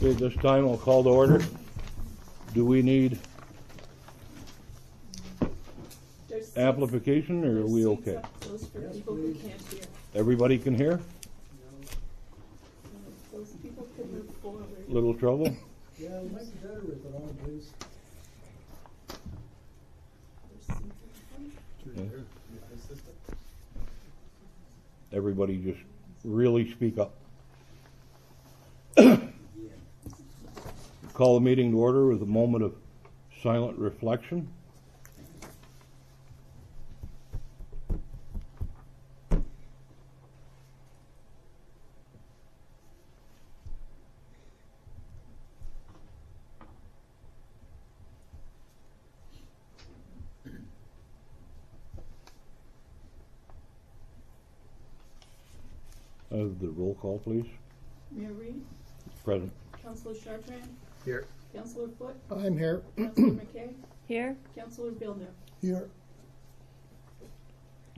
Okay, this time I'll call to order. Do we need amplification, or are we okay? Those for people who can't hear. Everybody can hear? Those people can move forward. Little trouble? Yeah, it might be better with it on, please. Yeah. Everybody just really speak up. Call the meeting to order with a moment of silent reflection. The roll call, please. Mayor Reed? Present. Councillor Chartrand? Here. Councillor Foote? I'm here. Councillor McKay? Here. Councillor Villeneuve? Here.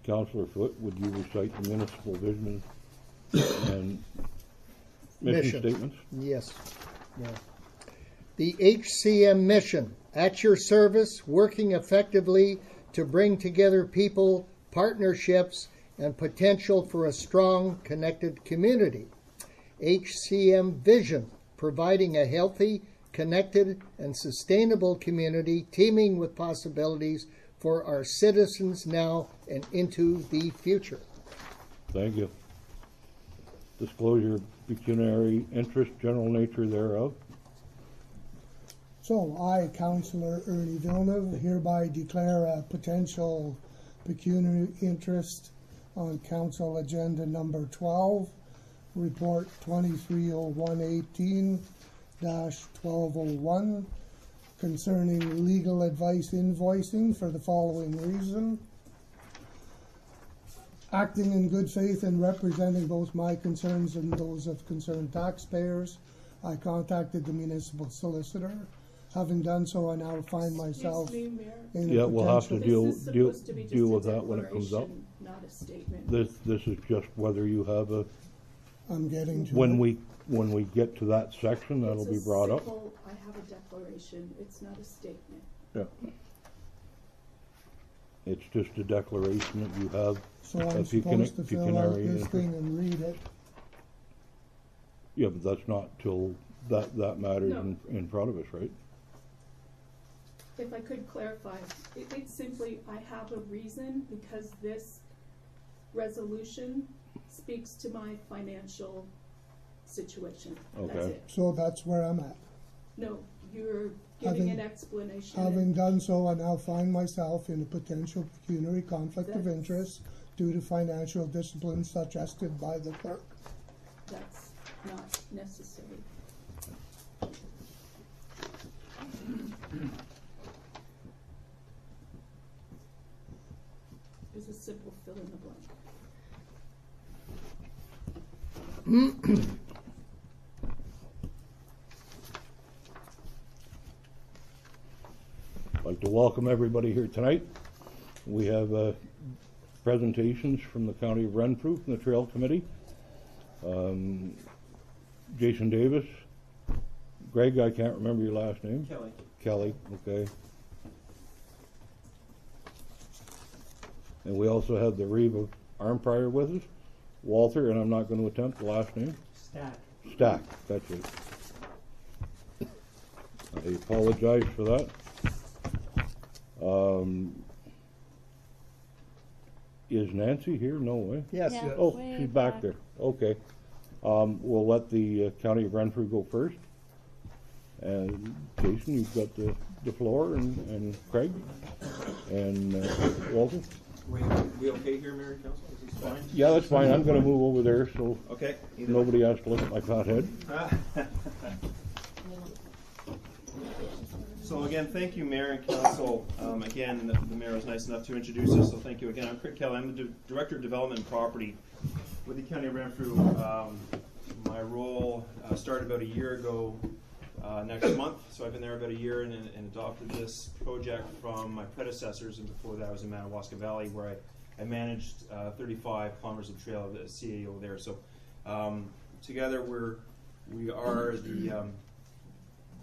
Councillor Foote, would you recite the municipal vision and mission statements? Yes. Yeah. The HCM mission, at your service, working effectively to bring together people, partnerships, and potential for a strong, connected community. HCM vision, providing a healthy, connected, and sustainable community teeming with possibilities for our citizens now and into the future. Thank you. Disclosure of pecuniary interest, general nature thereof. So I, Councillor Ernie Villeneuve, hereby declare a potential pecuniary interest on Council Agenda Number 12, Report 230118-1201, concerning legal advice invoicing for the following reason. Acting in good faith and representing both my concerns and those of concerned taxpayers, I contacted the municipal solicitor. Having done so, I now find myself in a we'll have to deal with that when it comes up. Not a statement. This is just whether you have a. I'm getting to when it. we get to that section, that'll be brought up. I have a declaration. It's not a statement. Yeah. It's just a declaration that you have. So I'm supposed to fill out this thing and read it. Yeah, but that's not till that matters No. in front of us, right? If I could clarify, it's simply, I have a reason because this resolution speaks to my financial situation. Okay. That's it. So that's where I'm at. No, you're giving an explanation. Having done so, I now find myself in a potential pecuniary conflict of interest due to financial discipline suggested by the clerk. That's not necessary. It's a simple fill in the blank. I'd like to welcome everybody here tonight. We have presentations from the County of Renfrew from the Trail Committee. Jason Davis. Greg, I can't remember your last name. Kelly, okay. And we also have the Reeve of Armprior with us, Walter, and I'm not going to attempt the last name. Stack, that's it. I apologize for that. Is Nancy here? No way. Yes. Yeah. Oh, Way she's back there. Okay. We'll let the County of Renfrew go first. And Jason, you've got the floor, and Craig, and Walter. We okay here, Mayor and Council? Is this fine? Yeah, that's fine. I'm going to move over there so Okay. nobody has to look at my fat head. So again, thank you, Mayor and Council. Again, the Mayor was nice enough to introduce us, so thank you again. I'm Craig Kelly. I'm the Director of Development and Property with the County of Renfrew. My role started about a year ago next month, so I've been there about a year and adopted this project from my predecessors, and before that I was in Madawaska Valley where I managed 35 kilometers of trail as CAO there. So together we are the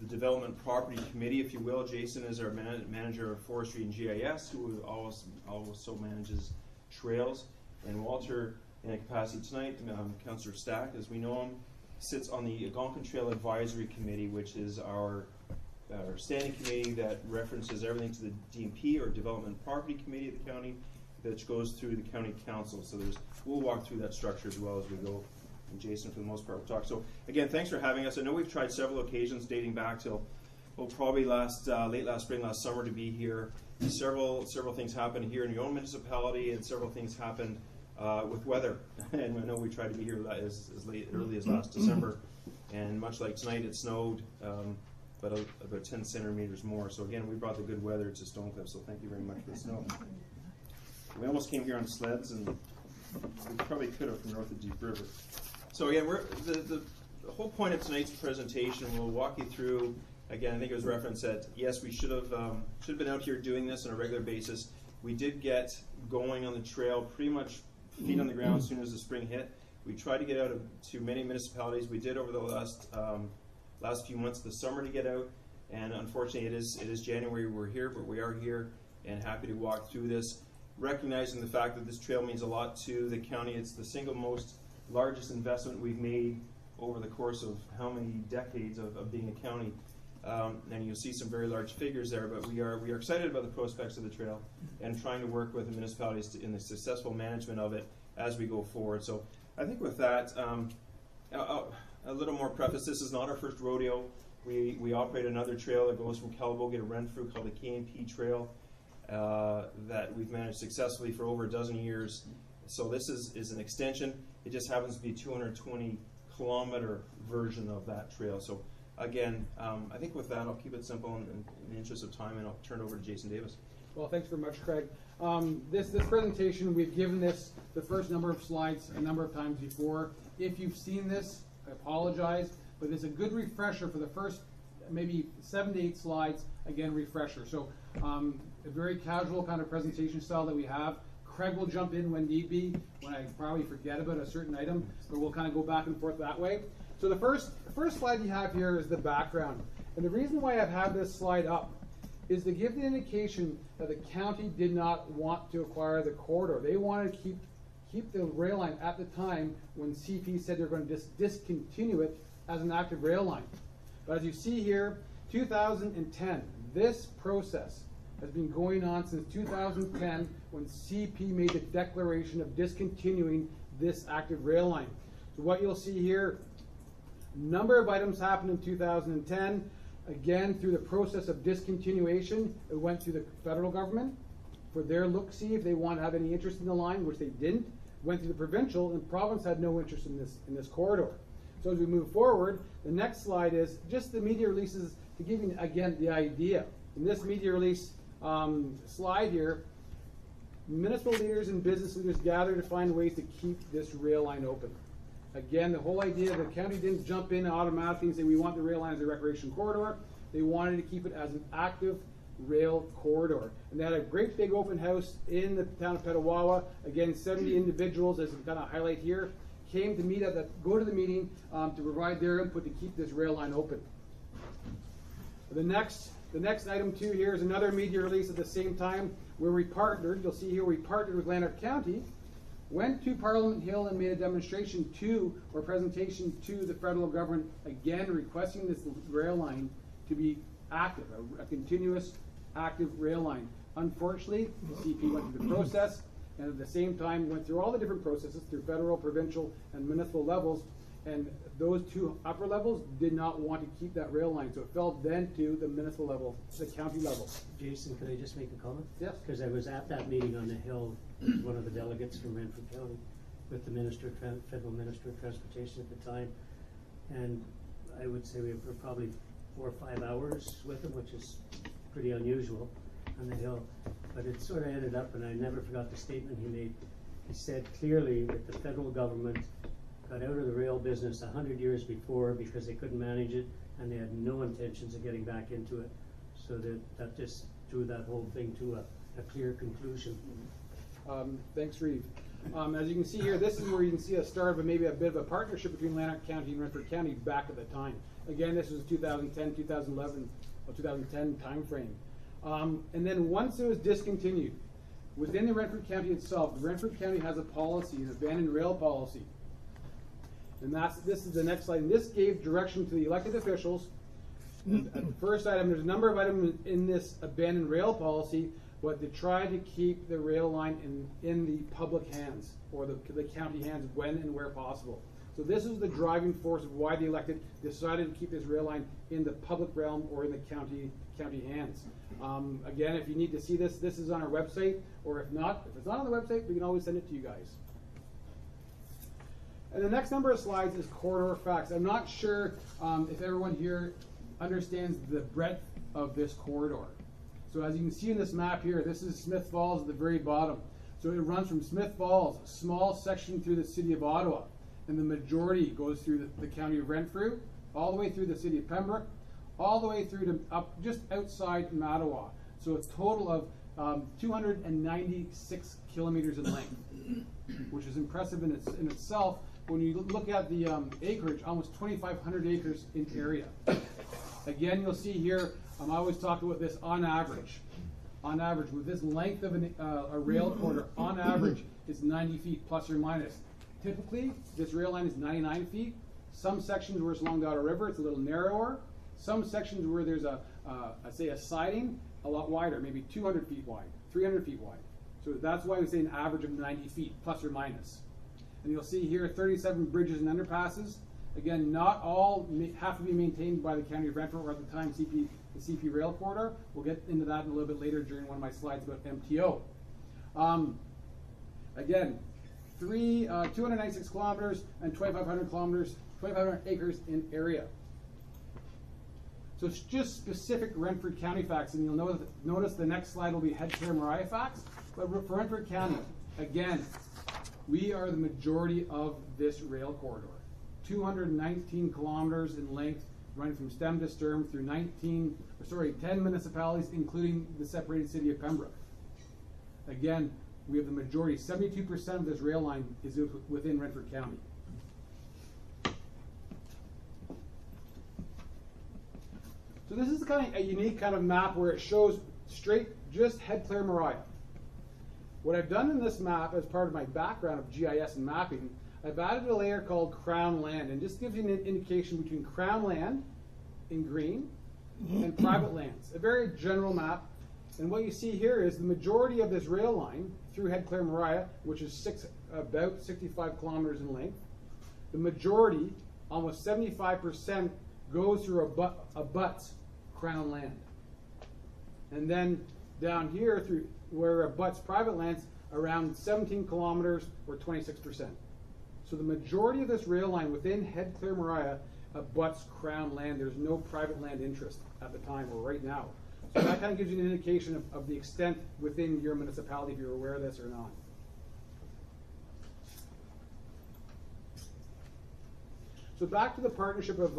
the Development Property Committee, if you will. Jason is our manager of Forestry and GIS, who also manages trails. And Walter, in a capacity tonight, Councillor Stack, as we know him, sits on the Algonquin Trail Advisory Committee, which is our standing committee that references everything to the DMP, or Development Property Committee of the county, that goes through the county council. So we'll walk through that structure as well as we go. And Jason, for the most part, will talk. So again, thanks for having us. I know we've tried several occasions dating back till probably late last spring, last summer to be here. Several things happened here in your own municipality, and several things happened with weather. And I know we tried to be here as early as last December. And much like tonight, it snowed, but about 10 centimeters more. So again, we brought the good weather to Stonecliff. So thank you very much for the snow. We almost came here on sleds, and we probably could have from north of Deep River. So again, the whole point of tonight's presentation, we'll walk you through. Again, I think it was referenced that yes, we should have been out here doing this on a regular basis. We did get going on the trail pretty much feet on the ground as soon as the spring hit. We tried to get out to many municipalities. We did over the last few months of the summer to get out, and unfortunately, it is January. We're here, but we are here and happy to walk through this, recognizing the fact that this trail means a lot to the county. It's the single most largest investment we've made over the course of how many decades of being a county. And you'll see some very large figures there, but we are excited about the prospects of the trail and trying to work with the municipalities in the successful management of it as we go forward. So I think with that, a little more preface. This is not our first rodeo. We operate another trail that goes from Calabogie to Renfrew called the KMP Trail that we've managed successfully for over a dozen years. So this is an extension. It just happens to be a 220-kilometer version of that trail. So again, I think with that, I'll keep it simple in the interest of time, and I'll turn it over to Jason Davis. Well, thanks very much, Craig. This presentation, we've given this the first number of slides a number of times before. If you've seen this, I apologize, but it's a good refresher for the first maybe 7 to 8 slides. Again, refresher. So a very casual kind of presentation style that we have. Craig will jump in when need be, when I probably forget about a certain item, but we'll kind of go back and forth that way. So the first slide you have here is the background. And the reason why I've had this slide up is to give the indication that the county did not want to acquire the corridor. They wanted to keep the rail line at the time when CP said they're going to discontinue it as an active rail line. But as you see here, 2010, this process has been going on since 2010 when CP made the declaration of discontinuing this active rail line. So what you'll see here, number of items happened in 2010. Again, through the process of discontinuation, it went through the federal government for their look-see if they want to have any interest in the line, which they didn't. Went through the provincial, and province had no interest in this corridor. So as we move forward, the next slide is just the media releases to give you, again, the idea. In this media release slide here, municipal leaders and business leaders gather to find ways to keep this rail line open. Again, the whole idea, the county didn't jump in automatically and say we want the rail line as a recreation corridor. They wanted to keep it as an active rail corridor. And they had a great big open house in the town of Petawawa. Again, 70 individuals, as we kind of highlight here, came to meet go to the meeting to provide their input to keep this rail line open. The next item too here is another media release at the same time where we partnered. You'll see here we partnered with Lanark County, went to Parliament Hill and made a demonstration or presentation to the federal government, again requesting this rail line to be active, a continuous active rail line. Unfortunately, the CP went through the process and at the same time went through all the different processes through federal, provincial, and municipal levels, and those two upper levels did not want to keep that rail line, so it fell then to the municipal level, the county level. Jason, could I just make a comment? Yes. Because I was at that meeting on the Hill, one of the delegates from Renfrew County, with the federal minister of transportation at the time, and I would say we were probably 4 or 5 hours with him, which is pretty unusual on the Hill. But it sort of ended up, and I never forgot the statement he made. He said clearly that the federal government got out of the rail business 100 years before because they couldn't manage it, and they had no intentions of getting back into it. So that just drew that whole thing to a clear conclusion. Thanks, Reeve. As you can see here, this is where you can see a start of maybe a bit of a partnership between Lanark County and Renfrew County back at the time. Again, this was 2010, 2011, or 2010 timeframe. And then once it was discontinued, within the Renfrew County itself, Renfrew County has a policy, an abandoned rail policy. And this is the next slide. And this gave direction to the elected officials. And at the first item, there's a number of items in this abandoned rail policy, but to try to keep the rail line in the public hands, or the county hands, when and where possible. So this is the driving force of why the elected decided to keep this rail line in the public realm or in the county hands. Again, if you need to see this is on our website, or if it's not on the website, we can always send it to you guys. And the next number of slides is corridor facts. I'm not sure if everyone here understands the breadth of this corridor. So as you can see in this map here, this is Smith Falls at the very bottom. So it runs from Smith Falls, a small section through the city of Ottawa, and the majority goes through the county of Renfrew, all the way through the city of Pembroke, all the way through to up just outside Mattawa. So a total of 296 kilometers in length, which is impressive in itself. When you look at the acreage, almost 2,500 acres in area. Again, you'll see here, I always talk about this on average. On average, with this length of a rail corridor, on average, it's 90 feet plus or minus. Typically, this rail line is 99 feet. Some sections where it's along the Ottawa River, it's a little narrower. Some sections where there's a siding, a lot wider, maybe 200 feet wide, 300 feet wide. So that's why we say an average of 90 feet, plus or minus. And you'll see here 37 bridges and underpasses. Again, not all have to be maintained by the County of Renfrew or at the time the CP rail corridor. We'll get into that a little bit later during one of my slides about MTO. Again, 296 kilometers and 2,500 kilometers, 2,500 acres in area. So it's just specific Renfrew County facts, and you'll notice the next slide will be Head Clara Mariah facts. But for Renfrew County, again, we are the majority of this rail corridor. 219 kilometers in length, running from stem to stern through 10 municipalities, including the separated city of Pembroke. Again, we have the majority, 72% of this rail line is within Renfrew County. So this is kind of a unique kind of map where it shows straight just Head Clara Mariah. What I've done in this map as part of my background of GIS and mapping, I've added a layer called Crown Land, and just gives you an indication between Crown Land in green and private lands. A very general map. And what you see here is the majority of this rail line through Head Clara Mariah, which is about 65 kilometers in length. The majority, almost 75%, goes through abuts Crown Land. And then down here, through where abuts private lands, around 17 kilometers or 26%. So the majority of this rail line within Head Clara Mariah abuts Crown Land. There's no private land interest at the time or right now. So that kind of gives you an indication of the extent within your municipality, if you're aware of this or not. So back to the partnership of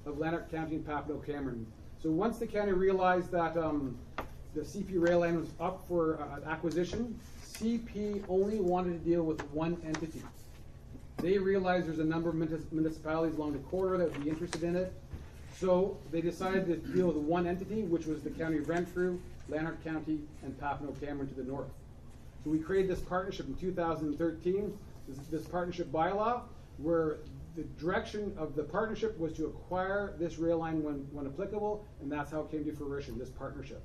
Lanark County and Papineau Cameron. So once the county realized that the CP rail line was up for acquisition, CP only wanted to deal with one entity. They realized there's a number of municipalities along the corridor that would be interested in it. So they decided to deal with one entity, which was the County of Renfrew, Lanark County, and Papineau Cameron to the north. So we created this partnership in 2013, this partnership bylaw, where the direction of the partnership was to acquire this rail line when applicable, and that's how it came to fruition, this partnership.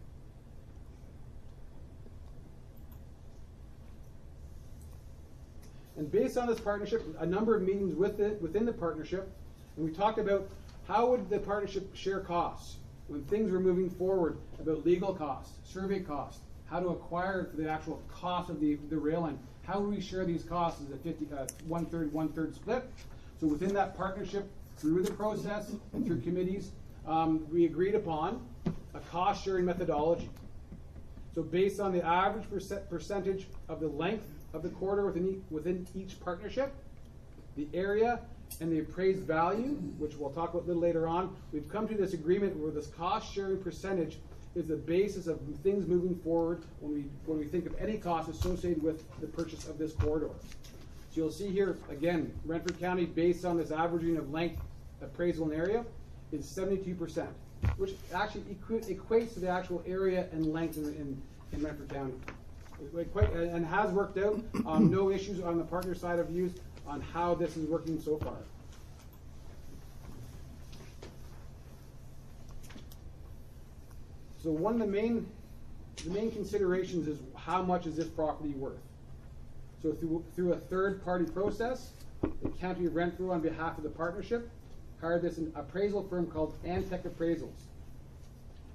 And based on this partnership, a number of meetings within the partnership, and we talked about how would the partnership share costs when things were moving forward, about legal costs, survey costs, how to acquire the actual cost of the rail line. How would we share these costs as a one-third split? So within that partnership, through the process, and through committees, we agreed upon a cost-sharing methodology. So based on the average percentage of the length of the corridor within each partnership, the area, and the appraised value, which we'll talk about a little later on, we've come to this agreement where this cost-sharing percentage is the basis of things moving forward when we think of any costs associated with the purchase of this corridor. So you'll see here, again, Renfrew County, based on this averaging of length, appraisal, and area, is 72%, which actually equates to the actual area and length in Renfrew County. And has worked out. No issues on the partner side of views on how this is working so far. So one of the main considerations is how much is this property worth. So through a third-party process, the County of Renfrew, on behalf of the partnership, hired this appraisal firm called Antec Appraisals.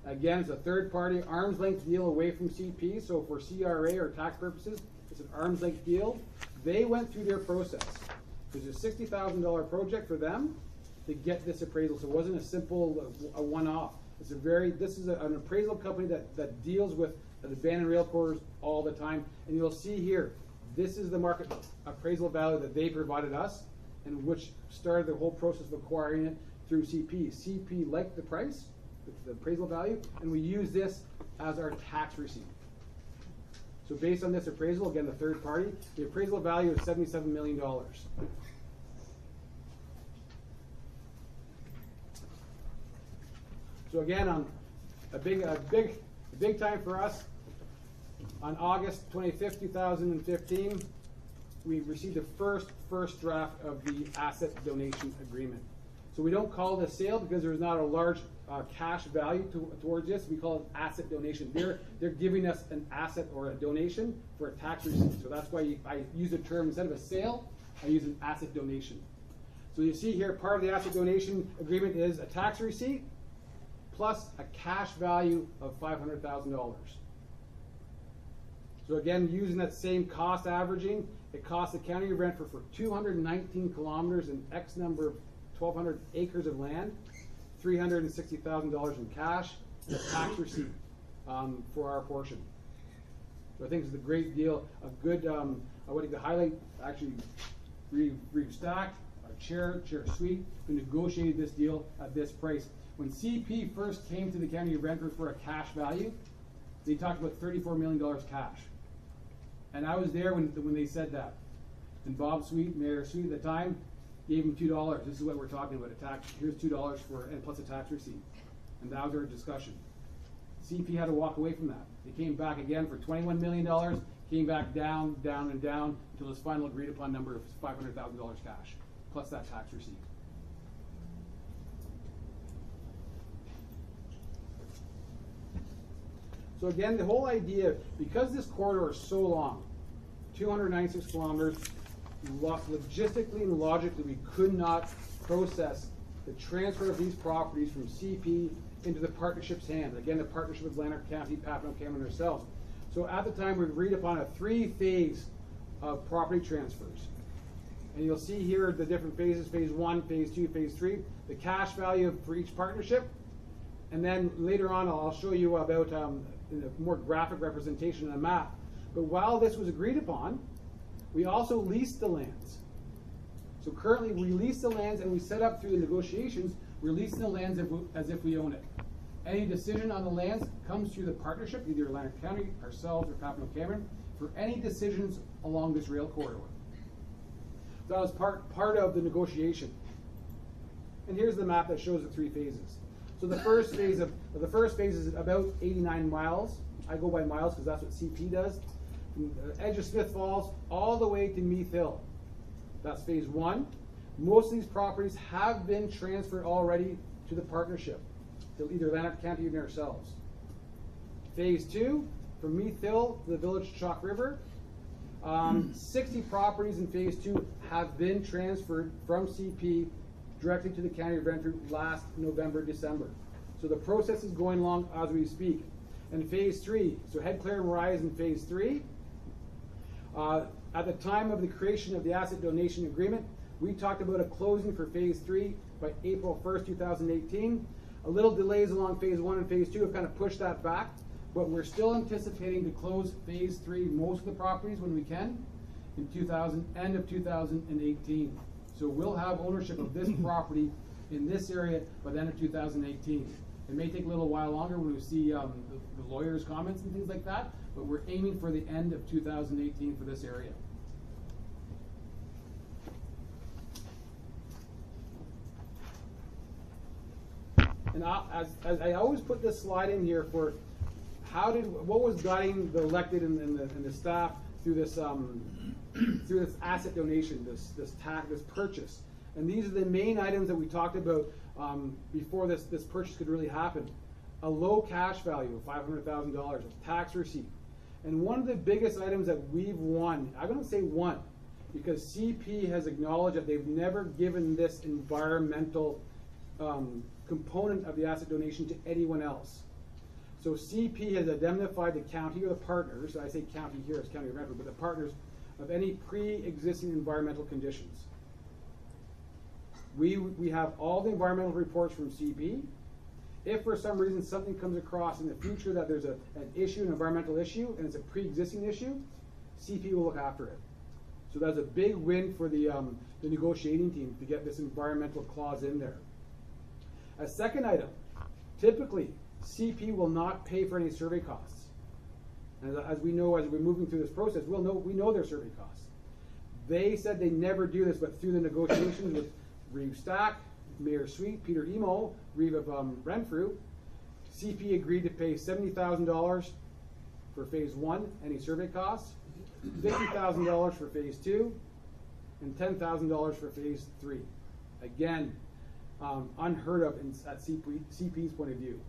Again, it's a third-party arm's-length deal away from CP, so for CRA or tax purposes, it's an arm's-length deal. They went through their process. It was a $60,000 project for them to get this appraisal, so it wasn't a simple a one-off. This is an appraisal company that deals with abandoned rail corridors all the time, and you'll see here, this is the market appraisal value that they provided us, and which started the whole process of acquiring it through CP. CP liked the price, the appraisal value, and we use this as our tax receipt. So based on this appraisal, again, the third party, the appraisal value is $77 million. So again, on a big time for us, on August 25th, 2015, we received the first draft of the asset donation agreement. So we don't call it a sale because there's not a large cash value towards this. We call it asset donation. They're giving us an asset or a donation for a tax receipt. So that's why I use the term, instead of a sale, I use an asset donation. So you see here, part of the asset donation agreement is a tax receipt plus a cash value of $500,000. So again, using that same cost averaging, it costs the County of Renfrew for 219 kilometers and X number of 1,200 acres of land, $360,000 in cash, and a tax receipt for our portion. So I think it's a great deal, a good, I wanted to highlight, actually, Reeve Stack, our chair Sweet, who negotiated this deal at this price. When CP first came to the County of Renfrew for a cash value, they talked about $34 million cash. And I was there when they said that. And Bob Sweet, Mayor Sweet at the time, gave him $2. This is what we're talking about, a tax. Here's $2 and plus a tax receipt. And that was our discussion. CP had to walk away from that. They came back again for $21 million, came back down, down, and down until his final agreed upon number of $500,000 cash, plus that tax receipt. So again, the whole idea, because this corridor is so long, 296 kilometers, logistically and logically, we could not process the transfer of these properties from CP into the partnership's hands. Again, the partnership of Lanark County, Papineau Cameron, ourselves. So at the time, we agreed upon a 3-phase of property transfers. And you'll see here the different phases, phase 1, phase 2, phase 3, the cash value for each partnership. And then later on, I'll show you about in a more graphic representation on a map. But while this was agreed upon, we also leased the lands. So currently we lease the lands, and we set up through the negotiations, we're leasing the lands as if we own it. Any decision on the lands comes through the partnership, either Lanark County, ourselves, or Papineau Cameron, for any decisions along this rail corridor. So that was part of the negotiation. And here's the map that shows the 3 phases. So the first phase is about 89 miles. I go by miles because that's what CP does. From the edge of Smith Falls all the way to Meath Hill. That's phase 1. Most of these properties have been transferred already to the partnership, to either Lanark County or ourselves. Phase 2, from Meath Hill to the village of Chalk River, 60 properties in phase 2 have been transferred from CP directly to the County of Renfrew last November, December. So the process is going along as we speak. And phase 3, so Head Clara Mariah is in phase 3. At the time of the creation of the asset donation agreement, we talked about a closing for phase 3 by April 1st, 2018. A little delays along phase 1 and phase 2 have kind of pushed that back, but we're still anticipating to close phase 3, most of the properties when we can, in end of 2018. So we'll have ownership of this property in this area by the end of 2018. It may take a little while longer when we see the lawyers' comments and things like that, but we're aiming for the end of 2018 for this area. And as I always put this slide in here for what was guiding the elected and the staff through this asset donation, this purchase. And these are the main items that we talked about before this purchase could really happen. A low cash value of $500,000, a tax receipt. And one of the biggest items that we've won, I'm going to say won, because CP has acknowledged that they've never given this environmental component of the asset donation to anyone else. So CP has identified the county or the partners, I say county here, it's County of Renfrew, but the partners of any pre-existing environmental conditions. We have all the environmental reports from CP. If for some reason something comes across in the future that there's an issue, an environmental issue, and it's a pre-existing issue, CP will look after it. So that's a big win for the negotiating team to get this environmental clause in there. A second item, typically, CP will not pay for any survey costs. And as we know, as we're moving through this process, we know their survey costs. They said they never do this, but through the negotiations with Reeve Stack, Mayor Sweet, Peter Emo, Reeve of Renfrew, CP agreed to pay $70,000 for phase 1, any survey costs, $50,000 for phase 2, and $10,000 for phase 3. Again, unheard of at CP's point of view,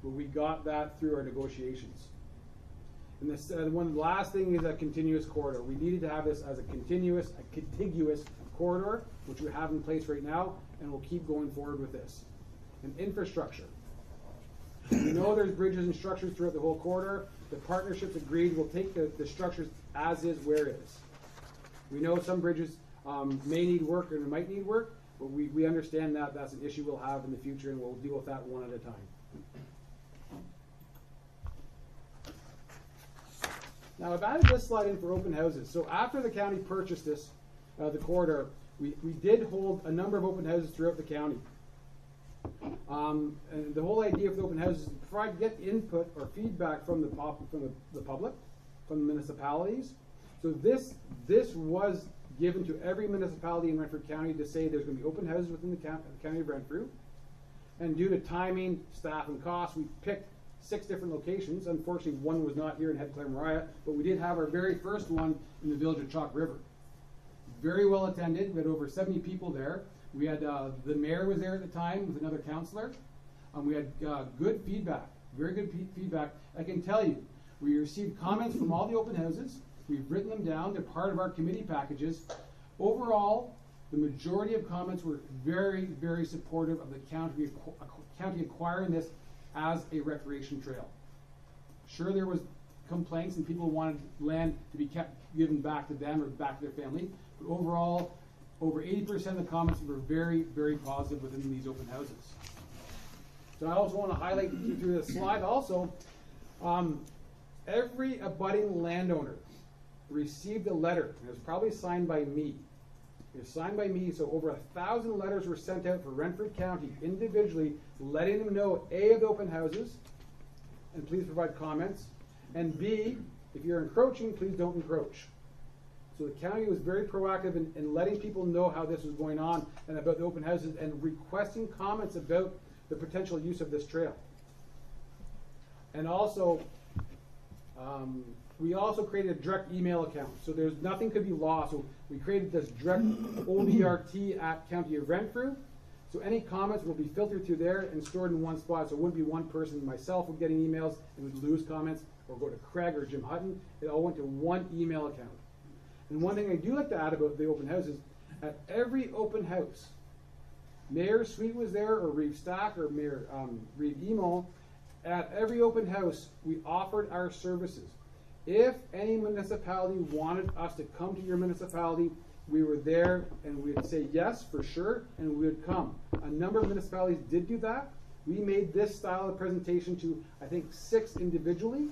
but we got that through our negotiations. And this one last thing is a continuous corridor. We needed to have this as a contiguous corridor, which we have in place right now, and we'll keep going forward with this. And infrastructure. We know there's bridges and structures throughout the whole corridor. The partnerships agreed we'll take the structures as is, where is. We know some bridges may need work or might need work, but we understand that that's an issue we'll have in the future, and we'll deal with that one at a time. Now I've added this slide in for open houses. So after the county purchased this, the corridor, we did hold a number of open houses throughout the county. And the whole idea of the open houses is to get input or feedback from the public, from the municipalities. So this was given to every municipality in Renfrew County to say there's going to be open houses within the county of Renfrew. And due to timing, staff, and cost, we picked 6 different locations. Unfortunately, one was not here in Head Clara Mariah, but we did have our very first one in the village of Chalk River. Very well attended. We had over 70 people there. We had the mayor was there at the time with another councillor. We had good feedback, very good feedback. I can tell you, we received comments from all the open houses. We've written them down. They're part of our committee packages. Overall, the majority of comments were very, very supportive of the county acquiring this as a recreation trail. Sure, there was complaints and people wanted land to be given back to them or back to their family, but overall, over 80% of the comments were very, very positive within these open houses. So I also want to highlight through this slide also, every abutting landowner received a letter, and it was probably signed by me. It was signed by me, so over 1,000 letters were sent out for Renfrew County individually, letting them know, A, of the open houses, and please provide comments, and B, if you're encroaching, please don't encroach. So the county was very proactive in letting people know how this was going on and about the open houses and requesting comments about the potential use of this trail. And also, we also created a direct email account. So there's nothing could be lost. So we created this direct ODRT at County of Renfrew. So any comments will be filtered through there and stored in one spot. So it wouldn't be one person, myself, would getting emails and would lose comments, or go to Craig or Jim Hutton. It all went to one email account. And one thing I do like to add about the open houses, at every open house, Mayor Sweet was there, or Reeve Stack, or Mayor Reeve Emo. At every open house, we offered our services. If any municipality wanted us to come to your municipality, we were there and we would say yes for sure, and we would come. A number of municipalities did do that. We made this style of presentation to, I think, 6 individually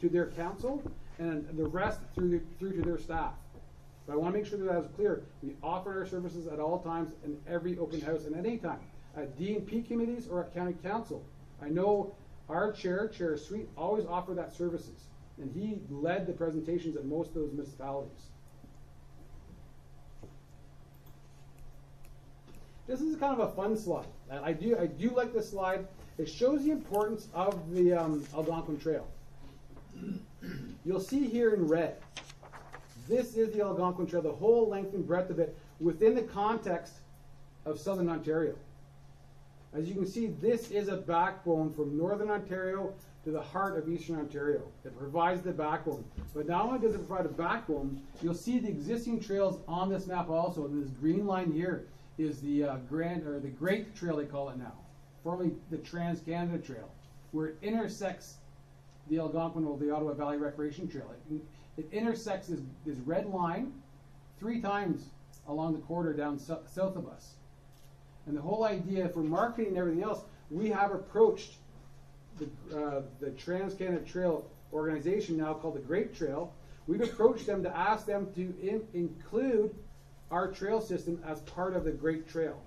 to their council, and the rest through to their staff. But I want to make sure that was clear. We offered our services at all times in every open house and at any time, at D&P committees or at county council. I know our Chair Sweet, always offered that services, and he led the presentations at most of those municipalities. This is kind of a fun slide. I do like this slide. It shows the importance of the Algonquin Trail. You'll see here in red, this is the Algonquin Trail, the whole length and breadth of it within the context of Southern Ontario. As you can see, this is a backbone from Northern Ontario to the heart of Eastern Ontario. It provides the backbone. But not only does it provide a backbone, you'll see the existing trails on this map also. And this green line here is the the Great Trail, they call it now, formerly the Trans-Canada Trail, where it intersects the Algonquin or the Ottawa Valley Recreation Trail. It intersects this red line 3 times along the corridor down south of us. And the whole idea for marketing and everything else, we have approached the Trans-Canada Trail organization now called the Great Trail. We've approached them to ask them to include our trail system as part of the Great Trail.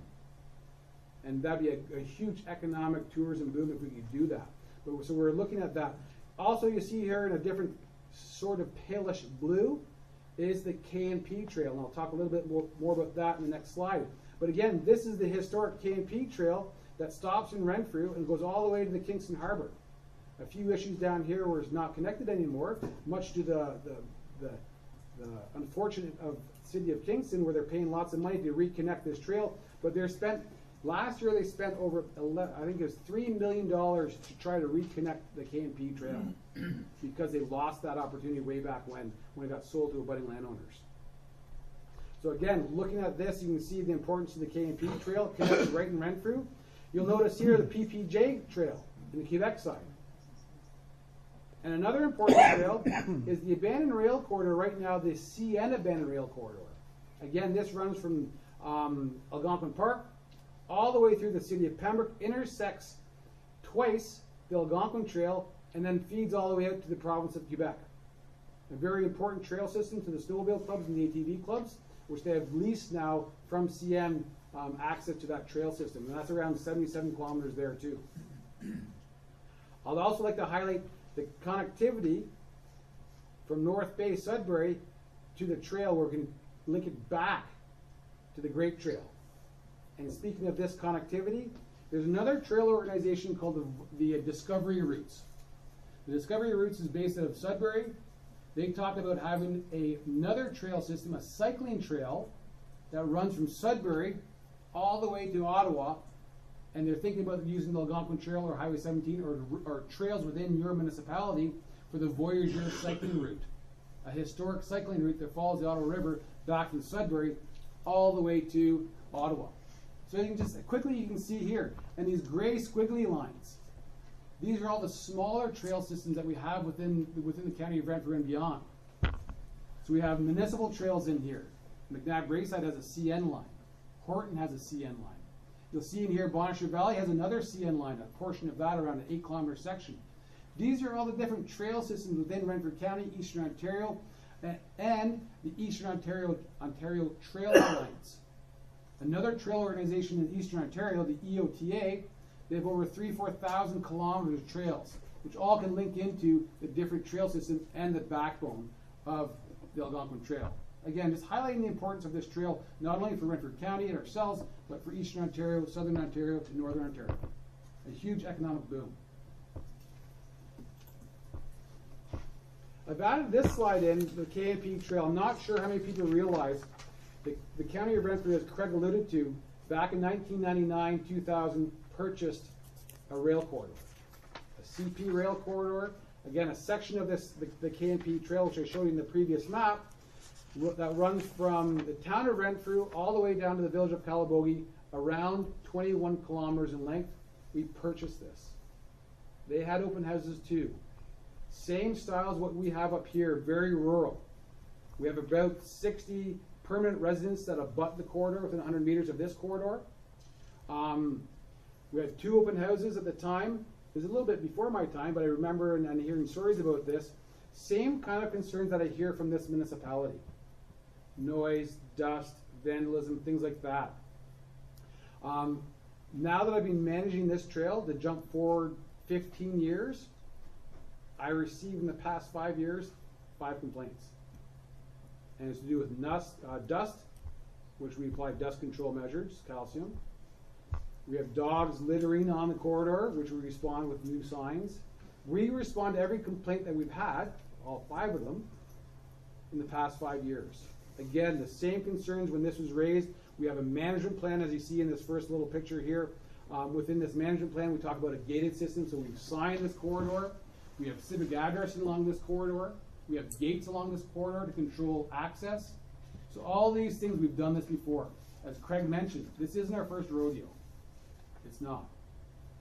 And that'd be a huge economic tourism boom if we could do that. So we're looking at that. Also, you see here in a different sort of palish blue is the K&P Trail. And I'll talk a little bit more about that in the next slide. But again, this is the historic K&P Trail that stops in Renfrew and goes all the way to the Kingston Harbor. A few issues down here where it's not connected anymore, much to the unfortunate of the city of Kingston, where they're paying lots of money to reconnect this trail. But last year they spent over, I think it was $3 million to try to reconnect the K&P Trail because they lost that opportunity way back when it got sold to abutting landowners. So again, looking at this, you can see the importance of the K&P Trail connected right in Renfrew. You'll notice here the PPJ Trail in the Quebec side. And another important trail is the abandoned rail corridor right now, the CN abandoned rail corridor. Again, this runs from Algonquin Park all the way through the city of Pembroke, intersects twice the Algonquin Trail, and then feeds all the way out to the province of Quebec. A very important trail system to the snowmobile clubs and the ATV clubs, which they have leased now from CN access to that trail system. And that's around 77 kilometers there too. I'd also like to highlight the connectivity from North Bay, Sudbury to the trail where we can link it back to the Great Trail. And speaking of this connectivity, there's another trail organization called the Discovery Routes. The Discovery Routes is based out of Sudbury. They talked about having another trail system, a cycling trail, that runs from Sudbury all the way to Ottawa. And they're thinking about using the Algonquin Trail or Highway 17 or trails within your municipality for the Voyageur cycling route, a historic cycling route that follows the Ottawa River back from Sudbury all the way to Ottawa. So you can just quickly, you can see here, and these gray squiggly lines, these are all the smaller trail systems that we have within the county of Renfrew and beyond. So we have municipal trails in here. McNabb Braeside has a CN line. Horton has a CN line. You'll see in here Bonnechere Valley has another CN line, a portion of that around an 8-kilometer section. These are all the different trail systems within Renfrew County, Eastern Ontario, and the Eastern Ontario Trail Alliance. Another trail organization in Eastern Ontario, the EOTA, they have over 4,000 kilometers of trails, which all can link into the different trail systems and the backbone of the Algonquin Trail. Again, just highlighting the importance of this trail, not only for Renfrew County and ourselves, but for Eastern Ontario, Southern Ontario, to Northern Ontario. A huge economic boom. I've added this slide in, the K&P Trail. I'm not sure how many people realize the County of Renfrew, as Craig alluded to, back in 1999-2000, purchased a rail corridor, a CP rail corridor. Again, a section of this, the K&P Trail, which I showed you in the previous map, that runs from the town of Renfrew all the way down to the village of Calabogie, around 21 kilometers in length. We purchased this. They had open houses too. Same style as what we have up here, very rural. We have about 60 permanent residents that abut the corridor within 100 meters of this corridor. We had 2 open houses at the time. It was a little bit before my time, but I remember and hearing stories about this. Same kind of concerns that I hear from this municipality. Noise, dust, vandalism, things like that. Now that I've been managing this trail, to jump forward 15 years, I received in the past 5 years 5 complaints. And it's to do with dust, which we apply dust control measures, calcium. We have dogs littering on the corridor, which we respond with new signs. We respond to every complaint that we've had, all 5 of them, in the past 5 years. Again, the same concerns when this was raised. We have a management plan, as you see in this first little picture here. Within this management plan, we talk about a gated system, so we've signed this corridor. We have civic addressing along this corridor. We have gates along this corridor to control access. So all these things, we've done this before. As Craig mentioned, this isn't our first rodeo. It's not.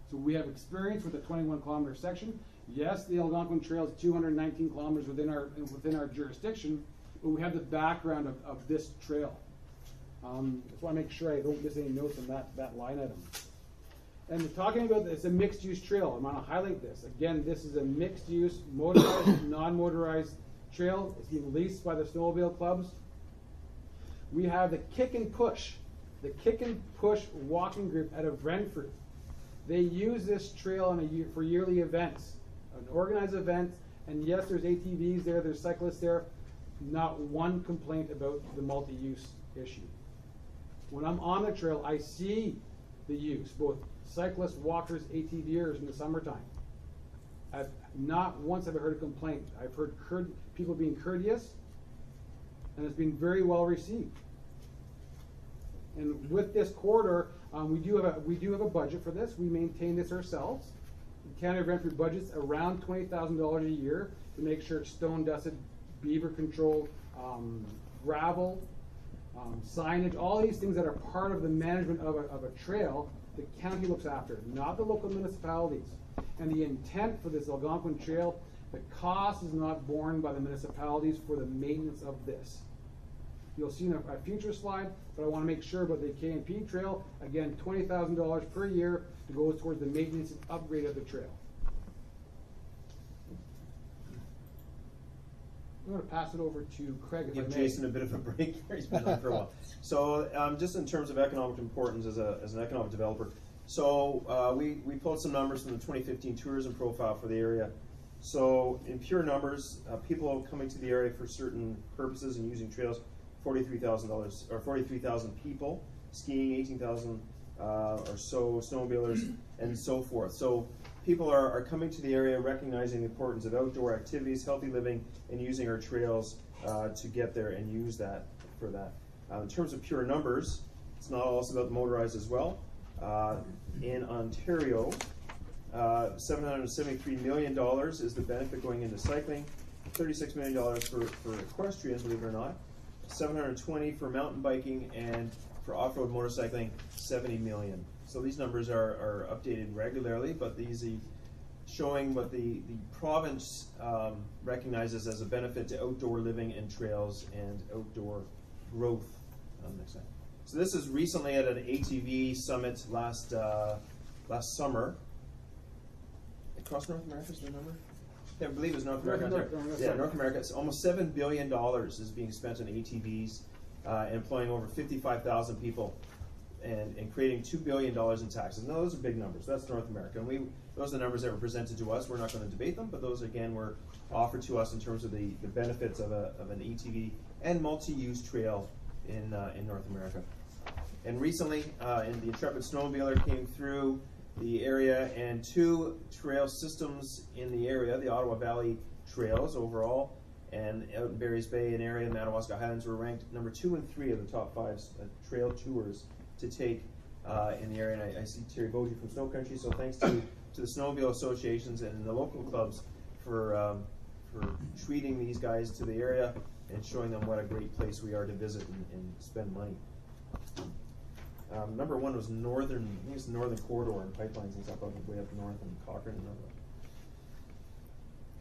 So we have experience with a 21-kilometer section. Yes, the Algonquin Trail is 219 kilometers within our jurisdiction, but we have the background of this trail. Just want to make sure I don't miss any notes on that line item. And talking about this, it's a mixed-use trail. I'm going to highlight this. Again, this is a mixed-use, motorized, non-motorized trail. It's being leased by the snowmobile clubs. We have the Kick and Push walking group out of Renfrew. They use this trail for yearly events, an organized event. And yes, there's ATVs there, there's cyclists there. Not one complaint about the multi-use issue. When I'm on the trail, I see the use, both cyclists, walkers, ATVers in the summertime. Not once have I heard a complaint. I've heard people being courteous, and it's been very well received. And with this corridor, we do have a budget for this. We maintain this ourselves. The County of Renfrew budgets around $20,000 a year to make sure it's stone dusted, beaver controlled, gravel, signage, all these things that are part of the management of a trail. The county looks after, not the local municipalities. And the intent for this Algonquin Trail, the cost is not borne by the municipalities for the maintenance of this. You'll see in a future slide, but I want to make sure about the K&P Trail. Again, $20,000 per year to go towards the maintenance and upgrade of the trail. I'm going to pass it over to Craig. If Give I may. Jason a bit of a break here. He's been on for a while. So just in terms of economic importance as an economic developer, so we pulled some numbers from the 2015 tourism profile for the area. So in pure numbers, people coming to the area for certain purposes and using trails, $43,000 or 43,000 people, skiing 18,000 or so, snowmobilers, and so forth. So people are coming to the area recognizing the importance of outdoor activities, healthy living, and using our trails to get there and use that for that. In terms of pure numbers, it's not also about the motorized as well. In Ontario, $773 million is the benefit going into cycling, $36 million for equestrians, believe it or not, $720 for mountain biking, and for off-road motorcycling, $70 million. So these numbers are updated regularly, but these are showing what the province recognizes as a benefit to outdoor living and trails and outdoor growth. Next slide. So this is recently at an ATV summit last summer. Across North America, is the number? I believe it was North America. North America. It's almost $7 billion is being spent on ATVs, employing over 55,000 people, and creating $2 billion in taxes. Now, those are big numbers. That's North America. And those are the numbers that were presented to us. We're not going to debate them, but those, again, were offered to us in terms of the benefits of an ATV and multi-use trail in North America. And recently, the Intrepid Snowmobiler came through the area, and 2 trail systems in the area, the Ottawa Valley Trails overall, and out in Barry's Bay and area, Madawaska Highlands, were ranked number 2 and 3 of the top 5 trail tours to take in the area. And I see Terry Bogie from Snow Country, so thanks to the snowmobile associations and the local clubs for treating these guys to the area and showing them what a great place we are to visit and spend money. Number 1 was Northern, I think it's the Northern Corridor and pipelines and stuff way up north and Cochrane and all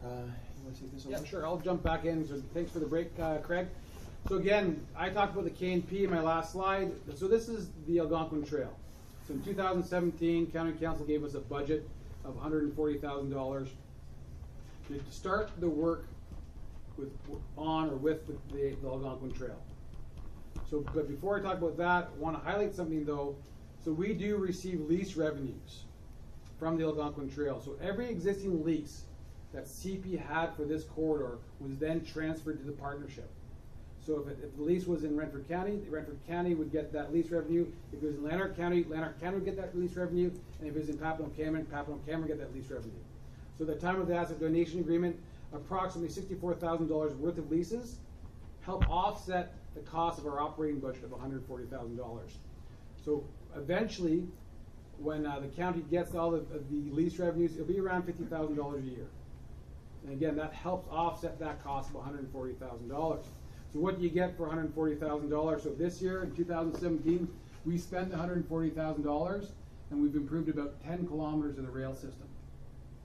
that. You want to take this over? Yeah, sure. I'll jump back in. So thanks for the break, Craig. So again, I talked about the K&P in my last slide. So this is the Algonquin Trail. So in 2017, County Council gave us a budget of $140,000 to start the work with the Algonquin Trail. So, but before I talk about that, I want to highlight something though. So we do receive lease revenues from the Algonquin Trail. So every existing lease that CP had for this corridor was then transferred to the partnership. So if the lease was in Renfrew County would get that lease revenue. If it was in Lanark County would get that lease revenue. And if it was in Papineau Cameron would get that lease revenue. So at the time of the asset donation agreement, approximately $64,000 worth of leases help offset the cost of our operating budget of $140,000. So eventually, when the county gets all of the lease revenues, it'll be around $50,000 a year. And again, that helps offset that cost of $140,000. So what do you get for $140,000? So this year, in 2017, we spent $140,000 and we've improved about 10 kilometers of the rail system.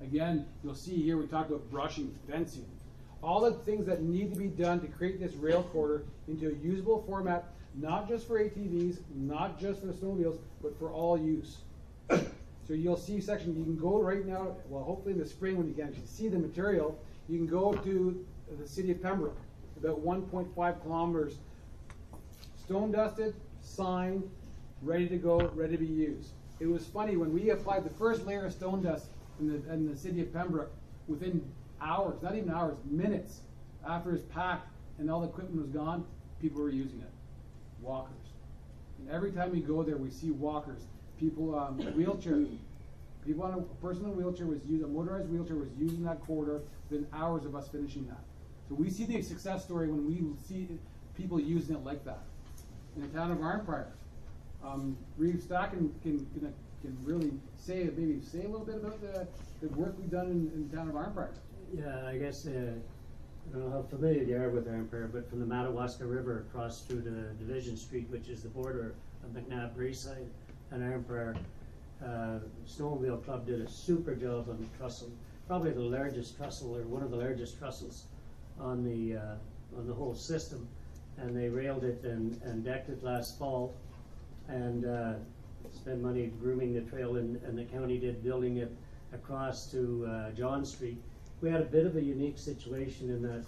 Again, you'll see here we talked about brushing, fencing, all the things that need to be done to create this rail corridor into a usable format, not just for ATVs, not just for the snowmobiles, but for all use. So you'll see section, you can go right now, well hopefully in the spring when you can actually see the material, you can go to the city of Pembroke, about 1.5 kilometers, stone dusted, signed, ready to go, ready to be used. It was funny, when we applied the first layer of stone dust in the city of Pembroke, within hours, not even hours, minutes after it was packed and all the equipment was gone, people were using it. Walkers. And every time we go there, we see walkers. People, wheelchair, people on a person in a wheelchair was using, a motorized wheelchair was using that corridor within hours of us finishing that. So we see the success story when we see people using it like that. In the town of Arnprior, Reeve Stacken can really say a little bit about the work we've done in the town of Arnprior. Yeah, I guess, I don't know how familiar you are with Arnprior, but from the Madawaska River across through to Division Street, which is the border of McNabb Braeside and Arnprior, Snowmobile Club did a super job on the trestle, probably the largest trestle, or one of the largest trestles on the whole system, and they railed it and decked it last fall, and spent money grooming the trail, and the county did building it across to John Street. We had a bit of a unique situation in that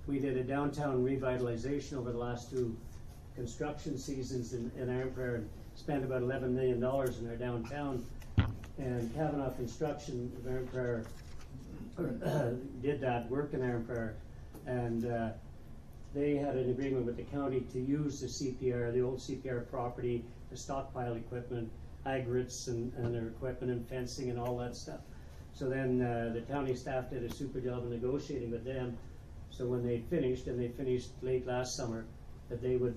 we did a downtown revitalization over the last two construction seasons in Arnprior and spent about $11 million in our downtown. And Kavanaugh Construction of Arnprior did that work in Arnprior, and they had an agreement with the county to use the CPR, the old CPR property, the stockpile equipment, aggregates and their equipment and fencing and all that stuff. So then the county staff did a super job of negotiating with them. So when they finished, and they finished late last summer, that they would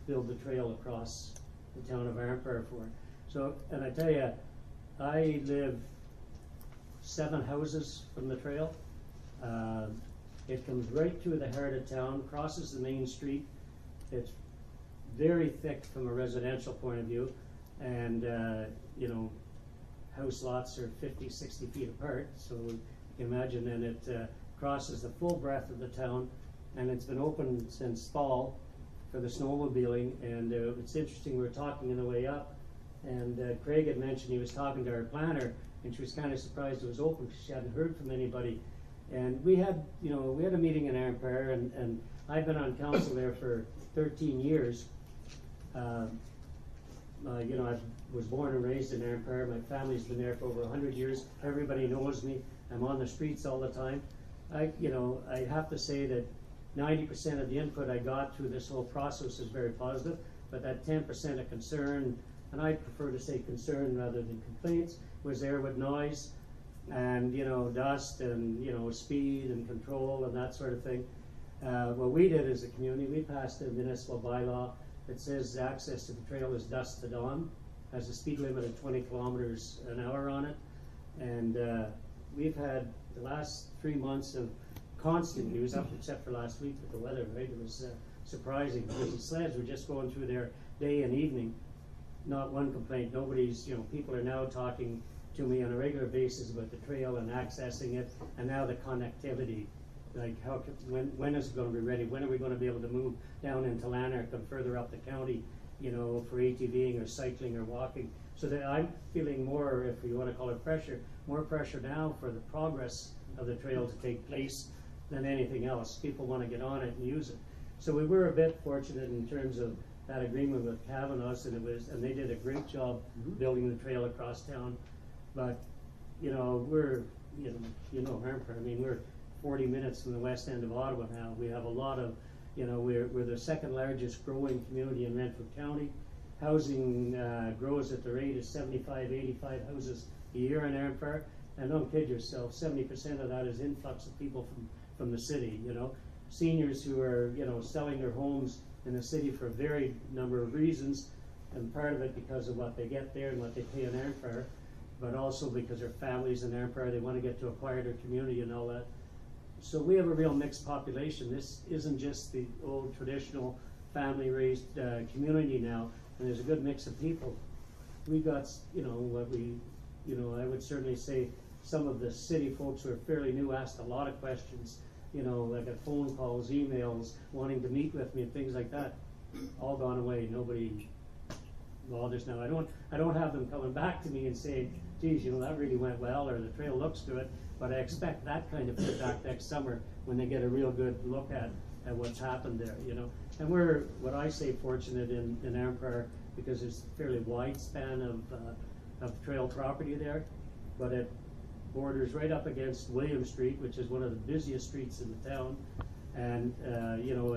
build the trail across the town of Arnprior for it. So, and I tell you, I live 7 houses from the trail. It comes right through the heart of town, crosses the main street. It's very thick from a residential point of view, and you know, house lots are 50, 60 feet apart, so you can imagine, and it crosses the full breadth of the town, and it's been open since fall for the snowmobiling. And it's interesting, we were talking on the way up, and Craig had mentioned he was talking to our planner, and she was kind of surprised it was open because she hadn't heard from anybody. And we had, you know, we had a meeting in Arnprior, and I've been on council there for 13 years. You know, I was born and raised in Arnprior. My family's been there for over 100 years. Everybody knows me. I'm on the streets all the time. You know, I have to say that 90% of the input I got through this whole process is very positive, but that 10% of concern, and I prefer to say concern rather than complaints, was there with noise and, you know, dust and, you know, speed and control and that sort of thing. What we did as a community, we passed a municipal bylaw that says access to the trail is dusk to dawn, has a speed limit of 20 kilometers an hour on it. And we've had the last 3 months of constant news, up except for last week with the weather, right? It was surprising because the sleds were just going through there day and evening. Not one complaint. Nobody's, you know, people are now talking to me on a regular basis about the trail and accessing it, and now the connectivity. Like, when is it going to be ready? When are we going to be able to move down into Lanark and further up the county, you know, for ATVing or cycling or walking? So that I'm feeling more, if you want to call it pressure, more pressure now for the progress of the trail to take place than anything else. People want to get on it and use it. So we were a bit fortunate in terms of that agreement with Kavanaugh's, and they did a great job building the trail across town. But, you know, we're, you know, Arnprior, I mean, we're 40 minutes from the west end of Ottawa now. We have a lot of You know, we're the second largest growing community in Renfrew County. Housing grows at the rate of 75, 85 houses a year in Empire. And don't kid yourself, 70% of that is influx of people from the city, you know. Seniors who are, you know, selling their homes in the city for a varied number of reasons, and part of it because of what they get there and what they pay in Empire, but also because their families in Empire, they want to get to a quieter community and all that. So we have a real mixed population. This isn't just the old traditional family-raised community now, and there's a good mix of people. We got, you know, what we, you know, I would certainly say some of the city folks who are fairly new asked a lot of questions, you know, like at phone calls, emails, wanting to meet with me and things like that. All gone away. Nobody bothers now. I don't have them coming back to me and saying, geez, you know, that really went well, or the trail looks good, but I expect that kind of feedback next summer when they get a real good look at what's happened there, you know. And we're, what I say, fortunate in Empire, because there's a fairly wide span of trail property there, but it borders right up against William Street, which is one of the busiest streets in the town. And you know,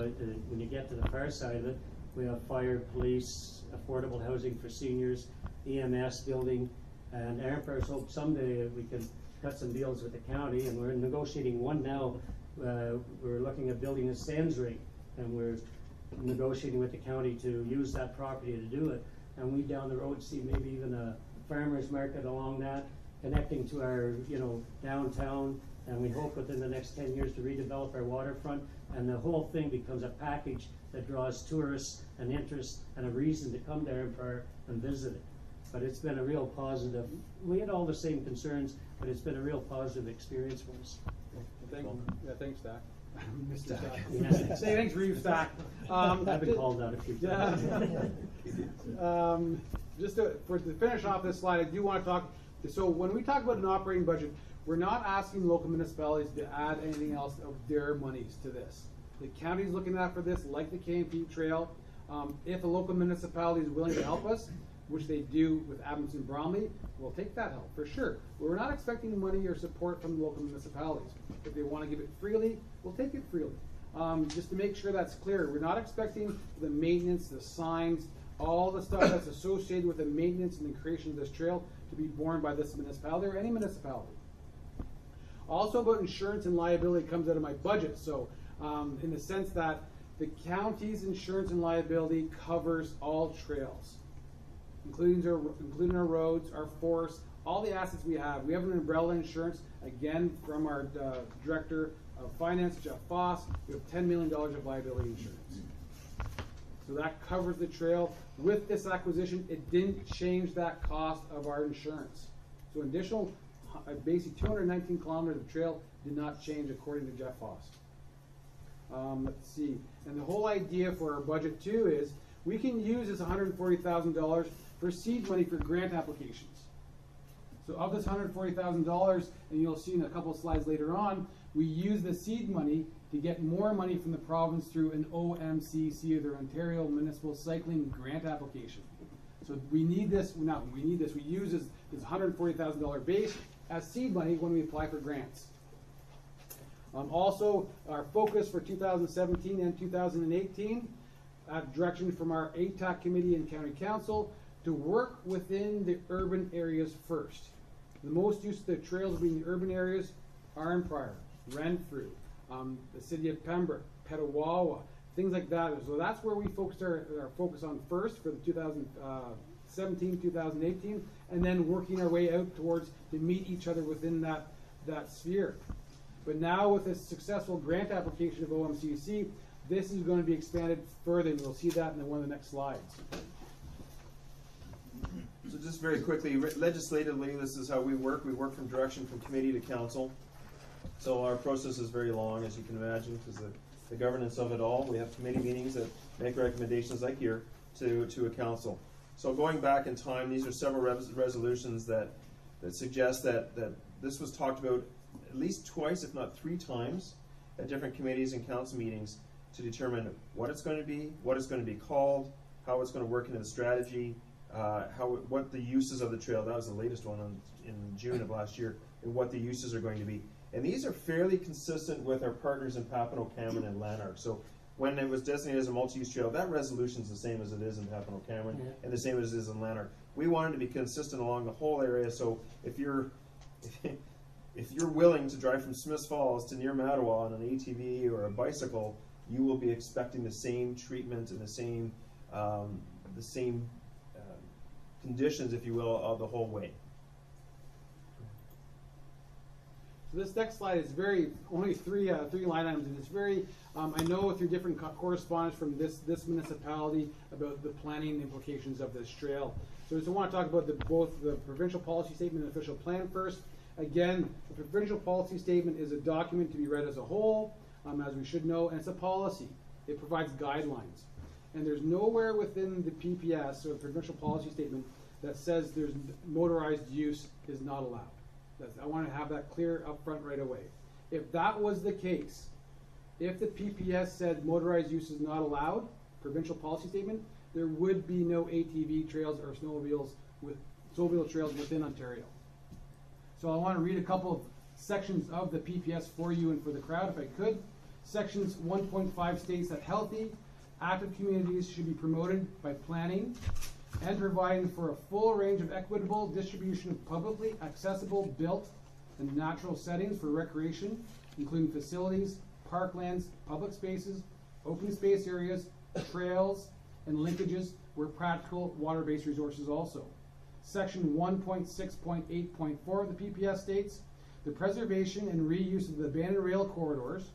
when you get to the far side of it, we have fire, police, affordable housing for seniors, EMS building, and Empires hope someday we can cut some deals with the county, and we're negotiating one now. We're looking at building a sands rig, and we're negotiating with the county to use that property to do it. And we down the road see maybe even a farmer's market along that, connecting to our, you know, downtown, and we hope within the next 10 years to redevelop our waterfront, and the whole thing becomes a package that draws tourists and interest and a reason to come to Empire and visit it. But it's been a real positive. We had all the same concerns, but it's been a real positive experience for us. Thanks, Stack. Mr. Stack. Yeah. Say thanks for you, Stack. I've been called out a few times. Just to finish off this slide, I do want to talk. So when we talk about an operating budget, we're not asking local municipalities to add anything else of their monies to this. The county's looking at for this, like the KMP Trail. If a local municipality is willing to help us, which they do with Adamson Bromley, we'll take that help for sure. We're not expecting money or support from the local municipalities. If they want to give it freely, we'll take it freely. Just to make sure that's clear, we're not expecting the maintenance, the signs, all the stuff that's associated with the maintenance and the creation of this trail to be borne by this municipality or any municipality. Also about insurance and liability comes out of my budget. So in the sense that the county's insurance and liability covers all trails, including our roads, our forests, all the assets we have. We have an umbrella insurance, again, from our Director of Finance, Jeff Foss. We have $10 million of liability insurance. So that covers the trail. With this acquisition, it didn't change that cost of our insurance. So additional, basically 219 kilometers of trail did not change according to Jeff Foss. Let's see. And the whole idea for our budget too is we can use this $140,000 for seed money for grant applications. So of this $140,000, and you'll see in a couple of slides later on, we use the seed money to get more money from the province through an OMCC, or the Ontario Municipal Cycling Grant Application. So we need this, we use this $140,000 base as seed money when we apply for grants. Also, our focus for 2017 and 2018, direction from our ATAC committee and county council, to work within the urban areas first. The most use of the trails being the urban areas are in Pryor, Renfrew, the city of Pembroke, Petawawa, things like that. So that's where we focused our focus on first for the 2017, 2018, and then working our way out towards to meet each other within that sphere. But now with this successful grant application of OMCC, this is going to be expanded further, and you'll see that in one of the next slides. So just very quickly, legislatively, this is how we work. We work from direction from committee to council. So our process is very long, as you can imagine, because the governance of it all. We have committee meetings that make recommendations like here to a council. So going back in time, these are several resolutions that suggest that this was talked about at least twice, if not 3 times, at different committees and council meetings to determine what it's going to be, what it's going to be called, how it's going to work into the strategy, what the uses of the trail. That was the latest one in June of last year, and what the uses are going to be. And these are fairly consistent with our partners in Papineau, Cameron, and Lanark. So when it was designated as a multi-use trail, that resolution is the same as it is in Pepino Cameron, Yeah. and the same as it is in Lanark. We wanted to be consistent along the whole area, so if you're willing to drive from Smiths Falls to near Mattawa on an ATV or a bicycle, you will be expecting the same treatment and the same conditions, if you will, of the whole way. So this next slide is only three line items, and it's very, I know through different correspondence from this municipality about the planning implications of this trail. So I want to talk about both the provincial policy statement and official plan first. Again, the provincial policy statement is a document to be read as a whole, as we should know, and it's a policy. It provides guidelines. And there's nowhere within the PPS, or the provincial policy statement, that says there's motorized use is not allowed. I want to have that clear up front right away. If that was the case, if the PPS said motorized use is not allowed, provincial policy statement, there would be no ATV trails or snowmobile trails within Ontario. So I want to read a couple of sections of the PPS for you and for the crowd, if I could. Sections 1.5 states that healthy, active communities should be promoted by planning and providing for a full range of equitable distribution of publicly accessible, built, and natural settings for recreation, including facilities, parklands, public spaces, open space areas, trails, and linkages where practical, water-based resources also. Section 1.6.8.4 of the PPS states, the preservation and reuse of the abandoned rail corridors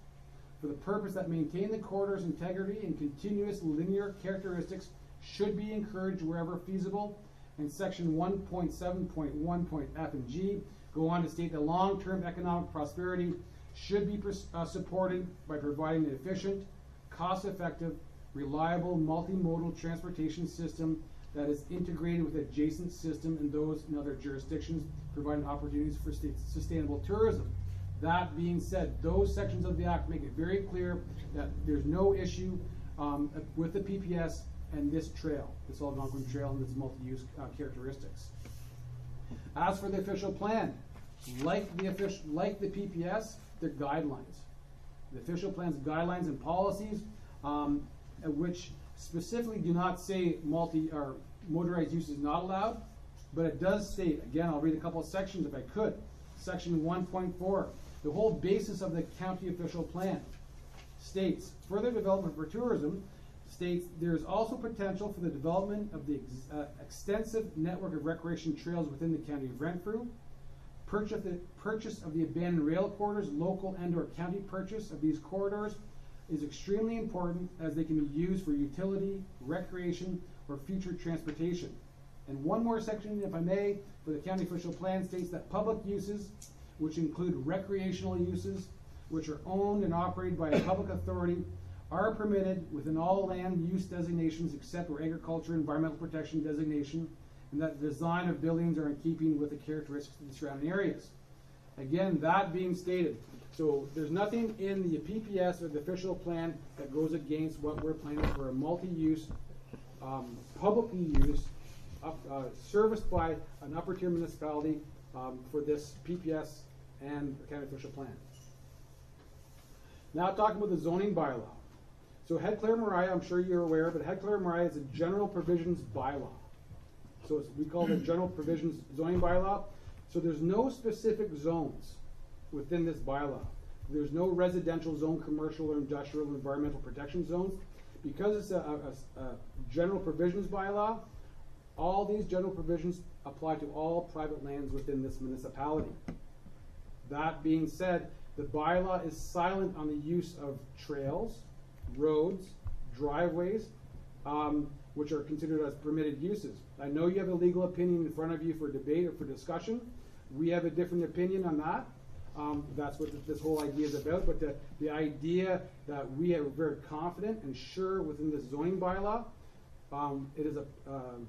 for the purpose that maintain the corridor's integrity and continuous linear characteristics should be encouraged wherever feasible. And section 1.7.1.f and G go on to state that long-term economic prosperity should be supported by providing an efficient, cost-effective, reliable, multimodal transportation system that is integrated with adjacent system and those in other jurisdictions, providing opportunities for sustainable tourism. That being said, those sections of the Act make it very clear that there's no issue with the PPS and this trail, this Algonquin Trail and its multi-use characteristics. As for the official plan, like the PPS, they're guidelines. The official plan's guidelines and policies, which specifically do not say motorized use is not allowed, but it does state, again, I'll read a couple of sections if I could. Section 1.4, the whole basis of the county official plan states, further development for tourism states there is also potential for the development of the extensive network of recreation trails within the county of Renfrew, purchase of the abandoned rail corridors, local and or county purchase of these corridors is extremely important as they can be used for utility, recreation, or future transportation. And one more section, if I may, for the county official plan states that public uses, which include recreational uses, which are owned and operated by a public authority, are permitted within all land use designations except for agriculture environmental protection designation, and that the design of buildings are in keeping with the characteristics of the surrounding areas. Again, that being stated, so there's nothing in the PPS or the official plan that goes against what we're planning for a multi-use, publicly used, serviced by an upper tier municipality for this PPS and the county official plan. Now talking about the zoning bylaw. So Head Clara Mariah, I'm sure you're aware, but Head Clara Mariah is a general provisions bylaw. So we call it a general provisions zoning bylaw. So there's no specific zones within this bylaw. There's no residential zone, commercial or industrial or environmental protection zones. Because it's a general provisions bylaw, all these general provisions apply to all private lands within this municipality. That being said, the bylaw is silent on the use of trails, roads, driveways, which are considered as permitted uses. I know you have a legal opinion in front of you for debate or for discussion. We have a different opinion on that. That's what this whole idea is about. But the idea that we are very confident and sure within this zoning bylaw, it is I'm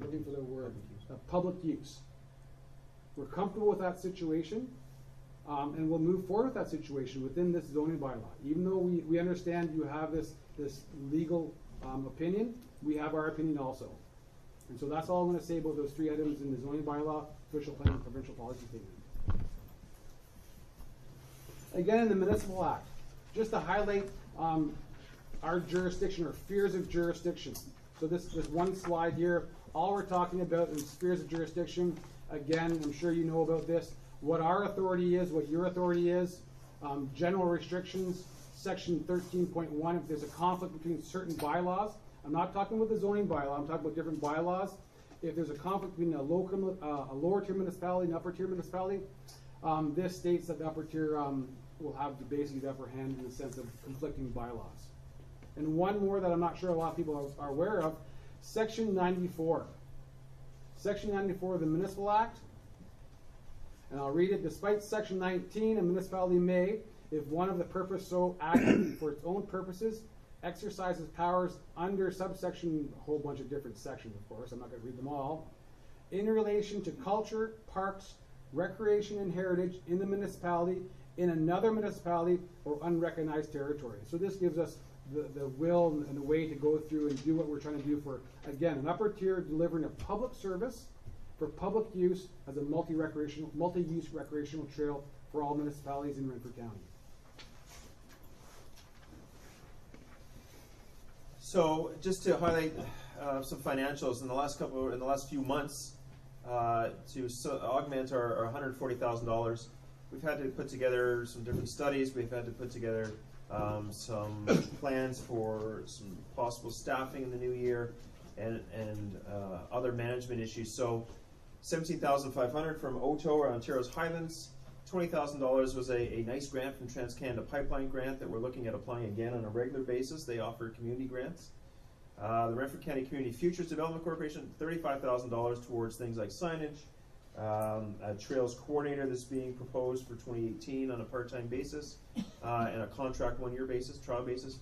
looking for the word, a public use. We're comfortable with that situation. And we'll move forward with that situation within this zoning bylaw. Even though we understand you have this legal opinion, we have our opinion also. And so that's all I'm going to say about those three items in the zoning bylaw, official plan, and provincial policy statement. Again, in the Municipal Act, just to highlight our jurisdiction or spheres of jurisdiction. So this one slide here, all we're talking about is spheres of jurisdiction. Again, I'm sure you know about this. What our authority is, what your authority is, general restrictions, section 13.1, if there's a conflict between certain bylaws, I'm not talking about the zoning bylaw, I'm talking about different bylaws. If there's a conflict between a lower tier municipality and upper tier municipality, this states that the upper tier will have basically the upper hand in the sense of conflicting bylaws. And one more that I'm not sure a lot of people are aware of, section 94. Section 94 of the Municipal Act, and I'll read it. Despite section 19, a municipality may, if one of the purpose so acting for its own purposes, exercises powers under subsection, a whole bunch of different sections, of course, I'm not going to read them all, in relation to culture, parks, recreation, and heritage in the municipality, in another municipality, or unrecognized territory. So this gives us the will and the way to go through and do what we're trying to do for, again, an upper tier delivering a public service for public use as a multi-use recreational trail for all municipalities in Renfrew County. So just to highlight some financials in the last few months, to augment our $140,000, we've had to put together some different studies. We've had to put together some plans for some possible staffing in the new year and other management issues. So $17,500 from OTO, or Ontario's Highlands. $20,000 was a nice grant from TransCanada Pipeline grant that we're looking at applying again on a regular basis. They offer community grants. The Renfrew County Community Futures Development Corporation, $35,000 towards things like signage, a trails coordinator that's being proposed for 2018 on a part-time basis, and a contract one-year basis, trial basis.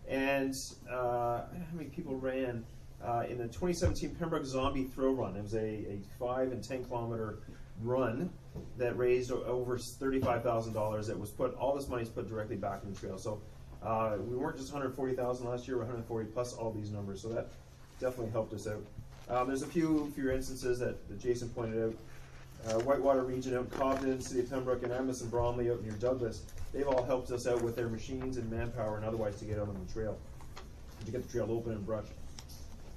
And how many people ran in the 2017 Pembroke Zombie Throw Run? It was a 5 and 10 kilometer run that raised over $35,000. That was all this money is put directly back in the trail. So we weren't just 140,000 last year, we're 140 plus all these numbers. So that definitely helped us out. There's a few instances that Jason pointed out. Whitewater Region out in Cobden, City of Pembroke, and Amos and Bromley out near Douglas. They've all helped us out with their machines and manpower and otherwise to get out on the trail, to get the trail open and brushed.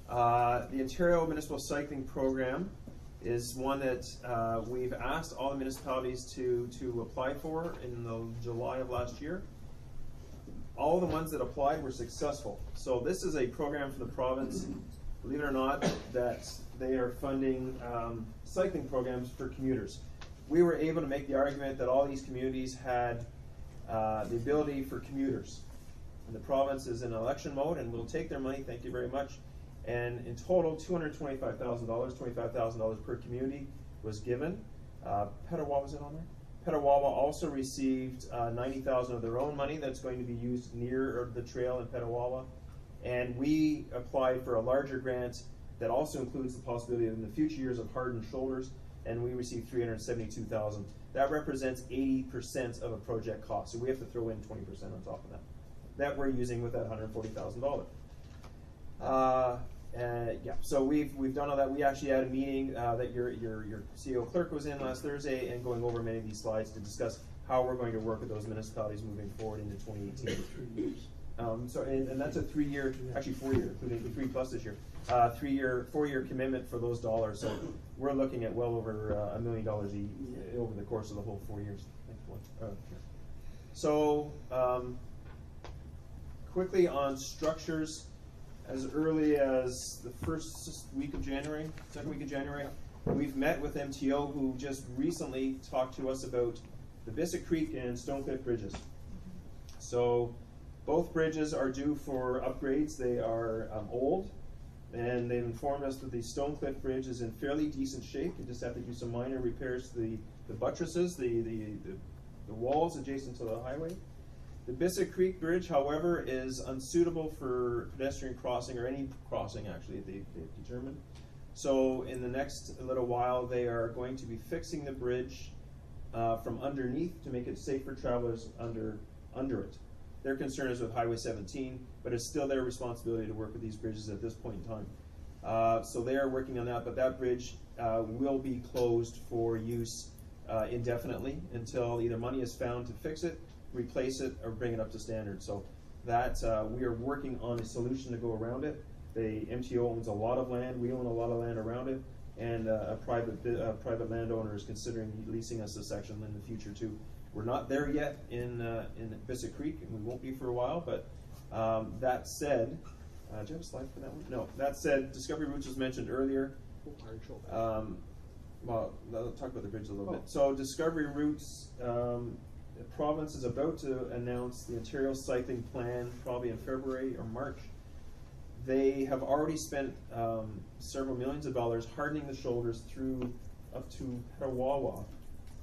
The Ontario Municipal Cycling Program is one that we've asked all the municipalities to apply for in July of last year. All the ones that applied were successful. So this is a program for the province, believe it or not, that they are funding cycling programs for commuters. We were able to make the argument that all these communities had the ability for commuters. And the province is in election mode and will take their money, thank you very much. And in total, $225,000, $25,000 per community was given. Petawawa, was it on there? Petawawa also received $90,000 of their own money that's going to be used near the trail in Petawawa. And we applied for a larger grant that also includes the possibility of in the future years of hardened shoulders, and we received $372,000. That represents 80% of a project cost. So we have to throw in 20% on top of that we're using with that $140,000. Yeah, so we've done all that. We actually had a meeting that your CEO clerk was in last Thursday, and going over many of these slides to discuss how we're going to work with those municipalities moving forward into 2018. And that's a 3-year, actually 4-year, including the 3+ this year, 4-year commitment for those dollars. So we're looking at well over $1 million over the course of the whole 4 years. So quickly on structures. As early as the first week of January, second week of January, we've met with MTO, who just recently talked to us about the Bissett Creek and Stonecliff bridges. So both bridges are due for upgrades. They are old, and they've informed us that the Stonecliff bridge is in fairly decent shape. You just have to do some minor repairs to the buttresses, the walls adjacent to the highway. The Bissett Creek Bridge, however, is unsuitable for pedestrian crossing, or any crossing actually they've determined. So in the next little while, they are going to be fixing the bridge from underneath to make it safe for travelers under it. Their concern is with Highway 17, but it's still their responsibility to work with these bridges at this point in time. So they are working on that, but that bridge will be closed for use indefinitely until either money is found to fix it, replace it, or bring it up to standard. So that we are working on a solution to go around it. The MTO owns a lot of land, we own a lot of land around it, and a private landowner is considering leasing us a section in the future too. We're not there yet in Bissett Creek, and we won't be for a while, but that said, do you have a slide for that one? No, that said, Discovery Routes was mentioned earlier. Well, I'll talk about the bridge a little bit. So Discovery Routes, the province is about to announce the Ontario Cycling Plan probably in February or March. They have already spent several millions of dollars hardening the shoulders through up to Petawawa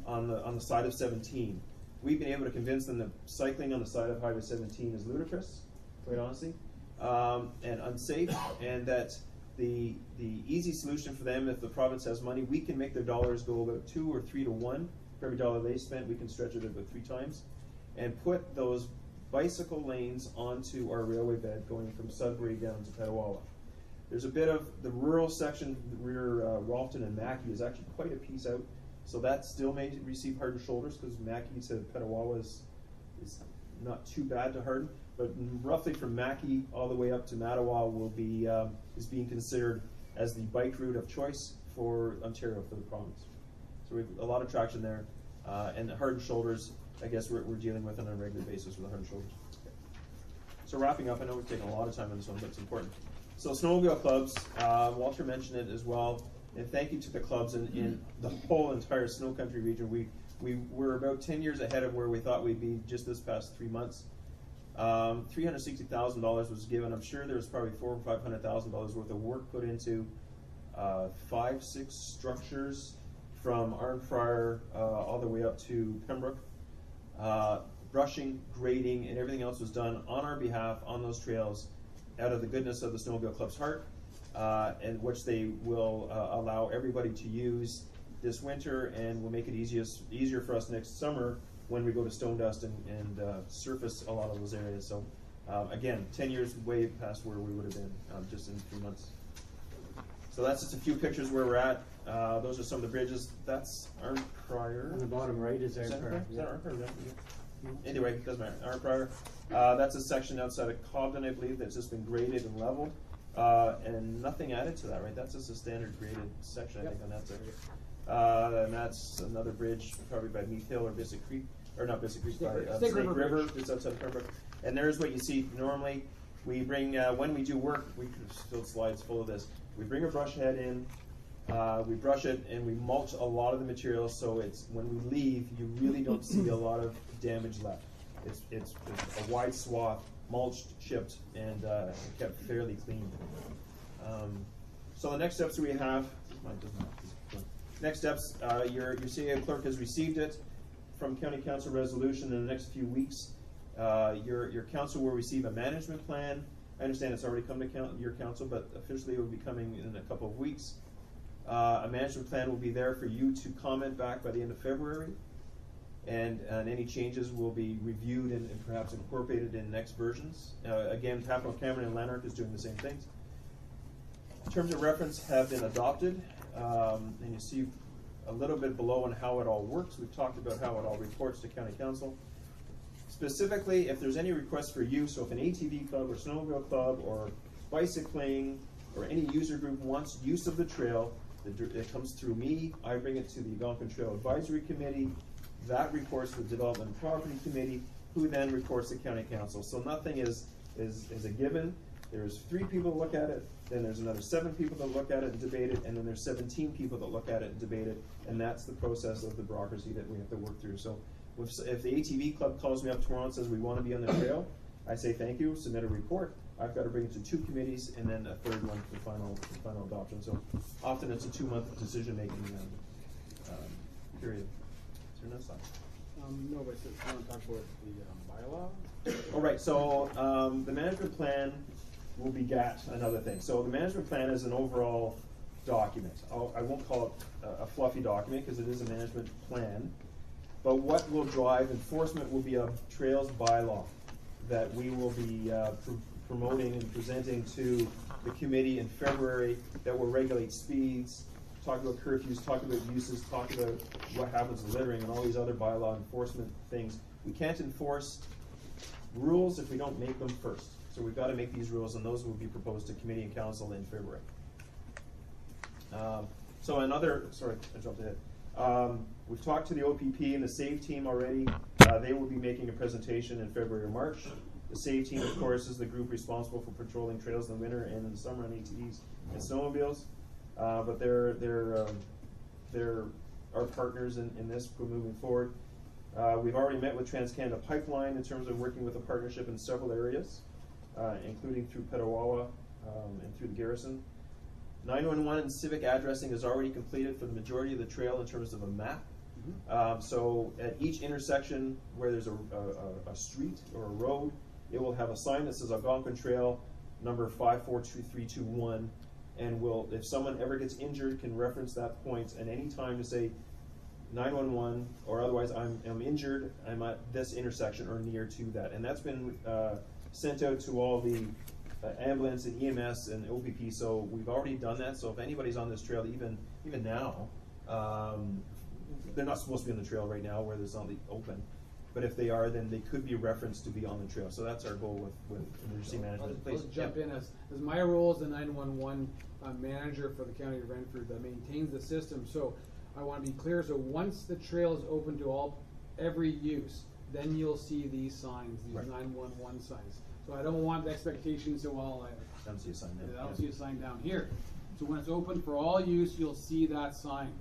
on the side of 17. We've been able to convince them that cycling on the side of Highway 17 is ludicrous, quite honestly, and unsafe, and that the easy solution for them, if the province has money, we can make their dollars go about 2 or 3 to 1. For every dollar they spent, we can stretch it about 3 times, and put those bicycle lanes onto our railway bed going from Sudbury down to Petawawa. There's a bit of the rural section, rear Ralston and Mackay is actually quite a piece out, so that still may receive hardened shoulders because Mackay to Petawawa is not too bad to harden, but roughly from Mackay all the way up to Mattawa will be is being considered as the bike route of choice for Ontario, for the province. So we have a lot of traction there, and the hardened shoulders, I guess we're dealing with on a regular basis with the hardened shoulders. So wrapping up, I know we've taken a lot of time on this one, but it's important. So snowmobile clubs, Walter mentioned it as well, and thank you to the clubs in the whole entire snow country region. We were about 10 years ahead of where we thought we'd be just this past 3 months. $360,000 was given. I'm sure there was probably $400,000 or $500,000 worth of work put into 5-6 structures from Arnprior all the way up to Pembroke. Brushing, grading, and everything else was done on our behalf on those trails out of the goodness of the Snowmobile Club's heart, and which they will allow everybody to use this winter, and will make it easier for us next summer when we go to Stone Dust and surface a lot of those areas. So again, 10 years way past where we would have been just in 3 months. So that's just a few pictures where we're at. Those are some of the bridges. That's Arnprior. On the bottom right is Arnprior. Is that Arnprior? Anyway, it doesn't matter. Arnprior. That's a section outside of Cobden, I believe, that's just been graded and leveled, and nothing added to that, right? That's just a standard graded section, I think, on that area. And that's another bridge, probably by Meath Hill or Bissett Creek, or not Bissett Creek, Snake River, just outside of Pembroke. And there's what you see normally. We bring, when we do work, we filled slides full of this. We bring a brush head in, we brush it, and we mulch a lot of the material, so it's when we leave, you really don't see a lot of damage left. It's a wide swath, mulched, chipped, and kept fairly clean. So the next steps we have, next steps, your CAO clerk has received it from County Council resolution in the next few weeks. Your council will receive a management plan. I understand it's already come to your council, but officially it will be coming in a couple of weeks. A management plan will be there for you to comment back by the end of February, and any changes will be reviewed and perhaps incorporated in next versions. Again, Papineau, Cameron, and Lanark is doing the same things. Terms of reference have been adopted, and you see a little bit below on how it all works. We've talked about how it all reports to County Council. Specifically, if there's any requests for use, so if an ATV club or snowmobile club or bicycling or any user group wants use of the trail, it comes through me. I bring it to the Algonquin Trail Advisory Committee. That reports to the Development and Property Committee, who then reports to County Council. So nothing is a given. There's 3 people that look at it, then there's another 7 people that look at it and debate it, and then there's 17 people that look at it and debate it, and that's the process of the bureaucracy that we have to work through. So if the ATV club calls me up tomorrow and says we want to be on the trail, I say thank you, submit a report. I've got to bring it to 2 committees and then a 3rd one for final adoption. So often it's a 2-month decision-making period. Is there no slide? No, but I want to talk about the bylaw. All right, so the management plan will begat another thing. So the management plan is an overall document. I won't call it a fluffy document because it is a management plan. But what will drive enforcement will be a trails bylaw that we will be promoting and presenting to the committee in February that will regulate speeds, talk about curfews, talk about uses, talk about what happens to littering and all these other bylaw enforcement things. We can't enforce rules if we don't make them first. So we've got to make these rules, and those will be proposed to committee and council in February. Sorry, I jumped ahead. We've talked to the OPP and the SAVE team already. They will be making a presentation in February or March. The SAVE team, of course, is the group responsible for patrolling trails in the winter and in the summer on ATVs and snowmobiles. But they're our partners in this moving forward. We've already met with TransCanada Pipeline in terms of working with a partnership in several areas, including through Petawawa and through the garrison. 911 and civic addressing is already completed for the majority of the trail in terms of a map. So at each intersection where there's a street or a road, it will have a sign that says Algonquin Trail number 542321, and if someone ever gets injured, can reference that point at any time to say 911, or otherwise I'm injured, I'm at this intersection or near to that. And that's been sent out to all the ambulance and EMS and OPP, so we've already done that. So if anybody's on this trail, even now, they're not supposed to be on the trail right now where there's not open, but if they are, then they could be referenced to be on the trail. So that's our goal with emergency management. Let's jump in. As my role as the 911 manager for the County of Renfrew that maintains the system. So I want to be clear. So once the trail is open to every use, then you'll see these signs, these 911 signs. So I don't want the expectation. So I don't see a sign there. I don't see a sign down here. So when it's open for all use, you'll see that sign.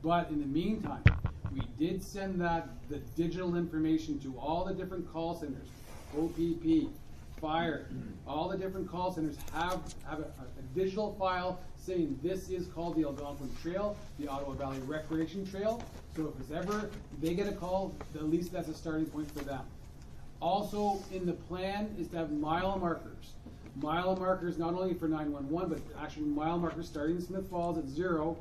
But in the meantime, we did send the digital information to all the different call centers, OPP, fire, all the different call centers have a digital file saying this is called the Algonquin Trail, the Ottawa Valley Recreation Trail. So if it's ever they get a call, at least that's a starting point for them. Also in the plan is to have mile markers. Mile markers not only for 911, but actually mile markers starting in Smith Falls at 0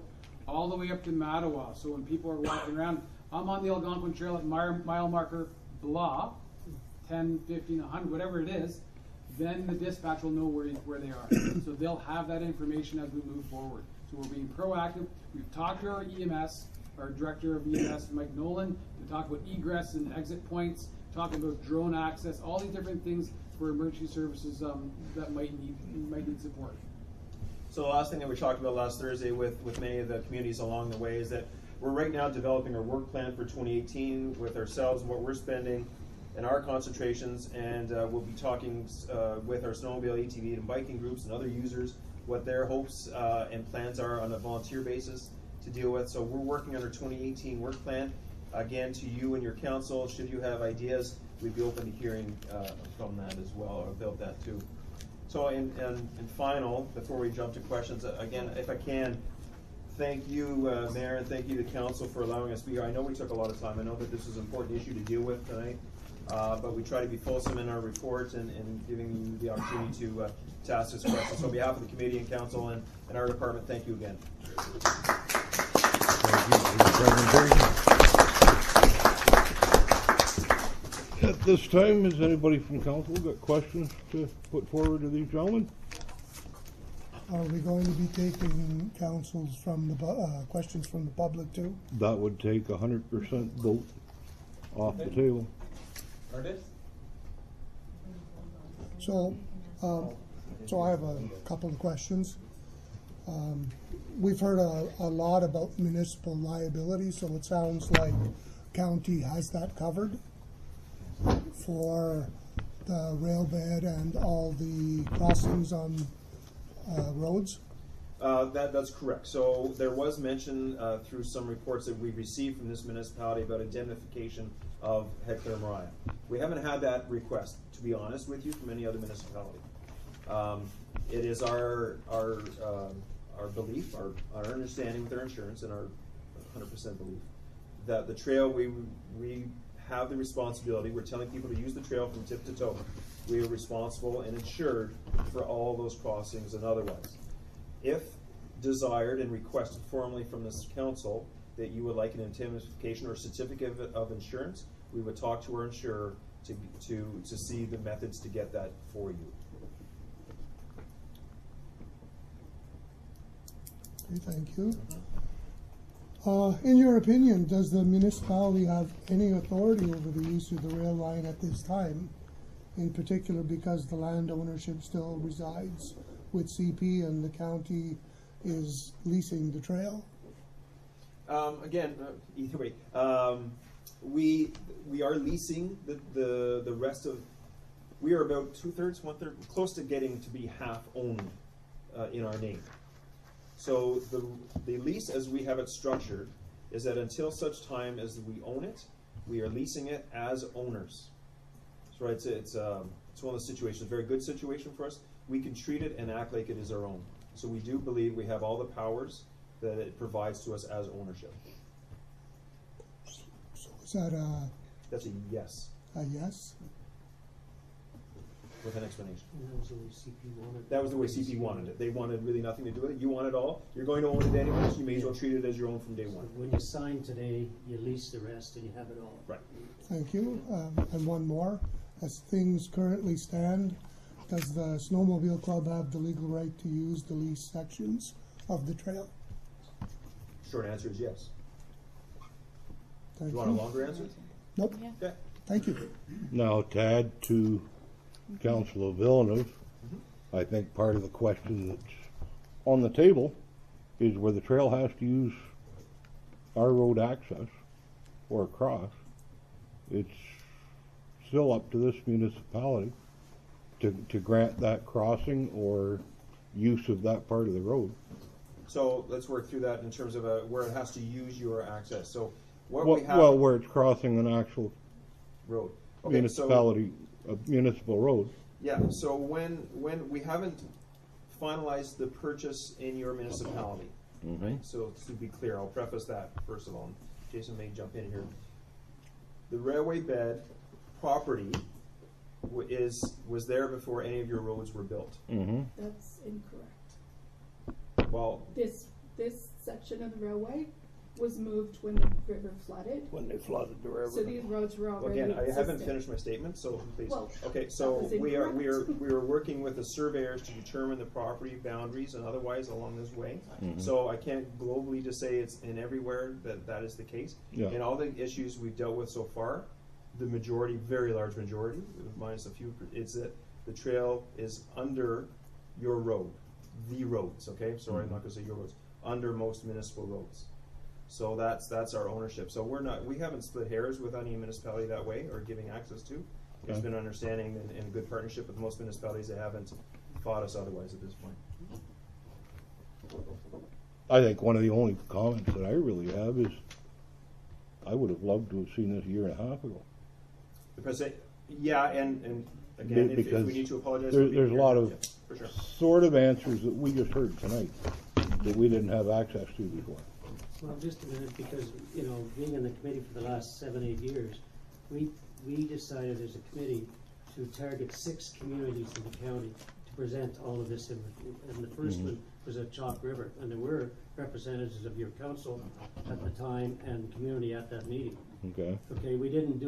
all the way up to Mattawa. So when people are walking around, I'm on the Algonquin Trail at mile marker blah, 10, 15, 100, whatever it is, then the dispatch will know where they are. So they'll have that information as we move forward. So we're being proactive. We've talked to our EMS, our director of EMS, Mike Nolan, to talk about egress and exit points, talking about drone access, all these different things for emergency services that might need support. So the last thing that we talked about last Thursday with many of the communities along the way is that we're right now developing our work plan for 2018 with ourselves and what we're spending and our concentrations, and we'll be talking with our snowmobile, ATV, and biking groups and other users what their hopes and plans are on a volunteer basis to deal with. So we're working on our 2018 work plan. Again, to you and your council, should you have ideas, we'd be open to hearing from that as well, or about that too. So, and final, before we jump to questions, again, if I can, thank you, Mayor, and thank you to Council for allowing us to be here. I know we took a lot of time. I know that this is an important issue to deal with tonight, but we try to be fulsome in our report and giving you the opportunity to ask us questions. So on behalf of the committee and Council and our department, thank you again. At this time, has anybody from council got questions to put forward to these gentlemen? Are we going to be taking councils from the questions from the public too? That would take 100% vote off the table. So I have a couple of questions. We've heard a lot about municipal liability, so it sounds like county has that covered for the rail bed and all the crossings on roads? That's correct. So there was mention through some reports that we received from this municipality about indemnification of Heckler Mariah. We haven't had that request, to be honest with you, from any other municipality. It is our belief, our understanding with our insurance, and our 100% belief that the trail we have the responsibility. We're telling people to use the trail from tip to toe. We are responsible and insured for all those crossings and otherwise. If desired and requested formally from this council that you would like an indemnification or certificate of insurance, we would talk to our insurer to see the methods to get that for you. Okay, thank you. In your opinion, does the municipality have any authority over the use of the rail line at this time? in particular because the land ownership still resides with CP and the county is leasing the trail? Again, either way, we are leasing the rest of. We are about 2/3, 1/3, close to getting to be half owned in our name. So the lease, as we have it structured, is that until such time as we own it, we are leasing it as owners. So right, it's one of those situations, very good situation for us. We can treat it and act like it is our own. So we do believe we have all the powers that it provides to us as ownership. So is that That's a yes, a yes? with an explanation. And that was the way CP wanted it. That was the way CP wanted it. They wanted really nothing to do with it. You want it all. You're going to own it anyway, so you may as well treat it as your own from day one. When you sign today, you lease the rest and you have it all. Right. Thank you. And one more. As things currently stand, does the Snowmobile Club have the legal right to use the leased sections of the trail? Short answer is yes. Thank You want a longer answer? Nope. Okay. Thank you. Now, to add to Councilor Villeneuve, I think part of the question that's on the table is where the trail has to use our road access or across. It's still up to this municipality to grant that crossing or use of that part of the road. So let's work through that in terms of where it has to use your access. So what Well, we have. well, where it's crossing an actual Road. Okay, municipality, a municipal road. Yeah, so when we haven't finalized the purchase in your municipality, right? So to be clear, I'll preface that first of all. Jason may jump in here. The railway bed property was there before any of your roads were built. That's incorrect. Well, This section of the railway was moved when the river flooded. When they flooded the river. So these roads were already again, I haven't existing. finished my statement, so please. Well, Okay, that so was we are incorrect. working with the surveyors to determine the property boundaries and otherwise along this way. So I can't globally just say it's in everywhere that is the case. Yeah. In all the issues we've dealt with so far, the majority, very large majority, minus a few, it's that the trail is under your road, the roads. Okay, sorry, I'm not going to say your roads, under most municipal roads. So that's our ownership. So we haven't split hairs with any municipality that way or giving access to. It's Okay. been an understanding and a good partnership with most municipalities. They haven't fought us otherwise at this point. I think one of the only comments that I really have is I would have loved to have seen this a year and a half ago. Because yeah, and again, if Because we need to apologize, there's for being a here, lot of yeah, for sure. sort of answers that we just heard tonight that we didn't have access to before. Well, just a minute, because, being in the committee for the last 7-8 years, we decided as a committee to target 6 communities in the county to present all of this, and the first one was at Chalk River, and there were representatives of your council at the time and community at that meeting. Okay. Okay, we didn't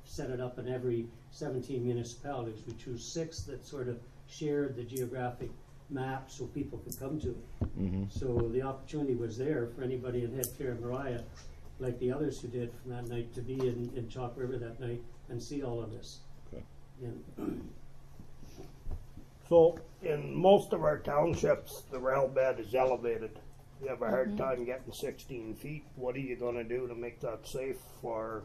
set it up in every 17 municipalities. We chose 6 that sort of shared the geographic map so people could come to it. So the opportunity was there for anybody in Headcare and Mariah, like the others who did from that night, to be in Chalk River that night and see all of this. Okay. And So, in most of our townships, the rail bed is elevated. You have a hard time getting 16 feet. What are you gonna do to make that safe for,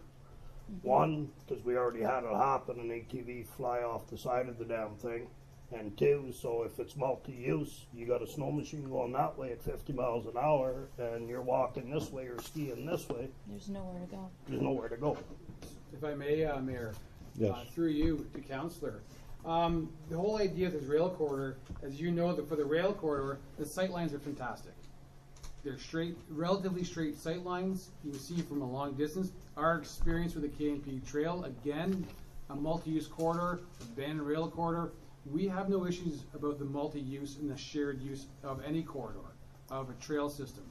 one, because we already had it happen, an ATV fly off the side of the damn thing, and 2, so if it's multi-use, you got a snow machine going that way at 50 miles an hour, and you're walking this way or skiing this way, There's nowhere to go. there's nowhere to go. If I may, Mayor, Yes. through you to Councillor, the whole idea of this rail corridor, as you know, for the rail corridor, the sight lines are fantastic. They're straight, relatively straight sight lines. You can see from a long distance. Our experience with the KNP Trail, again, a multi-use corridor, abandoned rail corridor. We have no issues about the multi-use and the shared use of any corridor of a trail system.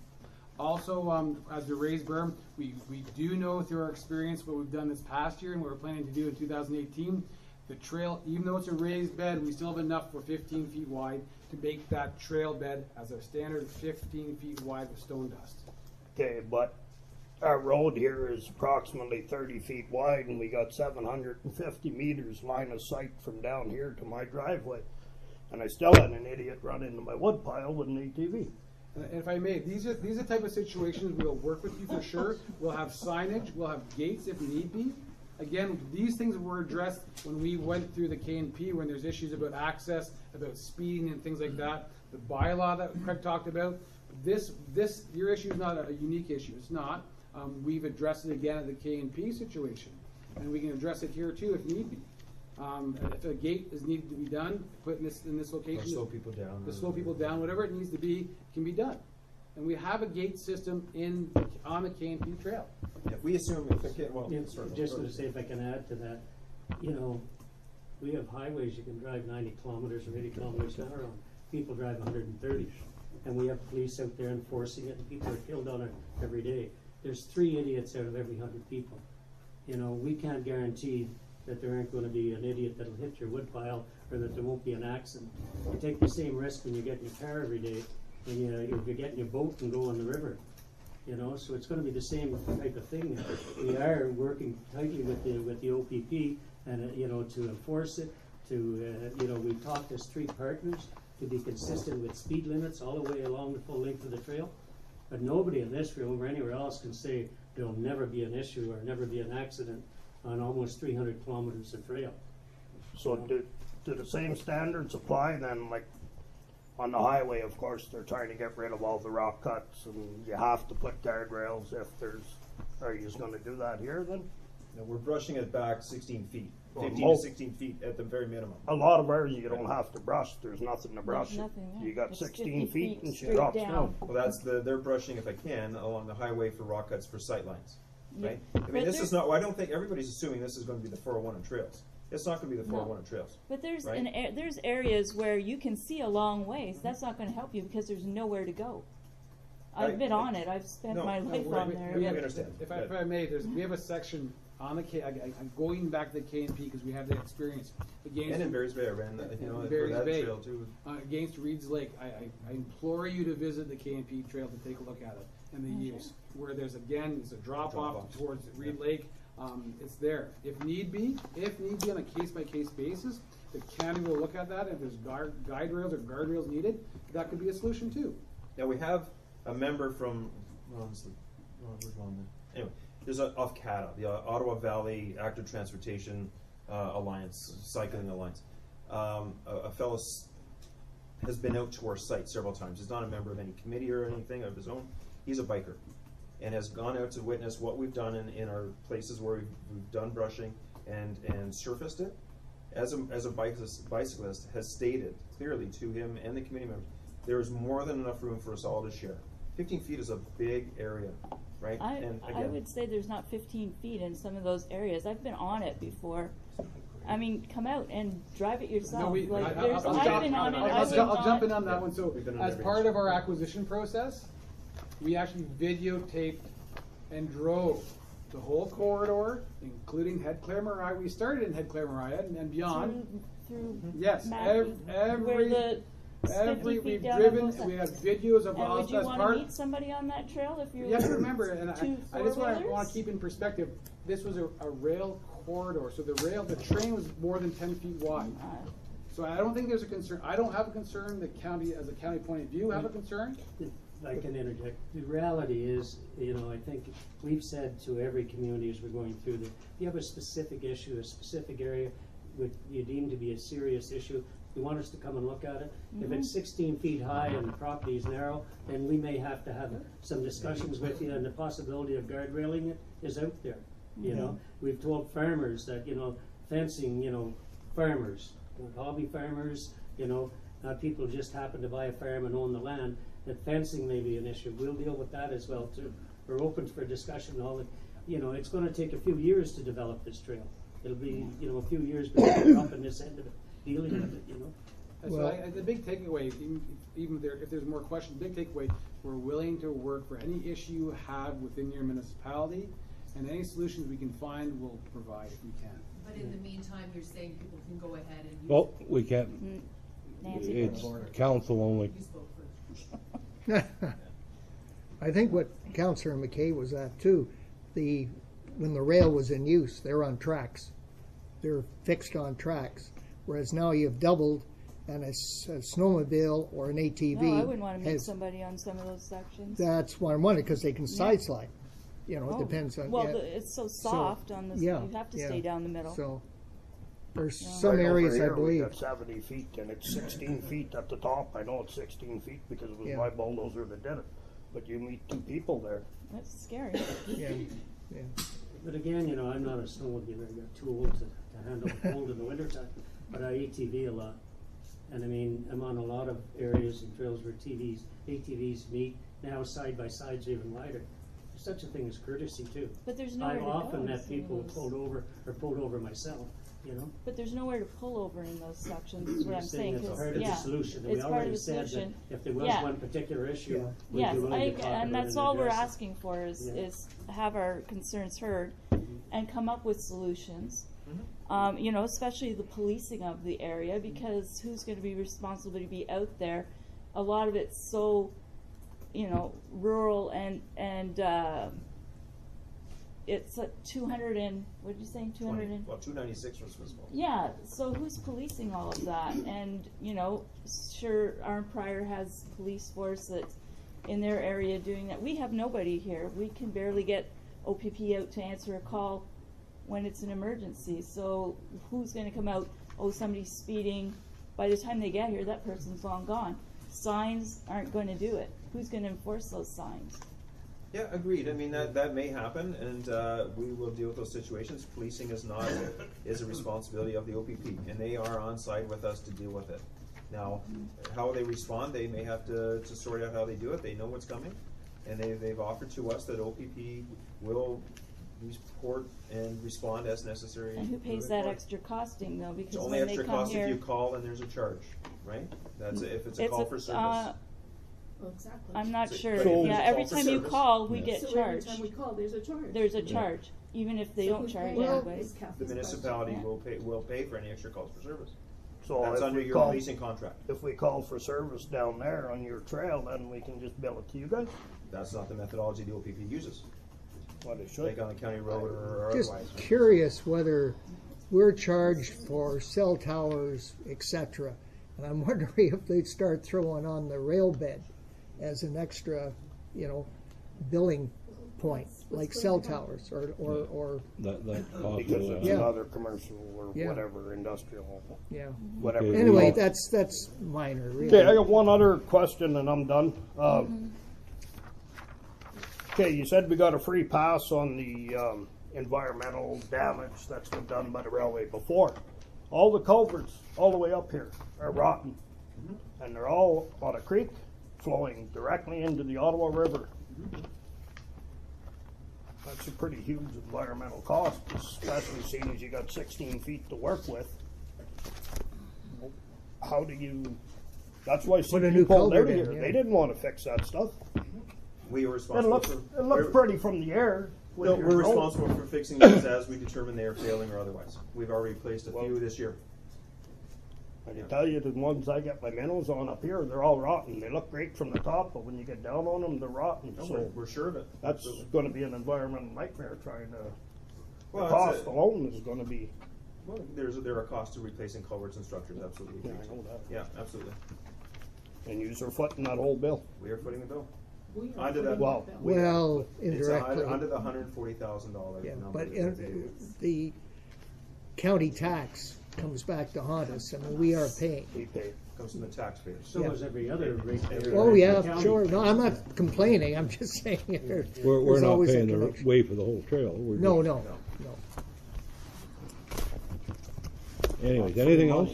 Also, as the raised berm, we do know through our experience what we've done this past year and what we're planning to do in 2018. The trail, even though it's a raised bed, we still have enough for 15 feet wide to make that trail bed as a standard 15 feet wide with stone dust. Okay, but our road here is approximately 30 feet wide, and we got 750 meters line of sight from down here to my driveway. And I still had an idiot run into my wood pile with an ATV. And if I may, these are the type of situations we'll work with you for sure. We'll have signage, we'll have gates if need be. Again, these things were addressed when we went through the K&P, when there's issues about access, about speeding and things like that. The bylaw that Craig talked about. Your issue is not a unique issue. It's not. We've addressed it again at the K&P situation, and we can address it here too if need be. If a gate is needed to be done, put in this location, Or slow people down. to slow people down, whatever it needs to be, can be done. And we have a gate system on the K&P trail. If we assume, if it can, well, Yeah, sorry, just sorry. to say, if I can add to that, you know, we have highways you can drive 90 kilometers or 80 kilometers an hour on. People drive 130. And we have police out there enforcing it, and people are killed on it every day. There's 3 idiots out of every 100 people. You know, we can't guarantee that there aren't going to be an idiot that'll hit your wood pile, or that there won't be an accident. You take the same risk when you get in your car every day, and if you get in your boat and go on the river. You know, so it's going to be the same type of thing. We are working tightly with the OPP, and you know, to enforce it. You know, we've talked as 3 partners to be consistent with speed limits all the way along the full length of the trail. But nobody in this room or anywhere else can say there'll never be an issue or never be an accident on almost 300 kilometers of trail. So do the same standards apply then? Like on the highway, of course, they're trying to get rid of all the rock cuts, and you have to put guardrails if there's. Are you just going to do that here then? No, we're brushing it back 16 feet, Well, 15 to 16 feet at the very minimum. A lot of ours you don't have to brush. There's nothing to brush. nothing, yeah. You got It's 16 50 feet and she straight drops down. down. Well, that's they're brushing, if I can, along the highway for rock cuts for sight lines, right? Yeah. I mean, But this is there's- not. I don't think everybody's assuming this is going to be the 401 on trails. It's not going to be the 401 on trails. But there's Right. there's areas where you can see a long ways. That's not going to help you because there's nowhere to go. I've Right. been on it. I've spent No, my no, life we're- on we- there. we understand. If I may, we have a section on the I'm going back to the K&P because we have the experience. Against, And in Barry's Bay, I ran that, you know, in for Barry's that Bay. trail too. Against Reed's Lake, I implore you to visit the K&P trail to take a look at it and the Okay. use. Where there's a drop off Drop-off. towards Reed Lake. It's there. If need be on a case by case basis, the county will look at that. If there's guide rails or guardrails needed, that could be a solution too. Now we have a member from where's Ron then? Anyway, there's off CATA, the Ottawa Valley Active Transportation Alliance, Cycling Alliance. A fellow has been out to our site several times. He's not a member of any committee or anything of his own. He's a biker and has gone out to witness what we've done in our places where we've done brushing and surfaced it. As a bicyclist has stated clearly to him and the committee members, there is more than enough room for us all to share. 15 feet is a big area, right? And I would say there's not 15 feet in some of those areas. I've been on it before. I mean, come out and drive it yourself. No, I've been on it. I'll jump in on that one. So, We've been on as every part inch. of our acquisition process, we actually videotaped and drove the whole corridor, including Head Clare Mariah. We started in Head Clare Mariah and beyond. Through Yes, Matthew, where the 50 feet we've down driven. on both sides. We have videos of And us would you as want part. to meet somebody on that trail if you You have to remember, and two I just want to four-wheelers? keep in perspective. This was a rail corridor, so the train was more than 10 feet wide. So I don't think there's a concern. I don't have a concern. The county, as a county point of view, have a concern. I can interject. The reality is, you know, I think we've said to every community as we're going through this, if you have a specific issue, a specific area, you deem to be a serious issue, you want us to come and look at it. If it's 16 feet high and the property is narrow, then we may have to have some discussions with you, and the possibility of guardrailing it is out there. You know, we've told farmers that, you know, fencing, you know, farmers, hobby farmers, you know, not people who just happen to buy a farm and own the land, that fencing may be an issue. We'll deal with that as well too. We're open for discussion. You know, it's going to take a few years to develop this trail. It'll be, you know, a few years before we're up in this end of it, dealing with it, you know. So the big takeaway, even if there's more questions, big takeaway, we're willing to work for any issue you have within your municipality, and any solutions we can find, we'll provide if we can. But in the meantime, you're saying people can go ahead and use Well, it. we can't, Nancy? it's council only. You spoke first. I think what Councillor McKay was at too, when the rail was in use, they're on tracks. They're fixed on tracks. Whereas now you've doubled, and a snowmobile or an ATV. No, I wouldn't want to make somebody on some of those sections. That's what I'm wondering, because they can side slide. You know, it depends on. Well, it's so soft on the. Yeah, you have to stay down the middle. So there's some areas, I believe. We got 70 feet, and it's 16 feet at the top. I know it's 16 feet because it was my bulldozer that did it. But you meet two people there. That's scary. Yeah. But again, you know, I'm not a snowmobiler. I got too old to handle the cold in the wintertime. But I ATV a lot. And I mean, I'm on a lot of areas and trails where ATVs meet. Now side by sides are even wider. There's such a thing as courtesy too. But there's nowhere I've to often go in met some people of those. pulled over myself, you know. But there's nowhere to pull over in those sections, is what You're I'm saying. it's 'Cause, part of the solution. We it's part of already the said solution. that if there was one particular issue, we'd Yes, be willing to talk and about that's it all we're address it. asking for is have our concerns heard and come up with solutions. You know, especially the policing of the area, because who's going to be responsible to be out there? A lot of it's so, you know, rural and it's 200 and what did you say? 200 and 296 was visible. yeah. So who's policing all of that? And you know, sure, Arm Pryor has police force that's in their area doing that. We have nobody here. We can barely get OPP out to answer a call when it's an emergency. So who's going to come out? Oh, somebody's speeding. By the time they get here, that person's long gone. Signs aren't going to do it. Who's going to enforce those signs? Yeah, agreed. I mean, that may happen, and we will deal with those situations. Policing is a responsibility of the OPP, and they are on site with us to deal with it. Now, how they respond, they may have to sort out how they do it. They know what's coming, and they've offered to us that OPP will report and respond as necessary. And who pays that extra costing though? Because It's only when extra they come cost here, if you call and there's a charge, right? That's if it's a call for service. Well, exactly. I'm not So- sure. but if it's Yeah, a every call for time you service- call, we Yeah. get So every charged. time we call, there's a charge. There's a charge, even if they So don't who's charge paying? anybody. Is Kathy's The municipality question. will pay for any extra calls for service. So That's if under we your call, policing contract. if we call for service down there on your trail, then we can just bill it to you guys. That's not the methodology the OPP uses, What it should. like on a county road or Just otherwise. curious whether we're charged for cell towers, etc. And I'm wondering if they'd start throwing on the rail bed as an extra, you know, billing point, like cell towers or That's Because possible. it's Yeah. another commercial or Yeah. whatever, industrial, yeah. whatever. Okay. Anyway, Well- that's minor, really. Okay, I got one other question and I'm done. Okay, you said we got a free pass on the environmental damage that's been done by the railway before. All the culverts all the way up here are rotten, and they're all on a creek flowing directly into the Ottawa River. That's a pretty huge environmental cost, especially seeing as you got 16 feet to work with. How do you? That's why Put a CP new pulled out culvert of in, here. yeah. they didn't want to fix that stuff. We are It responsible looks, for. it looks pretty from the air. with No, your we're drone. responsible for fixing these as we determine they are failing or otherwise. We've already replaced a few this year. I can tell you the ones I get my minnows on up here, they're all rotten. They look great from the top, but when you get down on them, they're rotten. No, So we're sure of it. that's Absolutely. going to be an environmental nightmare trying to. Well, the that's cost it. alone is going to be. Well, there are costs to replacing culverts and structures. Absolutely. Yeah, I know that. Yeah, absolutely. And use are footing that whole bill. We are footing the bill. We are Under putting that- Well, bill. Well, It's indirectly. under the $140,000 Yeah, number. but that the county tax comes back to haunt us. I mean, we are paying. We pay. comes from the taxpayers. So Yeah. is every other ratepayer. Oh in yeah, the county. sure. No, I'm not complaining. I'm just saying We're there's not always a paying the connection. way for the whole trail. We're No, just- no. Anyways, anything else?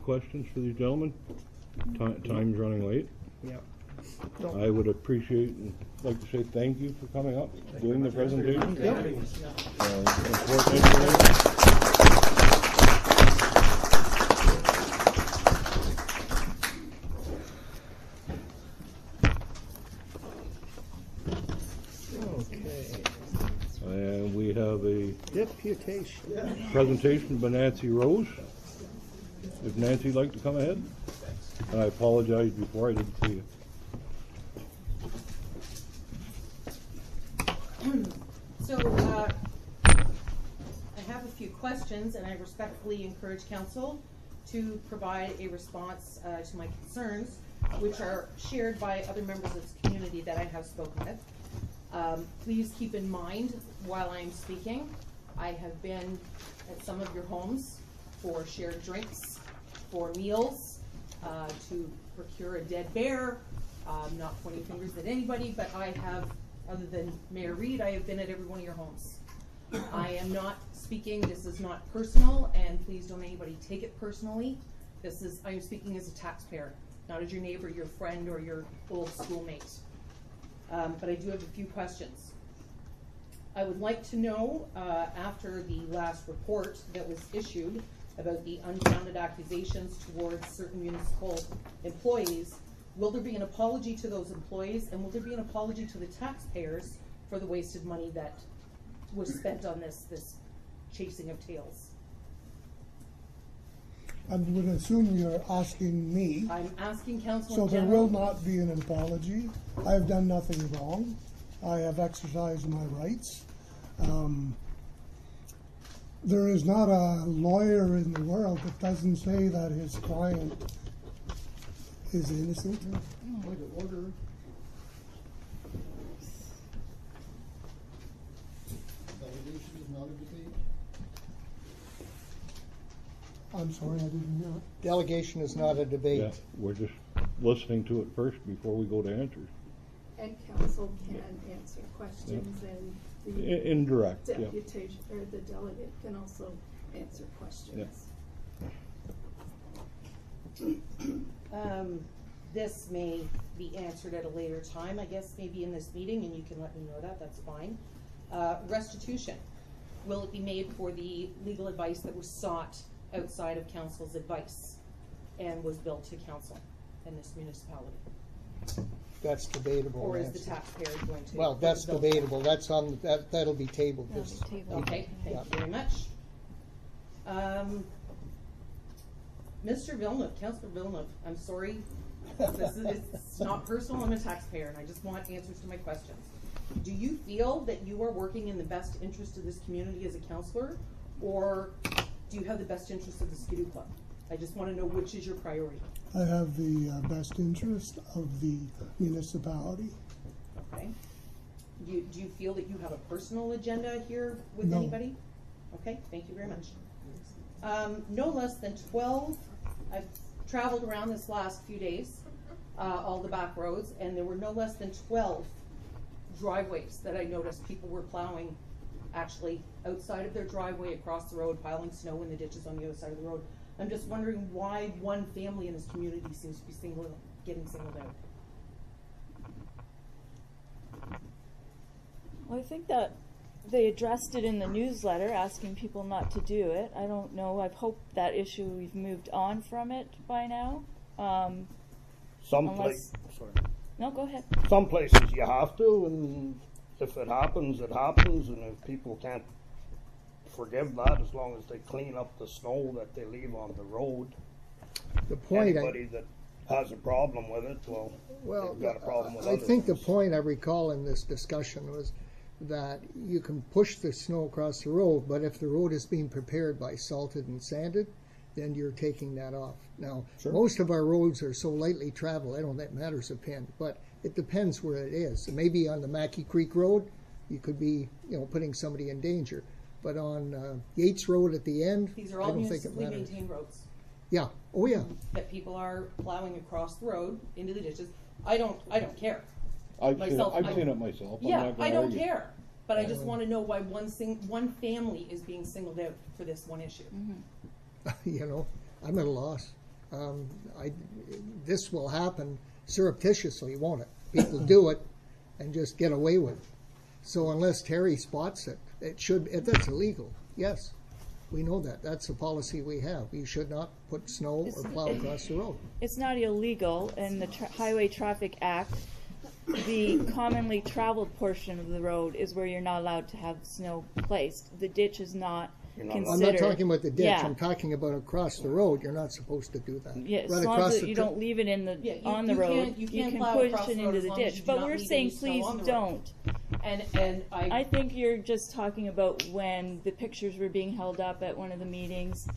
Questions for these gentlemen? Time's running late. Yeah. I would appreciate and like to say thank you for coming up, doing the presentation. Important information. Okay. And we have a Deputation. presentation by Nancy Rose. If Nancy'd like to come ahead. And I apologize before I didn't see you. So, I have a few questions, and I respectfully encourage council to provide a response to my concerns, which are shared by other members of the community that I have spoken with. Please keep in mind, while I'm speaking, I have been at some of your homes for shared drinks, for meals, to procure a dead bear. Not pointing fingers at anybody, but I have, other than Mayor Reed, I have been at every one of your homes. I am not speaking, this is not personal, and please don't anybody take it personally. I am speaking as a taxpayer, not as your neighbor, your friend, or your old schoolmate. But I do have a few questions. I would like to know, after the last report that was issued about the unfounded accusations towards certain municipal employees, will there be an apology to those employees, and will there be an apology to the taxpayers for the wasted money that was spent on this chasing of tails? I would assume you're asking me. I'm asking council So in there general. will not be an apology. I have done nothing wrong. I have exercised my rights. There is not a lawyer in the world that doesn't say that his client is innocent. Point of order. Delegation is not a debate. I'm sorry, I didn't hear it. Delegation is not a debate. Yeah, we're just listening to it first before we go to answers. And council can answer questions, and the Indirect, yeah. deputation, or the delegate can also answer questions. This may be answered at a later time, I guess, maybe in this meeting, and you can let me know that, that's fine. Restitution, will it be made for the legal advice that was sought outside of council's advice and was billed to council in this municipality? That's debatable. Or is the Nancy. taxpayer going to? Well, that's bill? debatable. That's on, that'll be tabled. That'll This. be tabled. Okay, thank Yeah. you very much. Mr. Villeneuve, Councillor Villeneuve, I'm sorry, it's not personal, I'm a taxpayer, and I just want answers to my questions. Do you feel that you are working in the best interest of this community as a councillor, or do you have the best interest of the Skidoo Club? I just want to know which is your priority. I have the best interest of the municipality. Okay. Do you feel that you have a personal agenda here with No. anybody? Okay, thank you very much. No less than 12, I've traveled around this last few days, all the back roads, and there were no less than 12 driveways that I noticed people were plowing actually outside of their driveway across the road, piling snow in the ditches on the other side of the road. I'm just wondering why one family in this community seems to be getting singled out. Well, I think that they addressed it in the newsletter, asking people not to do it. I don't know. I've hoped that issue, we've moved on from it by now. No, go ahead. Some places you have to, and if it happens, it happens, and if people can't forgive that, as long as they clean up the snow that they leave on the road. The point. Anybody that has a problem with it, well, they've got a problem with I other think the things. point I recall in this discussion was that you can push the snow across the road, but if the road is being prepared by salted and sanded, then you're taking that off. Now, most of our roads are so lightly traveled, I don't think it matters a pin, but it depends where it is. Maybe on the Mackey Creek Road, you could be, putting somebody in danger. But on Yates Road at the end, These are I all don't think it municipally matters. maintained roads. Yeah. Oh, yeah. That people are plowing across the road into the ditches. I don't care. I've Myself, seen it myself. I'm Yeah, not gonna I don't argue. care. But I just want to know why one family is being singled out for this one issue. I'm at a loss. This will happen surreptitiously, won't it? People do it and just get away with it. So unless Terry spots it, that's illegal. Yes, we know that. That's the policy we have. You should not put snow or plow across the road. It's not illegal in the Highway Traffic Act. The commonly traveled portion of the road is where you're not allowed to have snow placed. The ditch is not considered. I'm not talking about the ditch. Yeah. I'm talking about across the road. You're not supposed to do that. Yeah, as Right long across as the you tra- don't leave it in Yeah, on the road, you can't can plow push across it the road into as the long as ditch. you do But not we're leave saying, any snow please on the road. don't. And I think you're just talking about when the pictures were being held up at one of the meetings.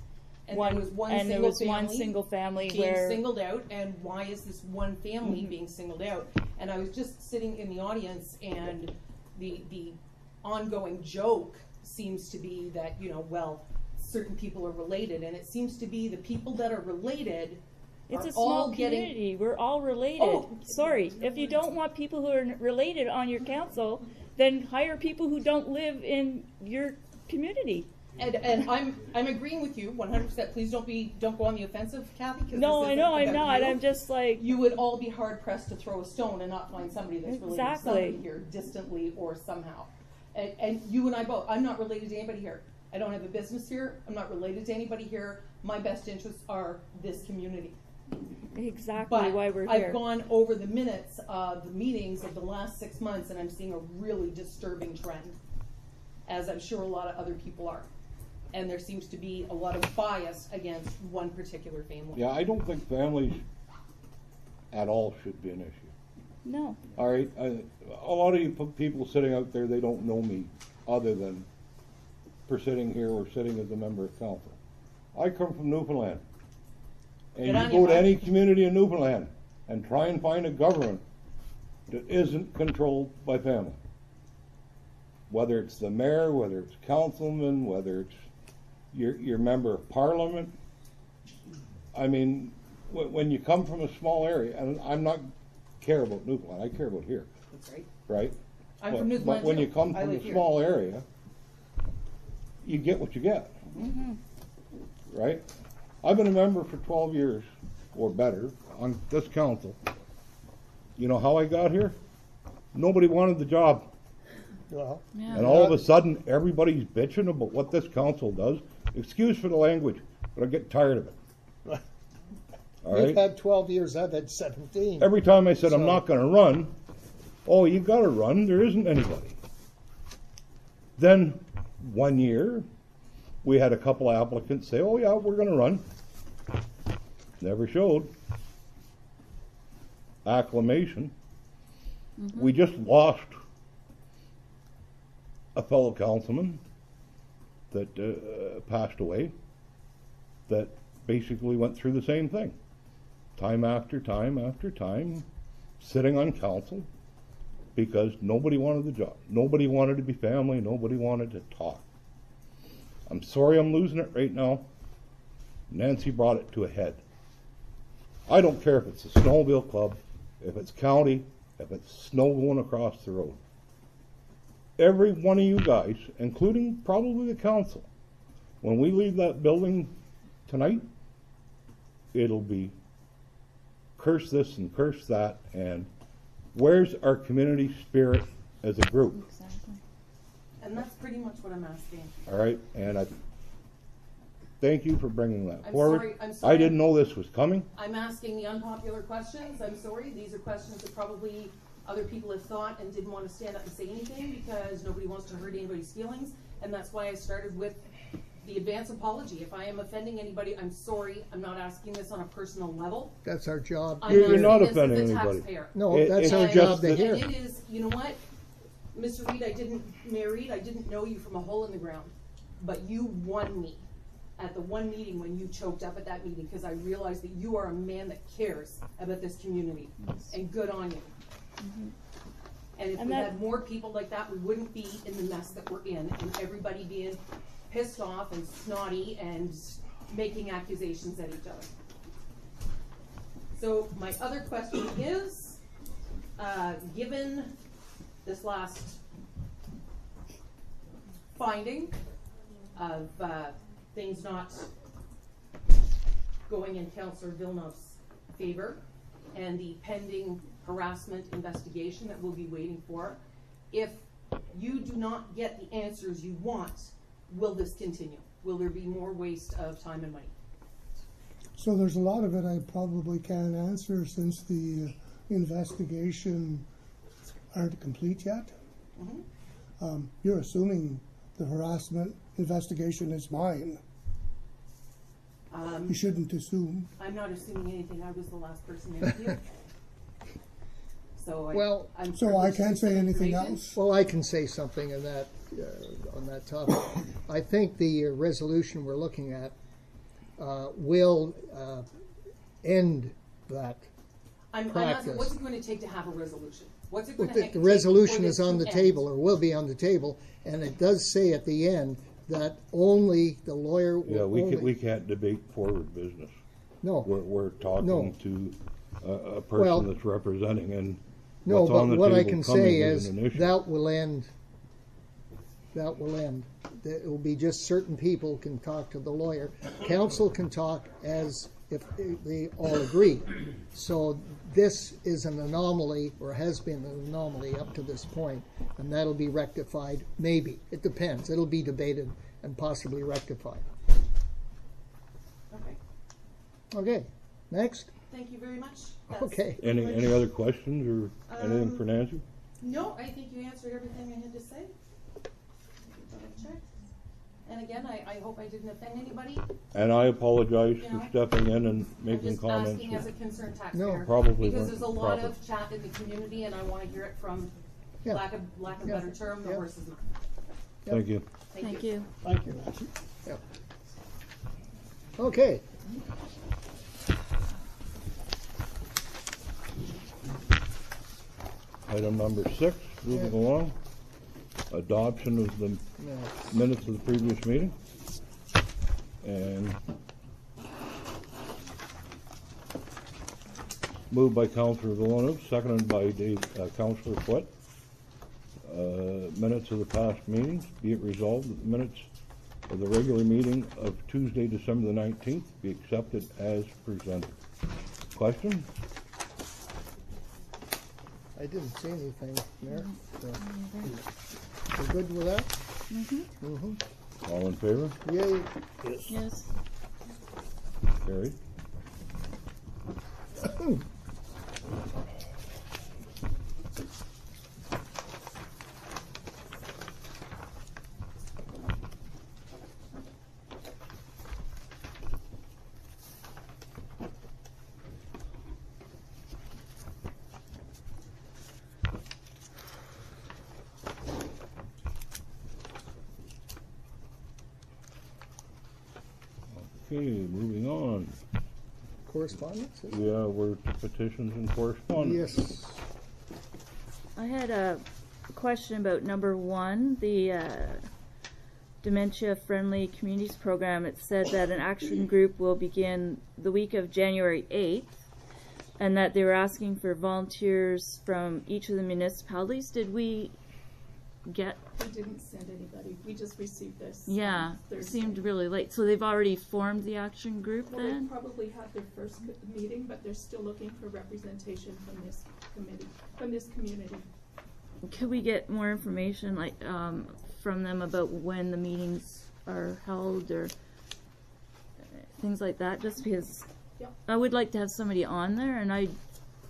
And there was one single family being where singled out, and why is this one family being singled out? And I was just sitting in the audience, and the ongoing joke seems to be that, you know, well, certain people are related, and it seems to be the people that are related it's are a small all community. getting. We're all related. Oh. Sorry, if you don't want people who are related on your council, then hire people who don't live in your community. And I'm agreeing with you 100%. Please don't go on the offensive, Kathy. No, I know I'm not. I'm just like, you would all be hard pressed to throw a stone and not find somebody that's related to Exactly. somebody here, distantly or somehow. And you and I both. I'm not related to anybody here. I don't have a business here. I'm not related to anybody here. My best interests are this community. exactly But why we're I've here. gone over the minutes of the meetings of the last 6 months, and I'm seeing a really disturbing trend, as I'm sure a lot of other people are. And there seems to be a lot of bias against one particular family. Yeah, I don't think families at all should be an issue. No. All right, a lot of you people sitting out there, they don't know me other than for sitting here or sitting as a member of council. I come from Newfoundland. And Good on you you, go to Mike. any community in Newfoundland and try and find a government that isn't controlled by family. Whether it's the mayor, whether it's councilman, whether it's your member of parliament. I mean, when you come from a small area, and I'm not care about Newfoundland, I care about here, That's right. right? I'm from Newfoundland But when too. you come I from live a here. small area, you get what you get, right? I've been a member for 12 years or better on this council. You know how I got here? Nobody wanted the job. Well, Yeah. And all of a sudden, everybody's bitching about what this council does. Excuse for the language, but I get tired of it. All you've right? had 12 years, I've had 17. Every time I said I'm So- not going to run, oh, you got to run. There isn't anybody. Then 1 year, we had a couple of applicants say, oh, yeah, we're going to run. Never showed. Acclamation. We just lost a fellow councilman that passed away that basically went through the same thing. Time after time after time, sitting on council because nobody wanted the job. Nobody wanted to be family. Nobody wanted to talk. I'm sorry I'm losing it right now. Nancy brought it to a head. I don't care if it's a snowmobile club, if it's county, if it's snow going across the road. Every one of you guys, including probably the council, when we leave that building tonight, it'll be curse this and curse that, and where's our community spirit as a group? Exactly. And that's pretty much what I'm asking. All right, and I thank you for bringing that I'm forward. sorry- I'm sorry. I didn't know this was coming. I'm asking the unpopular questions. I'm sorry. These are questions that probably other people have thought and didn't want to stand up and say anything because nobody wants to hurt anybody's feelings. And that's why I started with the advance apology. If I am offending anybody, I'm sorry. I'm not asking this on a personal level. That's our job. I'm You're asking not this offending as a anybody. taxpayer. No, It- that's it's our And- job to just hear. And it is, you know what, Mr. Reed, Mayor Reed, I didn't know you from a hole in the ground, but you won me at the one meeting when you choked up at that meeting, because I realized that you are a man that cares about this community, and good on you. And if And we that- had more people like that, we wouldn't be in the mess that we're in, and everybody being pissed off and snotty and making accusations at each other. So my other question is, given this last finding of things not going in Councillor Villeneuve's favor and the pending harassment investigation that we'll be waiting for, if you do not get the answers you want, will this continue? Will there be more waste of time and money? So there's a lot of it I probably can't answer since the investigation aren't complete yet. You're assuming the harassment investigation is mine. You shouldn't assume. I'm not assuming anything. I was the last person interviewed. so Well, I'm So I privileged can't to say give anything information. else? Well, I can say something on that topic. I think the resolution we're looking at will end that. I'm practice. asking, what's it going to take to have a resolution? What's it Well, going to take? the resolution for is this on to the end? table, or will be on the table, and it does say at the end that only the lawyer will Yeah, only. we can't debate forward business. No, We're talking No. to a person Well, that's representing, and no, what's on but the what I table can coming say is is an issue. that will end. That will end. It will be just certain people can talk to the lawyer. Council can talk as if they all agree. So this is an anomaly, or has been an anomaly up to this point, and that'll be rectified. Maybe it depends. It'll be debated and possibly rectified. Okay, Okay, next. thank you very much. That's Okay. pretty Any much- other questions or anything for Nancy? No, I think you answered everything I had to say. Double check. And again, I hope I didn't offend anybody. And I apologize You for know, stepping in and I'm making just comments. asking as a concerned taxpayer. No, probably Because weren't there's a lot proper. of chat in the community, and I want to hear it from, Yeah. lack of Yeah. better term, the Yeah. horse's mouth. Thank you. Thank you. Thank you, Nancy. Yep. Okay. Item number 6, moving along. Adoption of the minutes of the previous meeting. And moved by Councillor Villeneuve, seconded by Councillor Foote. Minutes of the past meetings, be it resolved that the minutes of the regular meeting of Tuesday, December the 19th be accepted as presented. Question? I didn't see anything there. So. We're good with that? Mm-hmm. All in favor? Yay. Yes. Yes. Carried. Okay, moving on. Correspondence? Yeah, we're to petitions and correspondence. Yes. I had a question about number 1, the Dementia Friendly Communities Program. It said that an action group will begin the week of January 8th, and that they were asking for volunteers from each of the municipalities. Did we get? We didn't send anybody, we just received this. Yeah, on it Thursday. seemed really late. So they've already formed the action group Well, they then? probably had their first meeting, but they're still looking for representation from this committee, from this community. Could we get more information, like, from them about when the meetings are held or things like that? Just because Yep. I would like to have somebody on there, and I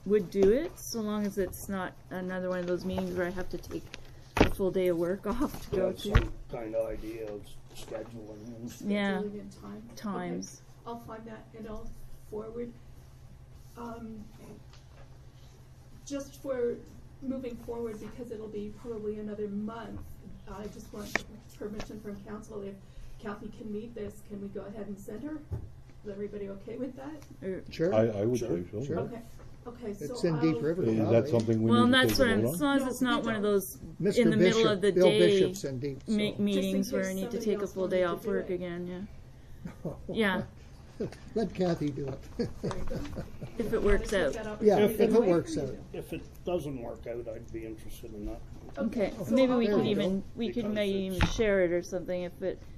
would do it so long as it's not another one of those meetings where I have to take a full day of work off to go Have to. some kind of idea of scheduling and Yeah, Scheduling and time. times. Okay, I'll find that and I'll forward. Just for moving forward, because it'll be probably another month, I just want permission from council. If Kathy can meet this, can we go ahead and send her? Is everybody okay with that? Or, Sure. I would Sure. say so. Sure. Okay, okay, so It's in Deep I'll- River. Is that probably. something we well, and need to that's take what a I'm, vote as on? long as No, it's we not one of don't. those Mr. in the Bishop, middle of the Bill day Bishop's in Deep. So. meetings where I case need to somebody take a else full wanted day to off do work it. again, yeah. Yeah, Let Kathy do it. There you go. if it works Take out. that Yeah, opportunity if it away works from out. you. if it doesn't work out, I'd be interested in that. Okay, so maybe I'll we There could you find- go. even, we could Because maybe it's- even share it or something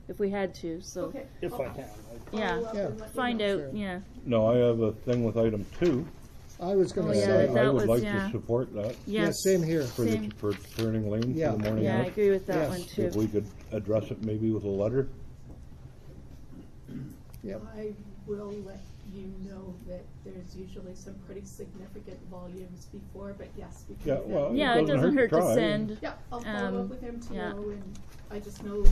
if we had to, so. Okay. If I'll I can. Yeah. follow up Yeah. and let you Find know. out, Sure. yeah. No, I have a thing with item 2. I was going Oh, to yeah, say. I that would was- like yeah. to support that Yeah, Yes. same here. for Same. for turning lane Yeah. for the morning Yeah, I rush. agree with that Yes. one If too. we could address it maybe with a letter. Yep. I will let you know that there's usually some pretty significant volumes before, but yes, we can. Yeah, do that. well, Yeah, it doesn't hurt to try. send. Yeah, I'll follow up with him yeah. tomorrow, and I just know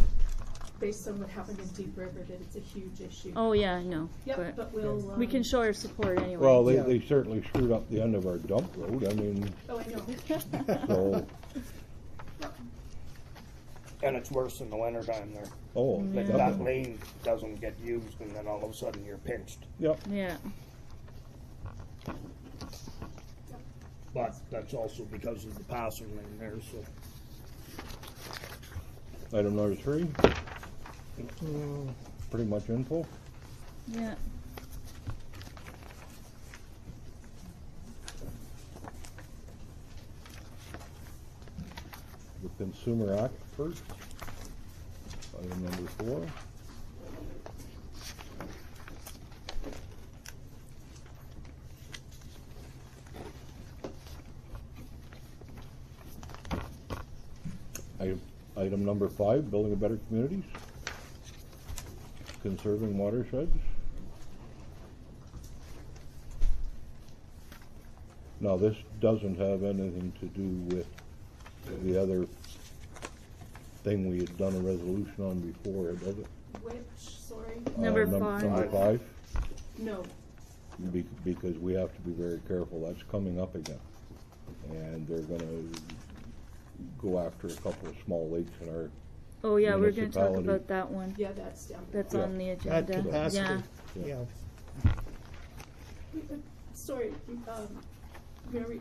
based on what happened in Deep River, that it's a huge issue. Oh, yeah, I know. Yep, but we'll, we can show our support anyway. Well, Yeah. they certainly screwed up the end of our dump road, I mean, oh, I know. so, And it's worse in the wintertime there. oh, Like Yeah. that lane doesn't get used and then all of a sudden you're pinched. yep. Yeah. But that's also because of the passing lane there, so. Item number 3, pretty much info. Yeah. The Consumer Act first. Item number 4. Item number 5, building a better communities. Conserving watersheds. Now, this doesn't have anything to do with the other thing we had done a resolution on before, does it? Which, sorry? Number Number 5, No. because we have to be very careful, that's coming up again. And they're gonna go after a couple of small lakes in our, Oh, yeah, we're gonna talk Municipality. about that one. Yeah, that's down. That's Yeah. on the At agenda. capacity, Yeah. yeah. Sorry, Mary,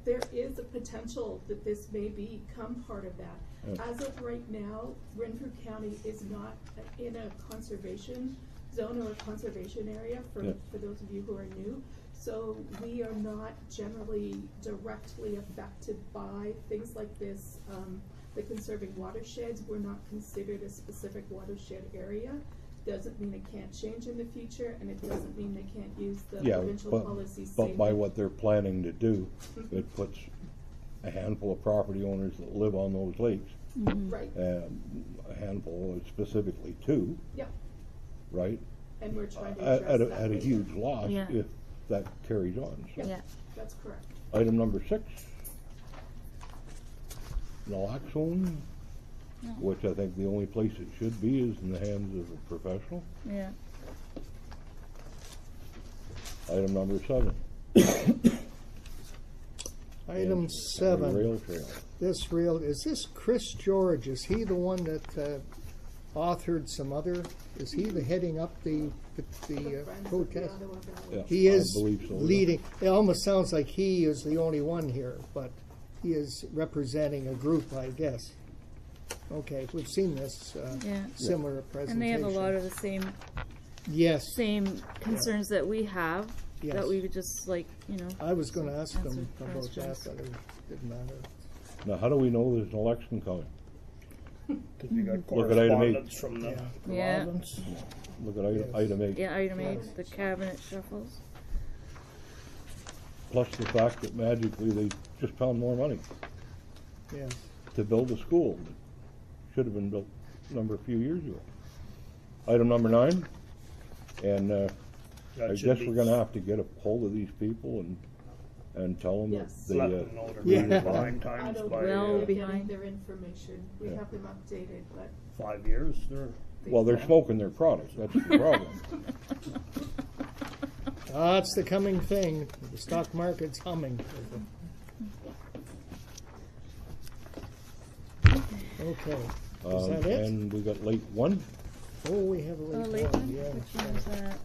there is a potential that this may become part of that. Yeah. As of right now, Renfrew County is not in a conservation zone or a conservation area, Yeah. for those of you who are new. So we are not generally directly affected by things like this. The conserving watersheds, we're not considered a specific watershed area. Doesn't mean it can't change in the future, and it doesn't mean they can't use the yeah, provincial but, policies. but by what they're planning to do, it puts a handful of property owners that live on those lakes, Right, a handful, specifically 2, yep, right? and we're trying to At address that. a right huge now. loss Yeah. if that carries on. So. Yeah. That's correct. Item number 6, naloxone, No. which I think the only place it should be is in the hands of a professional. Yeah. Item number 7. Item and 7. Rail trail. This is this Chris George? Is he the one that authored some other? Is he the heading up the Friends of the protest? Ottawa Valley. Yeah, He is I believe so, yeah. leading. It almost sounds like he is the only one here, but he is representing a group, I guess. Okay, we've seen this Yeah. similar presentation. And they have a lot of the same Yes, concerns that we have. Yes. That we would just like, I was going to ask answer them about that, questions. but it didn't matter. Now, how do we know there's an election coming? Cause you got Look at item 8. correspondence from the Yeah. province. Look at item 8. Yeah, item 8, the cabinet shuffles. Plus the fact that magically they just found more money Yes. to build a school that should have been built a few years ago. Item number 9, and That I should guess be- we're gonna have to get a hold of these people and tell them Yes. that Let they, them know they're Yeah. running behind I times don't by Well, know, they're behind. getting their information. We Yeah. have them updated, but 5 years. They're well, they're smoking their products, that's the problem. That's the coming thing. The stock market's humming. Okay. Is that it? And we got late 1. Oh, we have a Oh, late late one. one? Yeah. Which one is that?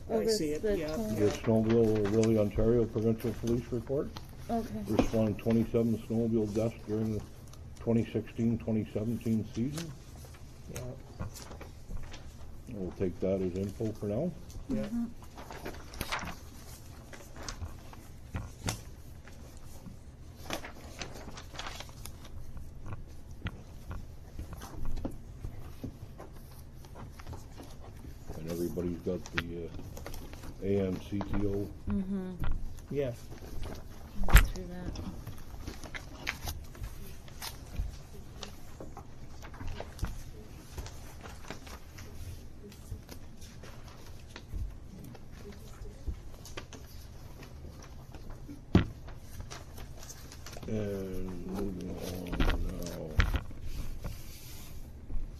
Oh, I this, see it, the yeah. tone- The Snowmobile Willie Ontario Provincial Police Report. Okay. Responded 27 snowmobile deaths during the 2016-2017 season. Yeah. We'll take that as info for now. Yeah. And everybody's got the AMCTO. Yeah. Through that. And moving on now.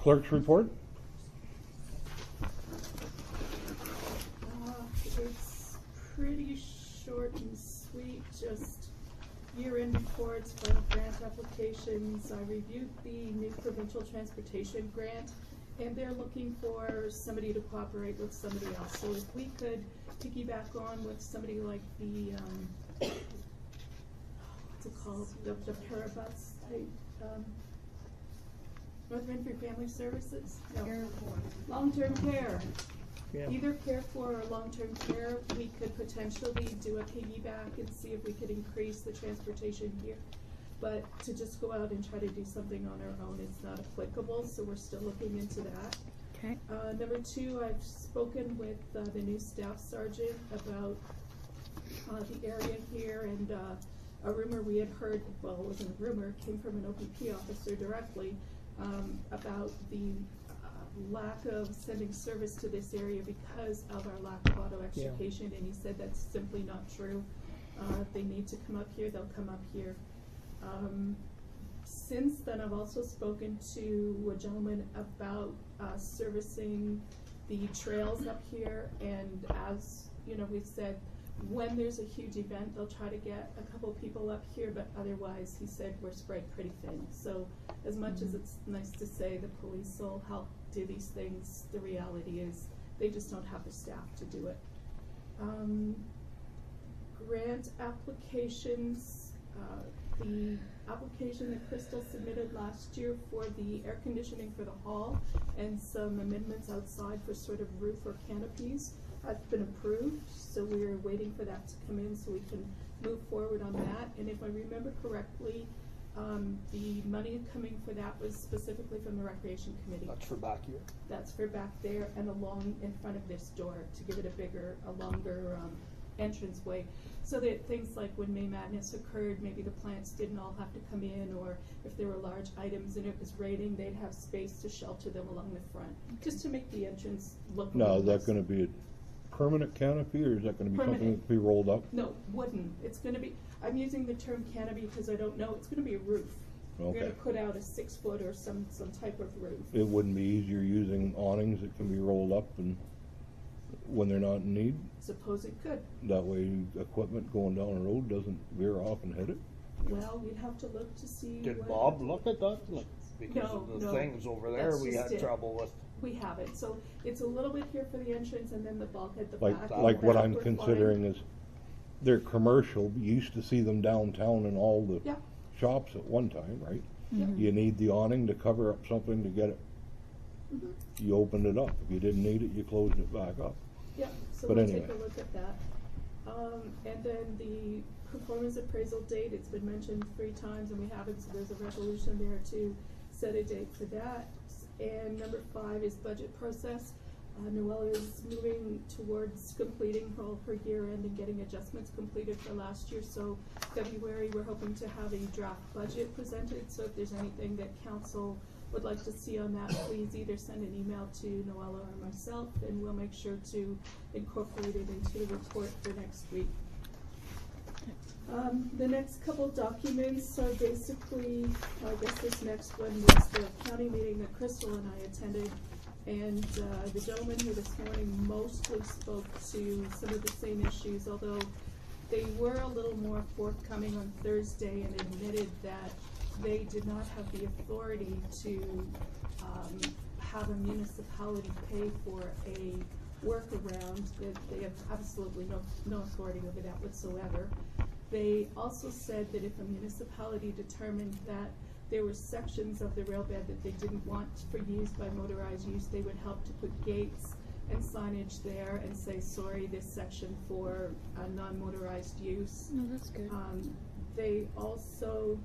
Clerk's report? It's pretty short and sweet, just year-end reports, final grant applications. I reviewed the new provincial transportation grant, and they're looking for somebody to cooperate with somebody else. So if we could piggyback on with somebody like the, what's it called, the Parabus type, North Renfrew Family Services? No. Long-term care. Yeah. Either care for or long-term care, we could potentially do a piggyback and see if we could increase the transportation here. But to just go out and try to do something on our own, it's not applicable, so we're still looking into that. Okay. Number two, I've spoken with the new staff sergeant about the area here, and a rumor we had heard, well, it wasn't a rumor, it came from an OPP officer directly, about the lack of sending service to this area because of our lack of auto extrication, and he said that's simply not true. If they need to come up here, they'll come up here. Since then, I've also spoken to a gentleman about servicing the trails up here, and as you know, we've said, when there's a huge event, they'll try to get a couple people up here, but otherwise, he said, we're spread pretty thin. So as much as it's nice to say the police will help do these things, the reality is they just don't have the staff to do it. Grant applications, the application that Crystal submitted last year for the air conditioning for the hall and some amendments outside for sort of roof or canopies has been approved, so we're waiting for that to come in so we can move forward on that. And if I remember correctly, the money coming for that was specifically from the Recreation Committee. That's for back here. That's for back there and along in front of this door to give it a longer entranceway, so that things like when May Madness occurred, maybe the plants didn't all have to come in, or if there were large items and it was raining, they'd have space to shelter them along the front, just to make the entrance look. Now, is that going to be a permanent canopy, or is that going to be something that can be rolled up? No, wooden. It's going to be, I'm using the term canopy because I don't know, it's going to be a roof. Okay. We're going to put out a 6-foot or some type of roof. It wouldn't be easier using awnings that can be rolled up and when they're not in need? Suppose it could. That way equipment going down the road doesn't veer off and hit it? Well, we'd have to look to see. Did Bob look at that? Like, because of the things over there That's we just had trouble with. We have it. So it's a little bit here for the entrance and then the bulkhead, the Like, back. like what I'm We're considering fine. is, they're commercial. You used to see them downtown in all the Yeah. shops at one time, right? Yeah. You need the awning to cover up something to get it. You opened it up. If you didn't need it, you closed it back up. Yeah, so But we'll anyway. take a look at that. And then the performance appraisal date, it's been mentioned 3 times and we haven't, so there's a resolution there to set a date for that. And number 5 is budget process. Noella is moving towards completing her year end and getting adjustments completed for last year. So February, we're hoping to have a draft budget presented. So if there's anything that council would like to see on that, please either send an email to Noella or myself, and we'll make sure to incorporate it into the report for next week. The next couple documents are basically, I guess this next one was the county meeting that Crystal and I attended, and the gentleman who this morning mostly spoke to some of the same issues, although they were a little more forthcoming on Thursday and admitted that they did not have the authority to have a municipality pay for a workaround, that they have absolutely no authority over that whatsoever. They also said that if a municipality determined that there were sections of the railbed that they didn't want for use by motorized use, they would help to put gates and signage there and say, sorry, this section for non-motorized use. No, that's good. They also,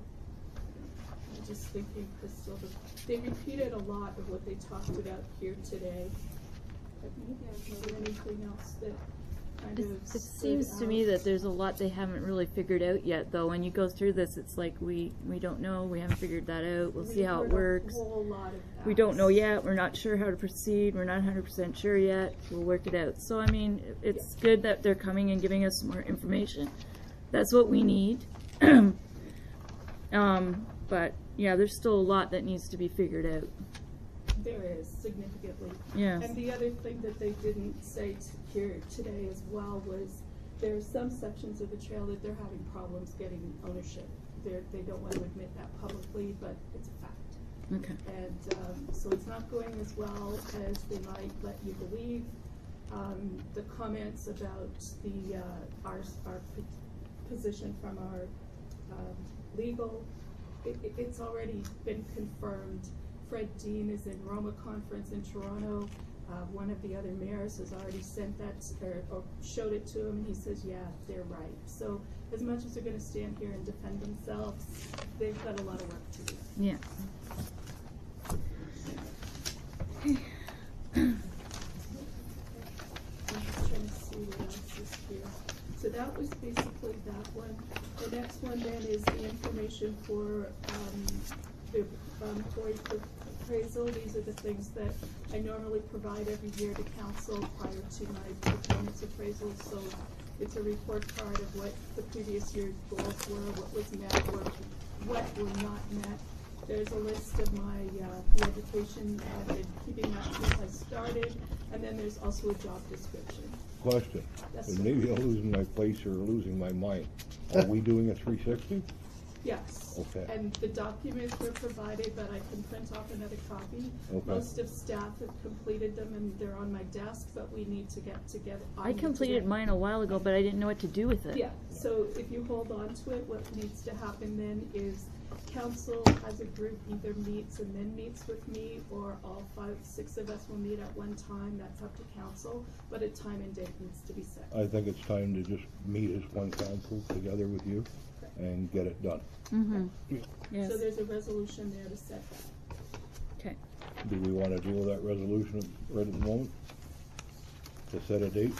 I'm just thinking, Crystal, they repeated a lot of what they talked about here today. But maybe is there anything else that kind of It seems to me that there's a lot they haven't really figured out yet, though. When you go through this, it's like we don't know, we haven't figured that out. We'll see how it works. We don't know yet. We're not sure how to proceed. We're not 100% sure yet. We'll work it out. So I mean, it's good that they're coming and giving us more information. That's what we need. But yeah, there's still a lot that needs to be figured out. There is, significantly. Yes. And the other thing that they didn't say here today as well was there are some sections of the trail that they're having problems getting ownership. They don't want to admit that publicly, but it's a fact. Okay. And so it's not going as well as they might let you believe. The comments about our position from our legal, it's already been confirmed. Fred Dean is in Roma conference in Toronto. One of the other mayors has already sent that or showed it to him, and he says, yeah, they're right. So as much as they're going to stand here and defend themselves, they've got a lot of work to do. Yeah. I'm just trying to see what else is here. So that was basically that one. The next one then is the information for the employee appraisal. These are the things that I normally provide every year to council prior to my performance appraisal. So it's a report card of what the previous year's goals were, what was met, or what were not met. There's a list of my the education I've been keeping that since I started, and then there's also a job description. Question, Yes, and sir. maybe I'm losing my place or losing my mind. Are we doing a 360? Yes. Okay. And the documents were provided, but I can print off another copy. Okay. Most of staff have completed them and they're on my desk, but we need to get together. I completed mine a while ago, but I didn't know what to do with it. Yeah, so if you hold on to it, what needs to happen then is council as a group either meets and then meets with me, or all 5, 6 of us will meet at one time. That's up to council, but a time and date needs to be set. I think it's time to just meet as one council together with you and get it done. Mm-hmm. Yes. So there's a resolution there to set that. Okay. Do we want to deal with that resolution right at the moment? To set a date?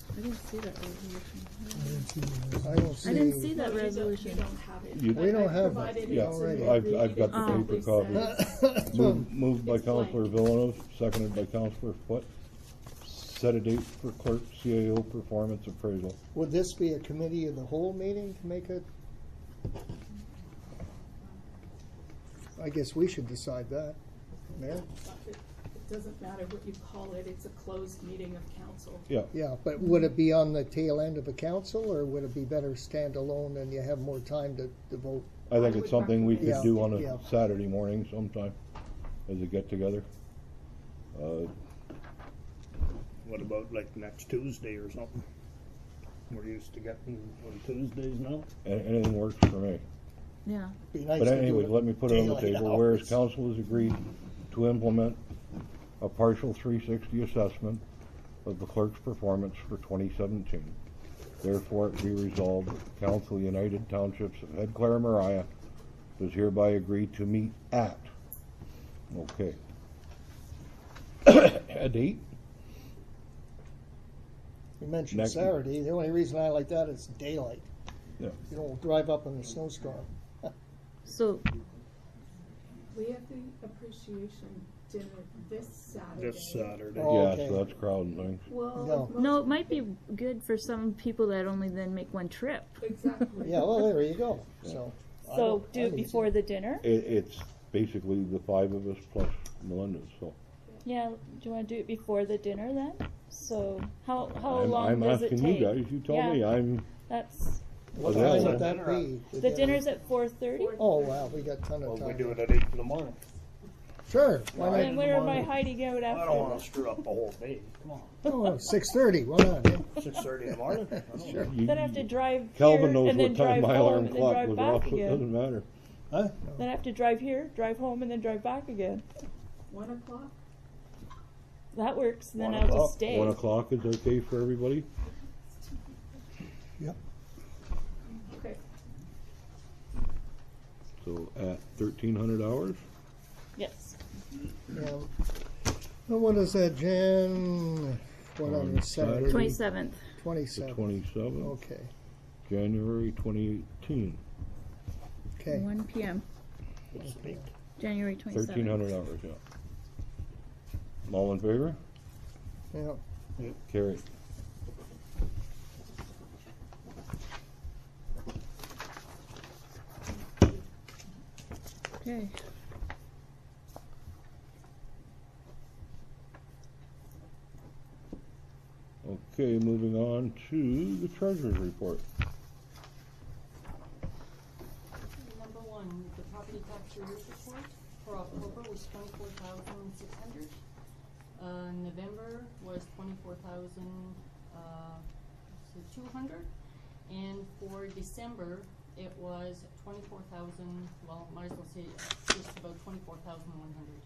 I didn't see that resolution. I don't see. I didn't see that No, you resolution. don't have it. You- but We don't I have it. provided Yeah, to already. you. I've got the It paper simply copy. says- Moved by It's blank. Councillor Villeneuve, seconded by Councillor Foot. Set a date for clerk CAO performance appraisal. Would this be a committee of the whole meeting to make it? I guess we should decide that, Mayor. It doesn't matter what you call it, it's a closed meeting of council. Yeah, Yeah, but would it be on the tail end of a council, or would it be better standalone and you have more time to vote? I think I it's would something we recommend- could do on Yeah. a Saturday morning sometime as a get together. What about like next Tuesday or something? We're used to getting on Tuesdays now. Anything works for me. Yeah. Be nice But to do anyway, it let me put it on the daylight table. Whereas hours. council has agreed to implement a partial 360 assessment of the clerk's performance for 2017. Therefore, it be resolved that the Council United Townships of Head Clara Mariah does hereby agree to meet at, okay, a date? You mentioned Next- Saturday, the only reason I like that is daylight. Yeah. You don't drive up in a snowstorm. So, We have the appreciation dinner this Saturday. This Saturday. Oh, Yeah, okay. so that's crowding things. Well, No. most- no, it might be good for some people that only then make one trip. Exactly. Yeah, well, there you go, so. So do it before the dinner? It's basically the 5 of us plus Melinda, so. Yeah, do you want to do it before the dinner then? So how I'm long does it asking take? you guys, you tell Yeah. me, I'm, That's, What Yeah. time would that be? the dinner's at 4:30? Oh, wow, we got a ton Well, of we time. do it at 8 in the morning. Sure, why And not? where am I hiding out I don't after? wanna screw up the whole day. Come on. Oh, 6:30, why not? eh? 6:30 in the morning? I don't know. you- Then I have to drive Calvin here knows and then what time drive my home alarm and then clock drive was back off, so it doesn't again. matter. Huh? Then I have to drive here, drive home, and then drive back again. 1 o'clock? That works. Then 1 I'll o'clock. just stay. 1 o'clock is okay for everybody? Yep. Okay. So at 1,300 hours? Yes. Yeah. Well, what is that, Jan? What on the Saturday? 27th. The 27th. 27th, Okay, January 2018, okay. 1 p.m. Speak. January 27th. 1,300 hours, yeah. All in favor? Yeah. Carried. Okay. Okay, moving on to the treasurer's report. Number one, the property tax arrears report for October was 24,600. November was 24,200, and for December it was 24,000. Well, might as well say just about 24,100.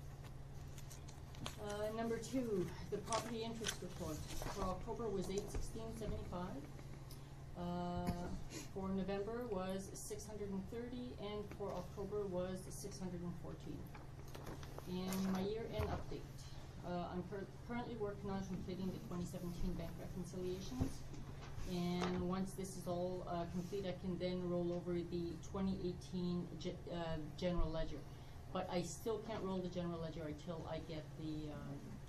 Number two, the property interest report for October was 816.75. For November was 630, and for October was 614. And my year-end update. I'm currently working on completing the 2017 bank reconciliations, and once this is all complete, I can then roll over the 2018 general ledger. But I still can't roll the general ledger until I get the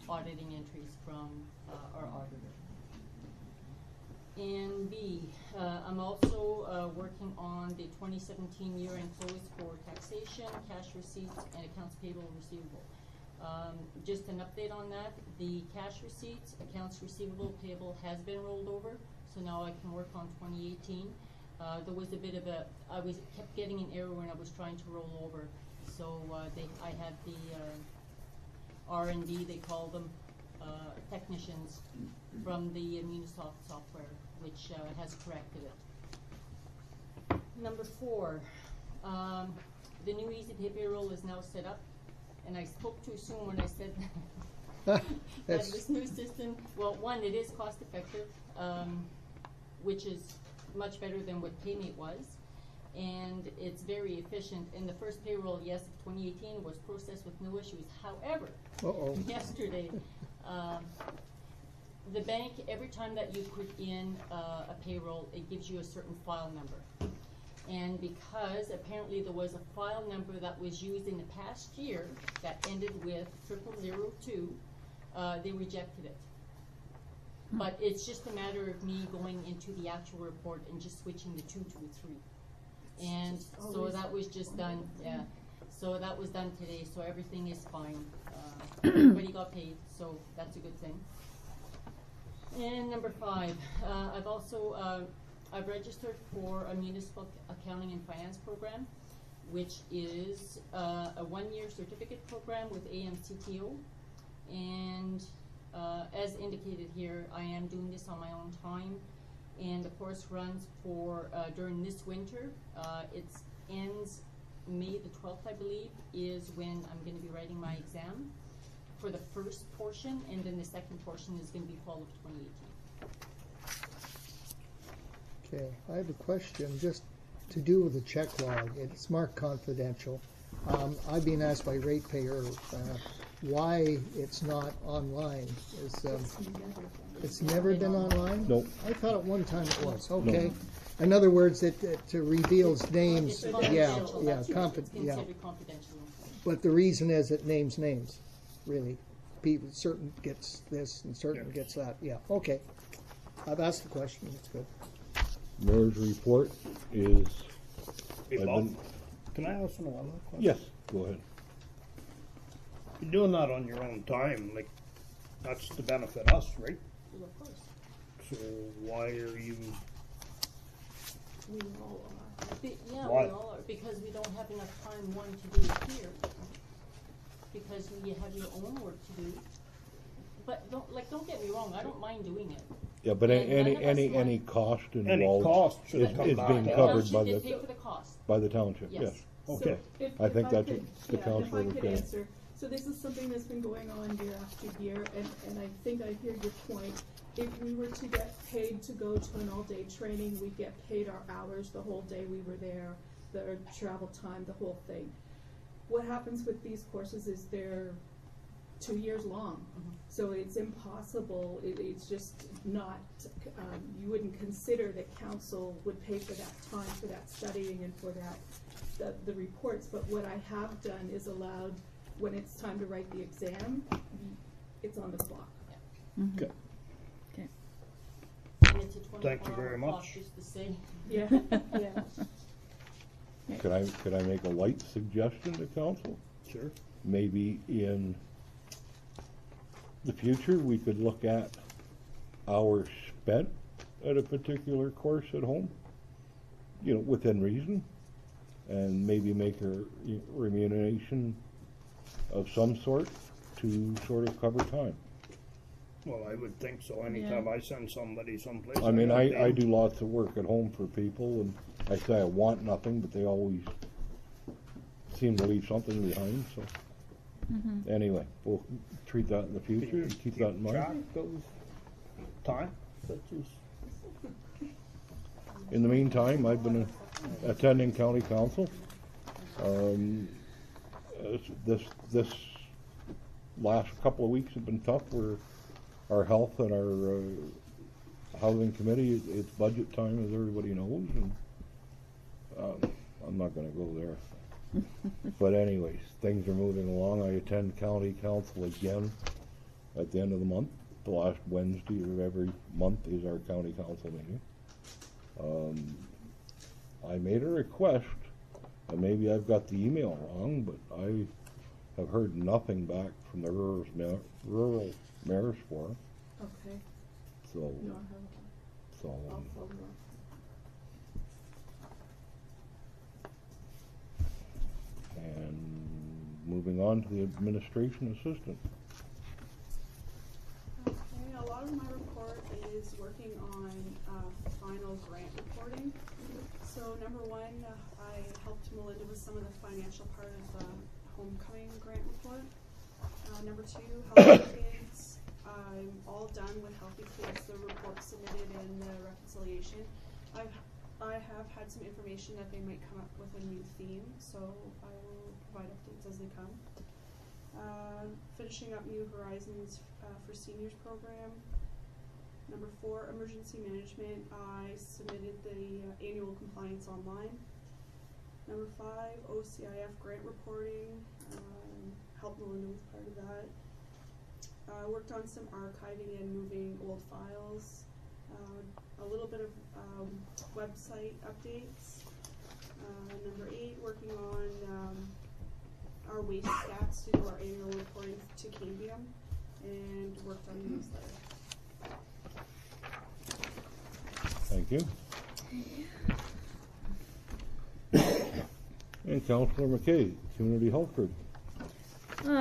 auditing entries from our auditor. And B, I'm also working on the 2017 year-end close for taxation, cash receipts, and accounts payable and receivable. Just an update on that, the cash receipts, accounts receivable, payable has been rolled over, so now I can work on 2018. There was a bit of a, kept getting an error when I was trying to roll over, so I had the R&D, they call them, technicians from the Munisoft software, which has corrected it. Number four, the new Easy Pay payroll is now set up, and I spoke too soon when I said that this new system, well, one, it is cost effective, which is much better than what PayMate was, and it's very efficient. And the first payroll, yes, of 2018 was processed with no issues. However, yesterday, the bank, every time that you put in a payroll, it gives you a certain file number. And because apparently there was a file number that was used in the past year that ended with 0002, they rejected it. But it's just a matter of me going into the actual report and just switching the 2 to a 3. And so that was just done, yeah. So that was done today, so everything is fine. Everybody got paid, so that's a good thing. And number 5, I've also, I've registered for a municipal accounting and finance program, which is a 1-year certificate program with AMCTO. And as indicated here, I am doing this on my own time. And the course runs for, during this winter. It ends May the 12th, I believe, is when I'm going to be writing my exam for the first portion, and then the second portion is going to be fall of 2018. Okay, I have a question just to do with the check log. It's marked confidential. I've been asked by ratepayers why it's not online. It's never been online? Nope. I thought at one time it was. Okay. No. In other words, it reveals names. It's Yeah, confidential, yeah, that's right. It's considered confidential. But the reason is it names names, really. People, certain gets this and certain gets that. Yeah, okay. I've asked the question. It's good. Mayor's report is. Hey, Bob, can I ask one other question? Yes, go ahead. You're doing that on your own time, like, that's to benefit us, right? Well, of course. So why are you, We all are. Yeah, Why? we all are, because we don't have enough time, one, to do it here, because you have your own work to do. But don't get me wrong, I don't mind doing it. Yeah, but And none of us any want- cost any involved cost should is come back being to covered us? by They the pay for the cost. township, Yes. yes. Okay. So if I think that's could- what the yeah, council if I was could saying. answer. So this is something that's been going on year after year, and I think I hear your point. If we were to get paid to go to an all-day training, we get paid our hours, the whole day we were there, the travel time, the whole thing. What happens with these courses is they're 2 years long, so it's impossible, it's just not, you wouldn't consider that council would pay for that time, for that studying and for that, the reports. But what I have done is allowed, when it's time to write the exam, it's on the clock. Okay. And it's a Thank you 24-hour very clock, much. just to say. Yeah, yeah. Could I make a light suggestion to council? Sure. Maybe in the future, we could look at our spent at a particular course at home, you know, within reason, and maybe make a remuneration of some sort to sort of cover time. Well, I would think so. Anytime I send somebody someplace. I mean, gotta pay I 'em. do lots of work at home for people, and I say I want nothing, but they always seem to leave something behind, so. Anyway, we'll treat that in the future and keep that in mind. Track of time, such as. In the meantime, I've been attending county council. This last couple of weeks have been tough. Our health and our housing committee, it's budget time, as everybody knows, and I'm not going to go there. But anyways, things are moving along. I attend county council again at the end of the month. The last Wednesday of every month is our county council meeting. I made a request, and maybe I've got the email wrong, but I have heard nothing back from the rural mayor's forum. Okay. So, No, I haven't. so I'll follow up. and moving on to the administration assistant. Okay, a lot of my report is working on final grant reporting. So number one, I helped Melinda with some of the financial part of the homecoming grant report. Number two, Healthy Kids. I'm all done with Healthy Kids, the report submitted and the reconciliation. I have had some information that they might come up with a new theme, so I will provide updates as they come. Finishing up New Horizons for Seniors program. Number four, emergency management. I submitted the annual compliance online. Number five, OCIF grant reporting. Helped Melinda with part of that. Worked on some archiving and moving old files. A little bit of website updates. Number eight, working on our waste stats to do our annual reporting to Cambium, and worked on the newsletter. Thank you. And Councillor McKay, Community Health Group.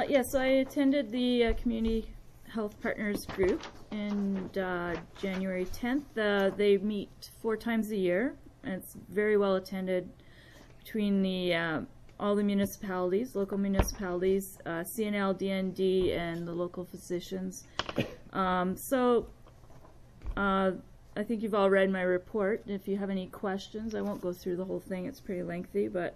Yes, I attended the Community Health Partners Group in January 10th. They meet 4 times a year, and it's very well attended between the all the municipalities, local municipalities, CNL, DND, and the local physicians. I think you've all read my report. If you have any questions, I won't go through the whole thing. It's pretty lengthy, but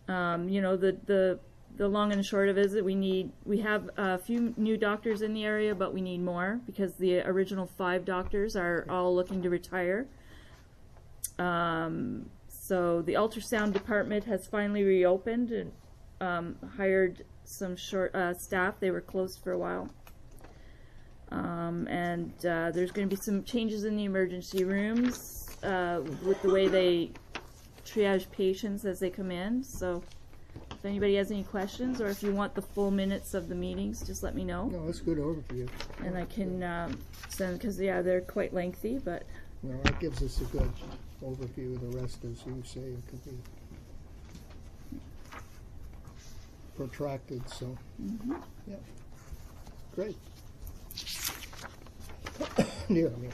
you know, the long and short of it is that we have a few new doctors in the area, but we need more because the original 5 doctors are all looking to retire. So the ultrasound department has finally reopened and hired some short staff. They were closed for a while. And there's going to be some changes in the emergency rooms with the way they triage patients as they come in. So if anybody has any questions, or if you want the full minutes of the meetings, just let me know. No, that's a good overview. And I can send, because yeah, they're quite lengthy, but No, that gives us a good overview. The rest, as you say, it could be protracted, so. Yeah. Great. Neil, Neil.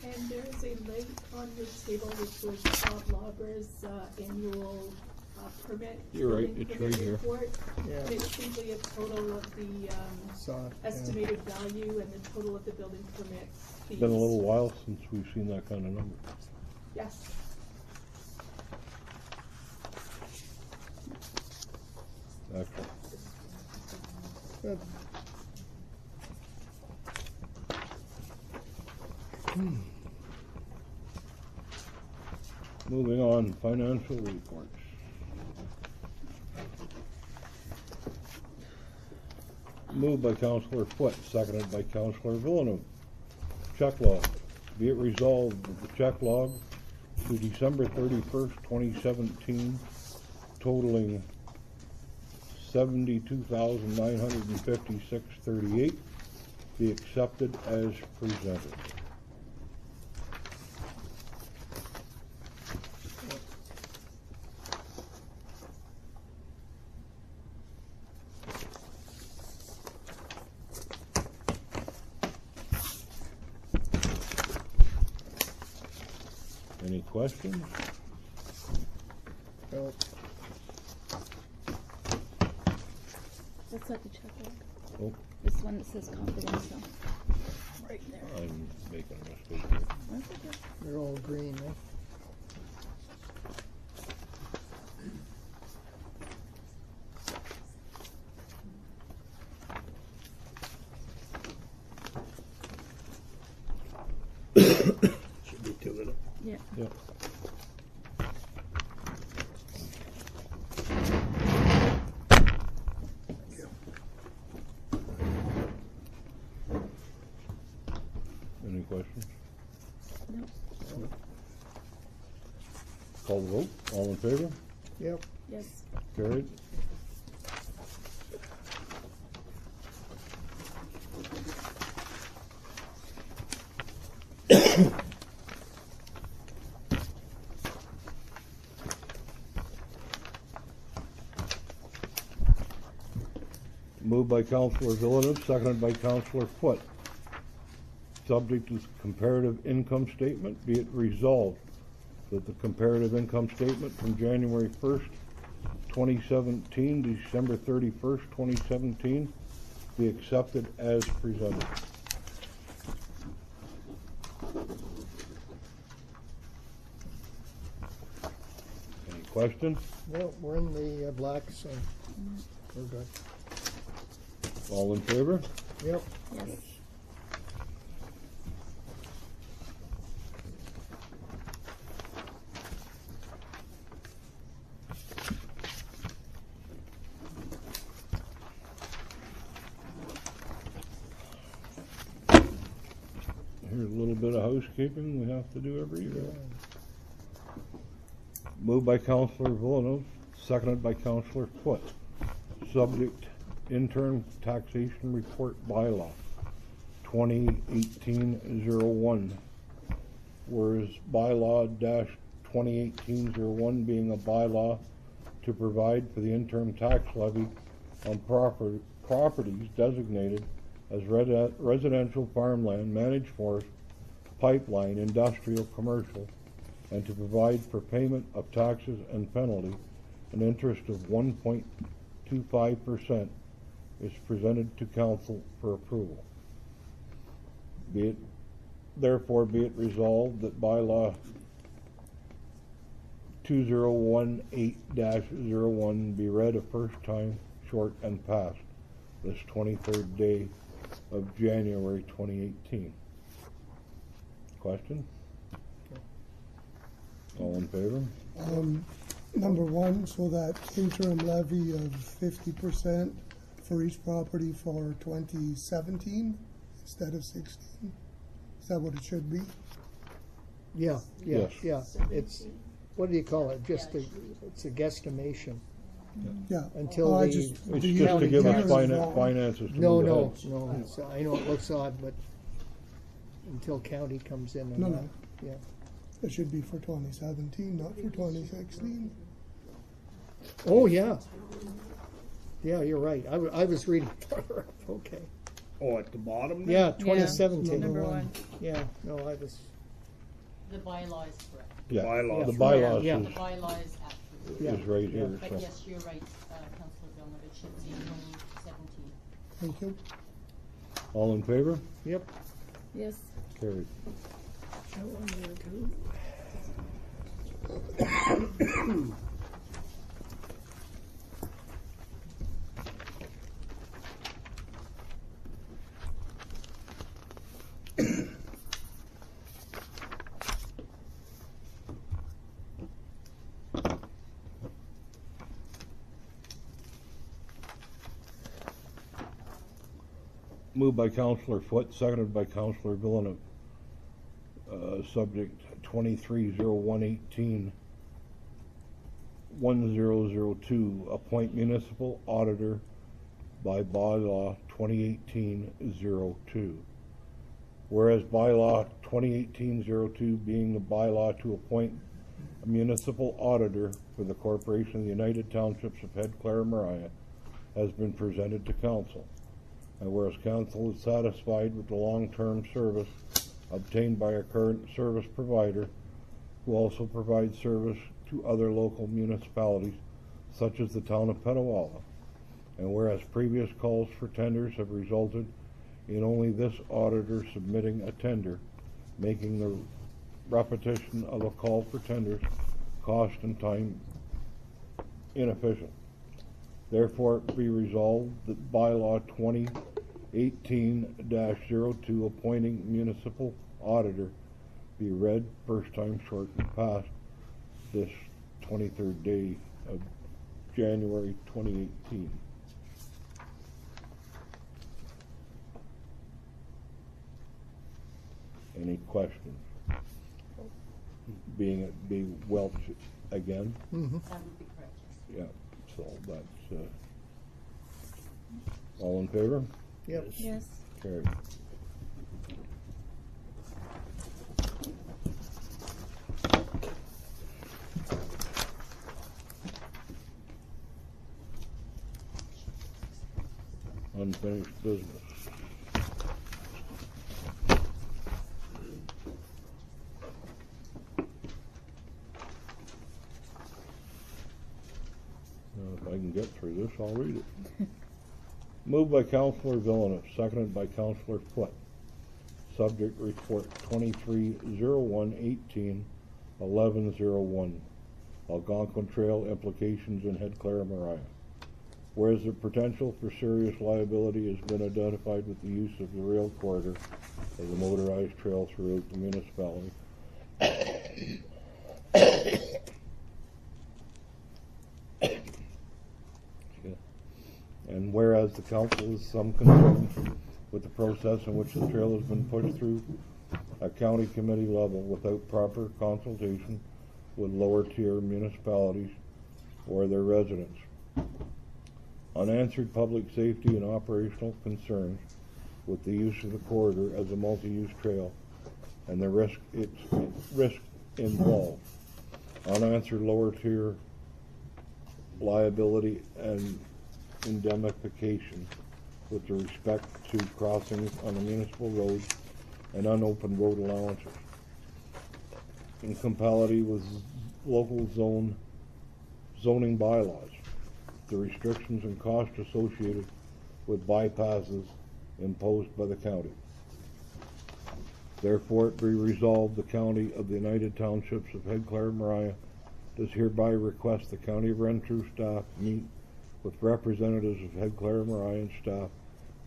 And there is a link on your table which was Bob Lauber's annual permit. You're right, building it's permit right here. report. Yeah. And it's simply a total of the Saw it, yeah. estimated value and the total of the building permit fees. It's been a little while since we've seen that kind of number. Yes. Excellent. Good. Moving on, financial reports. Moved by Councillor Foote, seconded by Councillor Villeneuve. Check log. Be it resolved that the check log to December 31st, 2017, totaling $72,956.38, be accepted as presented. Any questions? No. What's that, the check? Oh, This one that says confidential. Right there. I'm making a mistake here. That's okay. They're all green, eh? Should be two of them. Yeah. Yep. Any questions? No. Call the vote. All in favor? Yep. Yes. Carried. Moved by Councillor Villeneuve, seconded by Councillor Foote. Subject to comparative income statement, be it resolved that the comparative income statement from January 1st, 2017, December 31st, 2017, be accepted as presented. Any questions? No, we're in the black, so we're good. All in favor? Yep. Yes. Here's a little bit of housekeeping we have to do every year. Moved by Councillor Villeneuve, seconded by Councillor Foote. Subject interim taxation report bylaw 2018-01. Whereas bylaw -2018-01 being a bylaw to provide for the interim tax levy on properties designated as residential farmland, managed forest, pipeline, industrial, commercial, and to provide for payment of taxes and penalty, an interest of 1.25% is presented to council for approval. Therefore be it resolved that bylaw 2018-01 be read a first time, short, and passed this 23rd day of January 2018. Question? All in favor? Number one, so that interim levy of 50% for each property for 2017 instead of 16. Is that what it should be? Yeah, yeah, Yes. yeah. It's, what do you call it? Just a, it's a guestimation. Yeah. Until Oh, I the- just- It's the just to county give us tax- finances to No, move no, ahead. no. It's, I know it looks odd, but until county comes in No, on no. that, yeah. It should be for 2017, not for 2016. Oh, yeah. Yeah, you're right. I was reading further up, okay. Oh, at the bottom? Yeah, there? 2017. Number one. Yeah, no, I was, The bylaw is correct. Yeah, Bylaws. the bylaws Yeah. The bylaw is accurate. Yeah. is right here, But so. yes, you're right, Councillor Villeneuve, it should be 2017. Thank you. All in favor? yep. Yes. Carried. That one there too. Moved by Councillor Foote, seconded by Councillor Villeneuve. Subject 23-0118, 1002, appoint municipal auditor by bylaw 2018-02. Whereas bylaw 2018-02 being the bylaw to appoint a municipal auditor for the Corporation of the United Townships of Head Clara Mariah has been presented to council. And whereas council is satisfied with the long-term service obtained by our current service provider, who also provides service to other local municipalities such as the town of Petawawa. And whereas previous calls for tenders have resulted in only this auditor submitting a tender, making the repetition of a call for tenders cost and time inefficient. Therefore, it be resolved that bylaw 2018-02 appointing municipal auditor be read first time short and passed this 23rd day of January 2018. Any questions? Being it be Welch again? Mm-hmm. That would be correct, yes. Yeah, so that's, all in favor? Yep. Yes. Carried. Unfinished business. Now, if I can get through this, I'll read it. Moved by Councillor Villanueva, seconded by Councillor Foote. Subject report 230118 1101. Algonquin Trail implications in Head Clara Mariah. Whereas the potential for serious liability has been identified with the use of the rail corridor as a motorized trail throughout the municipality. And whereas the council has some concern with the process in which the trail has been pushed through a county committee level without proper consultation with lower tier municipalities or their residents. Unanswered public safety and operational concerns with the use of the corridor as a multi-use trail and the risk involved. Unanswered lower tier liability and indemnification with respect to crossings on the municipal roads and unopened road allowances. In compatibility with local zoning bylaws, the restrictions and costs associated with bypasses imposed by the county. Therefore, it be resolved the County of the United Townships of Head Clara Mariah does hereby request the County of Renfrew staff meet with representatives of Head Clara Mariah and staff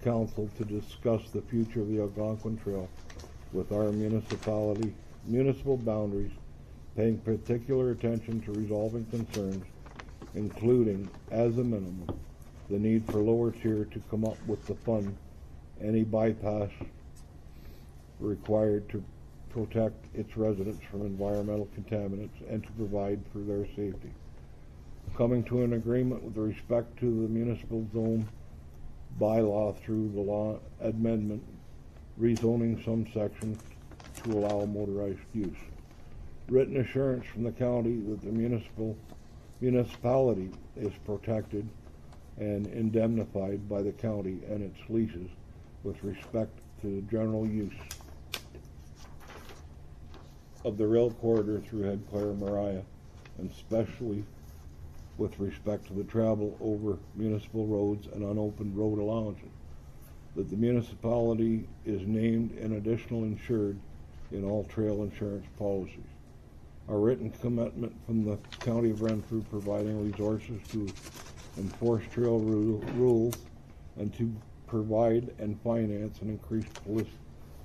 council to discuss the future of the Algonquin Trail with our municipal boundaries, paying particular attention to resolving concerns, including, as a minimum, the need for lower tier to come up with the fund any bypass required to protect its residents from environmental contaminants and to provide for their safety. Coming to an agreement with respect to the municipal zone bylaw through the law amendment, rezoning some sections to allow motorized use. Written assurance from the county that the municipality is protected and indemnified by the county and its leases with respect to the general use of the rail corridor through Head Clara Mariah, and especially with respect to the travel over municipal roads and unopened road allowances. That the municipality is named an additional insured in all trail insurance policies. A written commitment from the County of Renfrew providing resources to enforce trail rules and to provide and finance an increased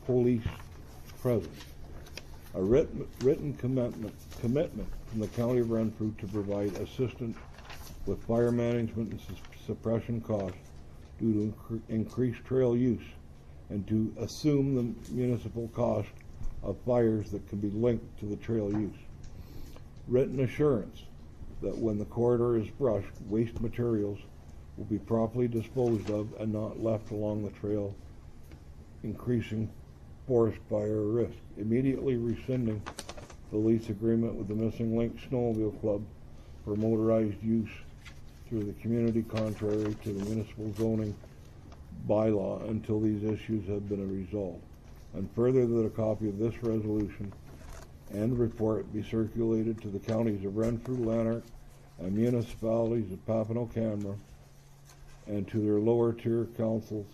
police presence. A written commitment from the County of Renfrew to provide assistance with fire management and suppression costs due to increased trail use and to assume the municipal cost of fires that can be linked to the trail use. Written assurance that when the corridor is brushed, waste materials will be properly disposed of and not left along the trail, increasing forest fire risk. Immediately rescinding the lease agreement with the Missing Link Snowmobile Club for motorized use through the community contrary to the municipal zoning bylaw until these issues have been resolved. And further, that a copy of this resolution and report be circulated to the counties of Renfrew, Lanark, and municipalities of Papineau-Cameron, and to their lower tier councils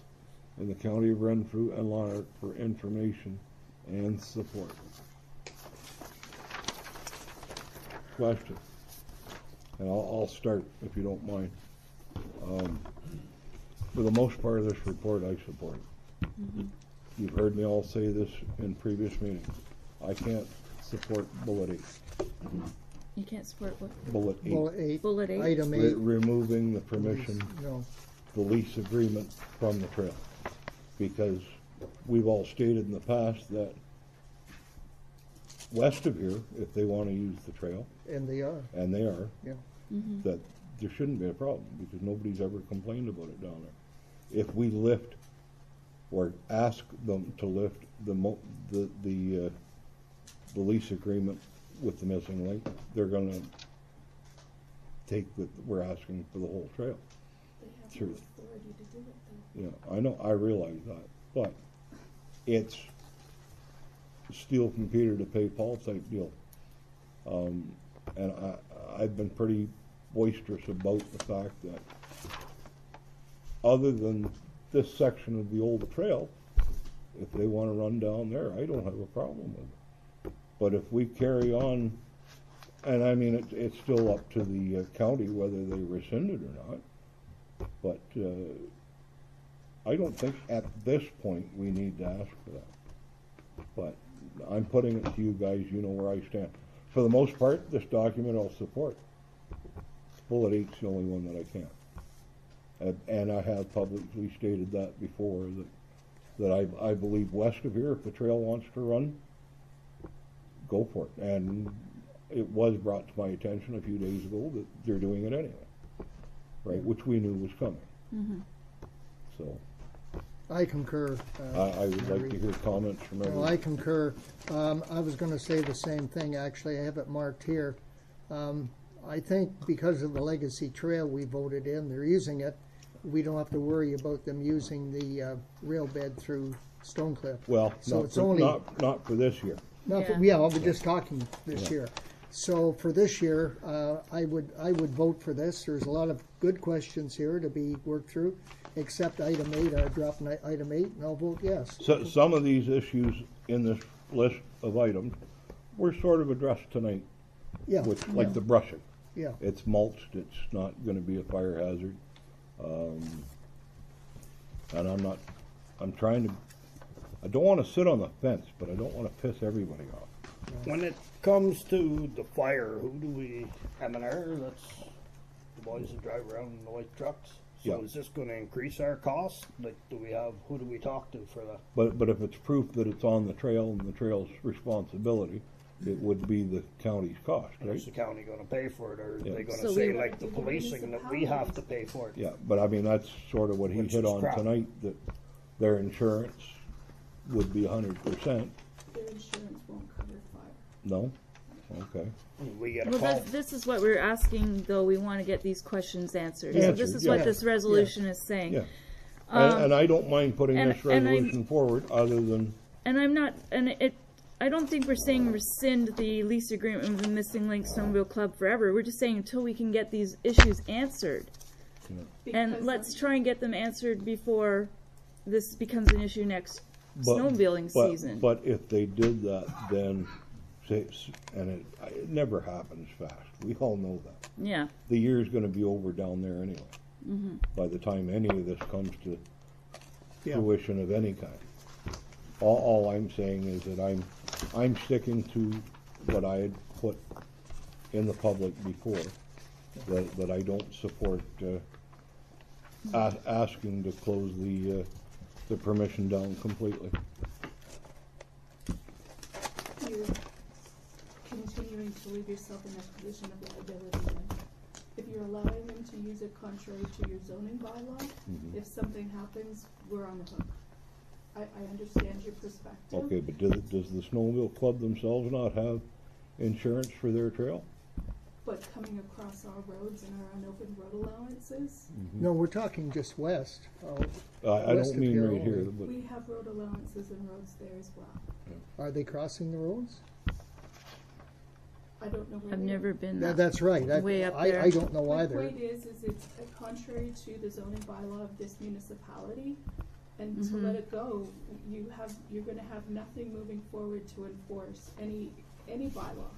in the county of Renfrew and Lanark for information and support. Question? And I'll start if you don't mind. For the most part of this report, I support it. You've heard me all say this in previous meetings. I can't support bullet 8. You can't support what? Bullet 8. Bullet 8. Bullet 8. Item 8. Removing the permission, No. the lease agreement from the trail. Because we've all stated in the past that west of here, if they want to use the trail, And they are. and they are, Yeah. that there shouldn't be a problem, because nobody's ever complained about it down there. If we lift or ask them to lift the lease agreement with the Missing Link, they're gonna take we're asking for the whole trail. They have Sure. no authority to do it though. Yeah, I know, I realize that, but it's steal from Peter to pay Paul type deal. And I've been pretty boisterous about the fact that other than this section of the old trail, if they want to run down there, I don't have a problem with it. But if we carry on, and I mean, it's still up to the county whether they rescind it or not, but I don't think at this point we need to ask for that. But I'm putting it to you guys, you know where I stand. For the most part, this document I'll support. Bullet 8's the only one that I can't. And I have publicly stated that before, that I believe west of here, if the trail wants to run, go for it. And it was brought to my attention a few days ago that they're doing it anyway, right? Which we knew was coming. So I concur. I would like to hear comments from Well, everyone. I concur. I was going to say the same thing, actually. I have it marked here. I think because of the Legacy Trail we voted in, they're using it. We don't have to worry about them using the rail bed through Stonecliff. Well, so not it's for, only not for this year. we're just talking this Yeah. year. So for this year, I would vote for this. There's a lot of good questions here to be worked through. Except item 8, I dropped item 8, and I'll vote yes. So some of these issues in this list of items were sort of addressed tonight. Yeah. Which, like the brushing. Yeah. It's mulched, it's not gonna be a fire hazard. And I'm trying to, I don't wanna sit on the fence, but I don't wanna piss everybody off. When it comes to the fire, who do we, M&R, that's the boys that drive around in the white trucks? So Yeah. is this gonna increase our cost? Like, who do we talk to for that? But if it's proof that it's on the trail and the trail's responsibility, it would be the county's cost, right? Is the county gonna pay for it, or are Yeah. they gonna So say we- like the policing that we have to pay for it? Yeah, but I mean, that's sort of what he Which hit is on crap. tonight, that their insurance would be 100%. Their insurance won't cover fire. No? Okay. We get a Well, call. this is what we're asking, though. We want to get these questions answered. So this Answered, is yeah. what this resolution is saying. Yeah. And I don't mind putting and- this and I- resolution forward, other than, And I'm not, and I don't think we're saying rescind the lease agreement with the Missing Link Snowmobile Club forever. We're just saying until we can get these issues answered. And Because let's of- try and get them answered before this becomes an issue next snowmobiling season. But if they did that, then, and it never happens fast. We all know that. Yeah. The year's gonna be over down there anyway. By the time any of this comes to fruition of any kind. All I'm saying is that I'm sticking to what I had put in the public before, that I don't support asking to close the permission down completely. You're continuing to leave yourself in a position of liability then. if you're allowing them to use it contrary to your zoning bylaw, if something happens, we're on the hook. I understand your perspective. Okay, but does the snowmobile club themselves not have insurance for their trail? But coming across our roads and our unopened road allowances, No, we're talking just west. I West don't of mean here right here, only. but we have road allowances and roads there as well. Are they crossing the roads? I don't know where I've they never been That's right. way up I there. don't know My either. point is it's contrary to the zoning bylaw of this municipality, and to let it go, you're gonna have nothing moving forward to enforce any bylaw.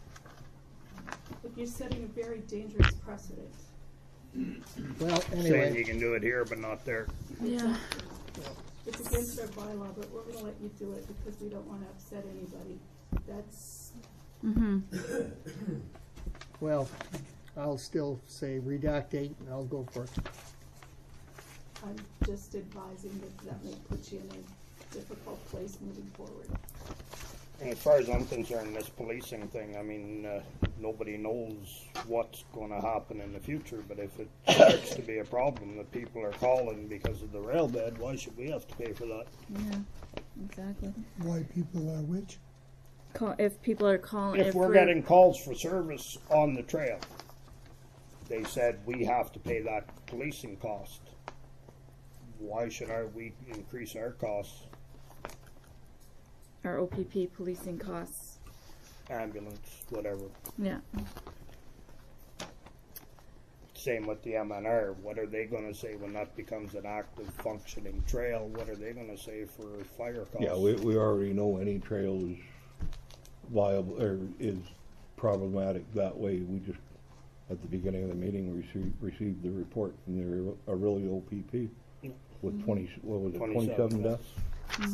Like, you're setting a very dangerous precedent. Well, Saying anyway, you can do it here but not there. Yeah. It's against our bylaw, but we're gonna let you do it because we don't wanna upset anybody. That's, well, I'll still say redactate, and I'll go for it. I'm just advising that may put you in a difficult place moving forward. And as far as I'm concerned, this policing thing, I mean, nobody knows what's going to happen in the future, but if it starts to be a problem that people are calling because of the rail bed, why should we have to pay for that? Yeah, exactly. Why people are which? If people are calling, If we're getting calls for service on the trail, they said we have to pay that policing cost. Why should we increase our costs? our OPP policing costs. Ambulance, whatever. Yeah. Same with the MNR. What are they going to say when that becomes an active, functioning trail? What are they going to say for fire costs? yeah, we already know any trail is viable or is problematic that way. We just at the beginning of the meeting received the report from their Aurelia OPP with 27 deaths.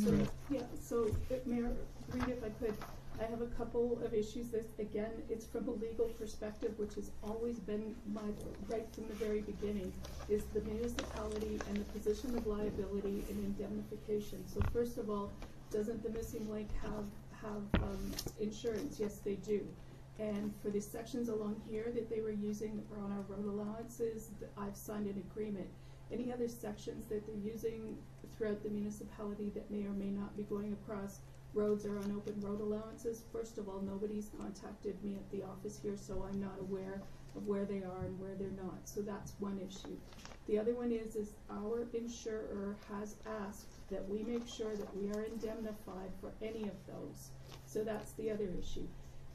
So, yeah, so, Mayor, Reed, if I could, I have a couple of issues. This, again, it's from a legal perspective, which has always been my, right from the very beginning, is the municipality and the position of liability and indemnification. So first of all, doesn't the missing link have insurance? Yes, they do. And for the sections along here that they were using on our road allowances, I've signed an agreement. Any other sections that they're using throughout the municipality that may or may not be going across roads or unopened road allowances, first of all, nobody's contacted me at the office here, so I'm not aware of where they are and where they're not. So that's one issue. The other one is our insurer has asked that we make sure that we are indemnified for any of those. So that's the other issue.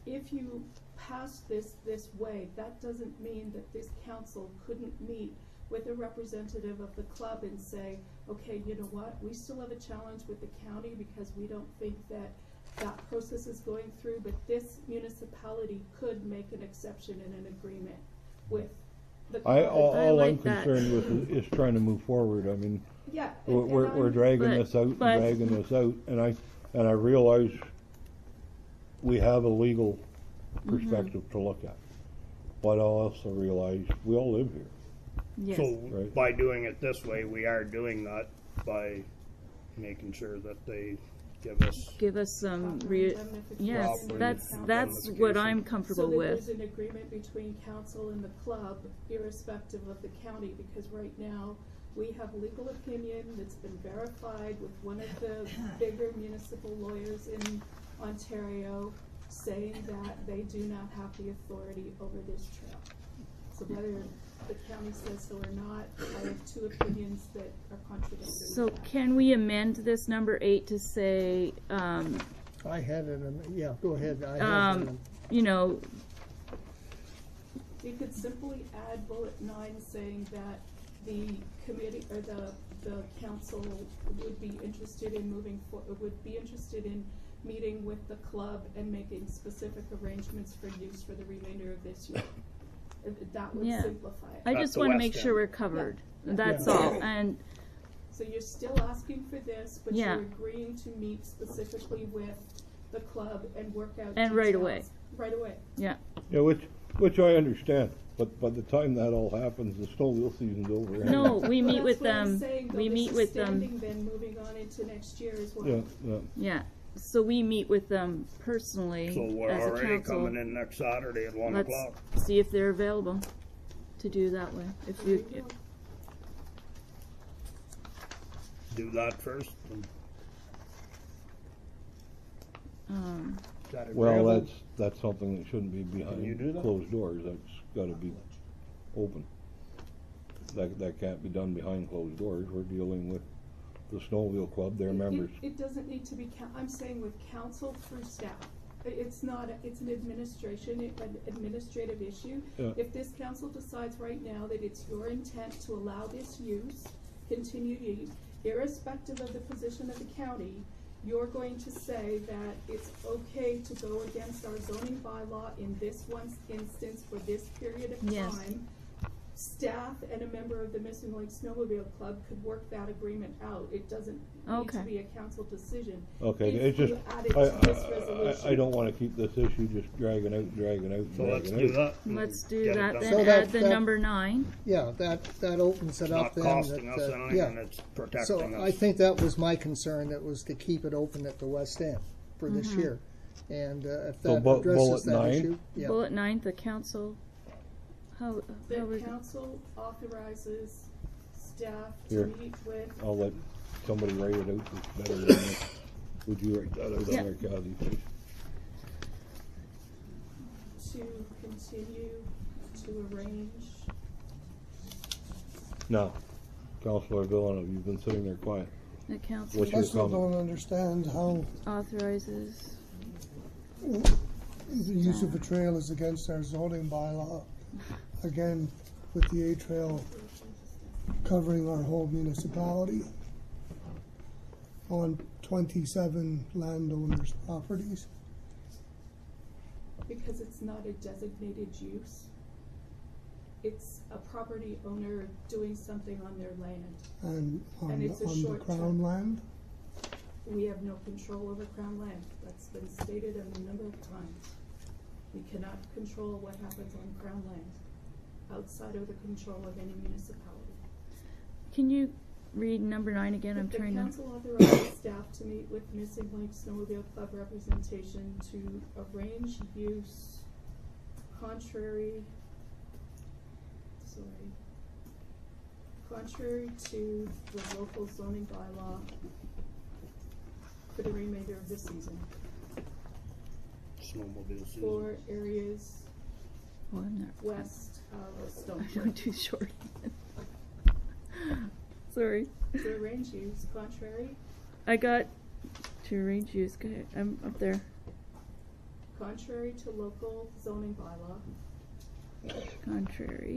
If you pass this way, that doesn't mean that this council couldn't meet with a representative of the club and say, okay, you know what, we still have a challenge with the county because we don't think that that process is going through, but this municipality could make an exception in an agreement with the club. All like I'm concerned with is trying to move forward. I mean, yeah, we're dragging this out and dragging this out, and I realize we have a legal perspective to look at, but I also realize we all live here. Yes. So Right. by doing it this way, we are doing that by making sure that they give us some yes, that's what I'm comfortable so that with. there's an agreement between council and the club, irrespective of the county, because right now we have legal opinion that's been verified with one of the bigger municipal lawyers in Ontario saying that they do not have the authority over this trail. So whether the county says so or not, I have two opinions that are contradictory. So can we amend this number 8 to say, I had it, yeah, go ahead. I had it. you know, You could simply add bullet 9 saying that the committee or the council would be interested in meeting with the club and making specific arrangements for use for the remainder of this year. That would simplify it. I just want to make sure we're covered. Yeah. That's all. And so you're still asking for this, but you're agreeing to meet specifically with the club and work out details. right away. Right away. Yeah. Yeah, which I understand, but by the time that all happens, the snowmobile season's over. No, we meet with them. We meet with them. Then moving on into next year as well. Yeah. So we meet with them personally. So we're as a already council. coming in next Saturday at 1 o'clock. See if they're available to do that way. If you, Do that first. And is that Well, agreeable? that's something that shouldn't be you do behind that? closed doors. That's gotta be open. That can't be done behind closed doors. We're dealing with the Snowmobile Club, their members. It doesn't need to be, I'm saying with council through staff. It's not, it's an administrative issue. Yeah. If this council decides right now that it's your intent to allow this use, continued use, irrespective of the position of the county, you're going to say that it's okay to go against our zoning bylaw in this one instance for this period of Yes. time. Staff and a member of the Missing Link Snowmobile Club could work that agreement out. It doesn't need Okay. to be a council decision. Okay, If it's just, you add it to this resolution. I don't wanna keep this issue just dragging out. So let's dragging do out. that. let's do Get it that done. then. So Add that- the that- number 9. Yeah, that opens it It's up not then. costing that, us anything, yeah. and it's protecting So us. I think that was my concern, that was to keep it open at the West End for this year. And if So that bullet addresses that 9? issue, yeah. Bullet 9, the council. How The we? council authorizes staff Here. to meet with, I'll let somebody write it out that's better than me. Would you write that out Yeah. on there, Kathy, please? to continue to arrange. Now, Councillor Villanova, you've been sitting there quiet. The council What's your I still comment? don't understand how authorizes. the use of a trail is against our zoning bylaw. Again, with the A trail covering our whole municipality on 27 landowners' properties. Because it's not a designated use. It's a property owner doing something on their land. And And it's a on the short Crown term. land. We have no control over Crown land. That's been stated a number of times. We cannot control what happens on Crown land, outside of the control of any municipality. Can you read number 9 again? I'm The trying to. council authorizes staff to meet with Missing Link Snowmobile Club representation to arrange use contrary to the local zoning bylaw for the remainder of the season Snowmobile season. for areas Oh, I'm not. west of Stone I'm going too short. Sorry. To arrange use contrary I got to arrange use. Go ahead. I'm up there. contrary to local zoning bylaw Contrary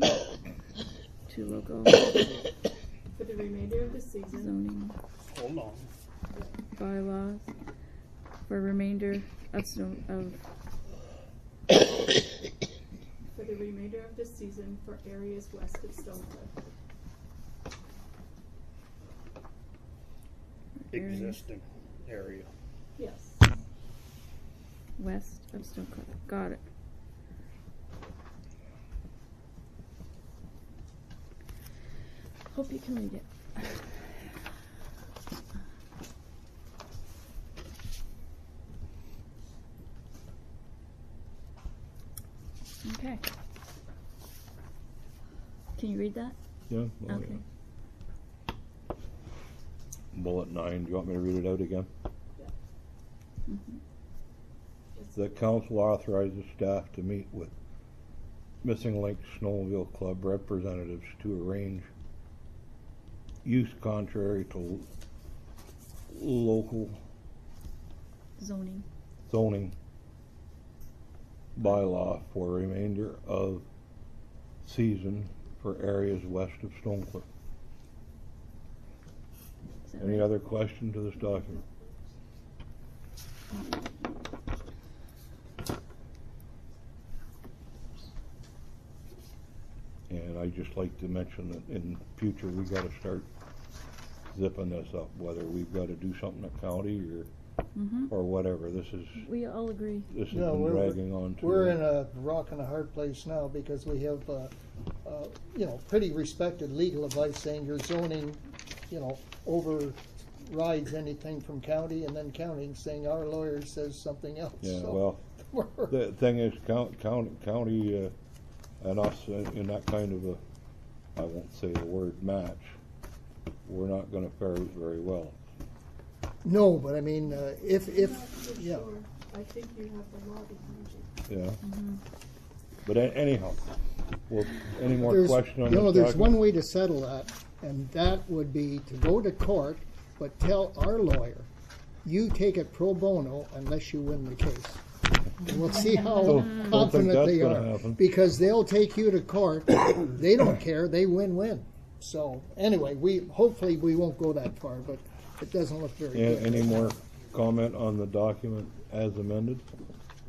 to local for the remainder of the season zoning Hold on. bylaws for remainder of for the remainder of the season for areas west of Stonecliff. Existing area. Yes. west of Stonecliff. Got it. Hope you can read it. Okay. Can you read that? Yeah? Okay. Bullet 9, do you want me to read it out again? Mhm. The council authorizes staff to meet with Missing Link Snowmobile Club representatives to arrange use contrary to local Zoning. zoning bylaw for remainder of season for areas west of Stonecliff. Is that Any right? other question to this document? And I'd just like to mention that in future, we gotta start zipping this up, whether we've gotta do something at county Mhm. or whatever. This We all agree. has Yeah, been we're- dragging on too We're long. in a rock and a hard place now because we have, pretty respected legal advice saying your zoning, overrides anything from county, and then county saying our lawyer says something else. Yeah, So well, we're- the thing is, county, and us in that kind of a, I won't say the word match, we're not gonna fare out very well. No, but I mean, if, I'm not so yeah. sure. I think you have the law behind you. Yeah. But anyhow, well, any more There's, questions on you know, this there's one document? way to settle that, and that would be to go to court, but tell our lawyer, you take it pro bono unless you win the case. And we'll see how Don't think confident that's they gonna are. happen. Because they'll take you to court, they don't care, they win-win. So, anyway, hopefully we won't go that far, but it doesn't look very good. Any more comment on the document as amended?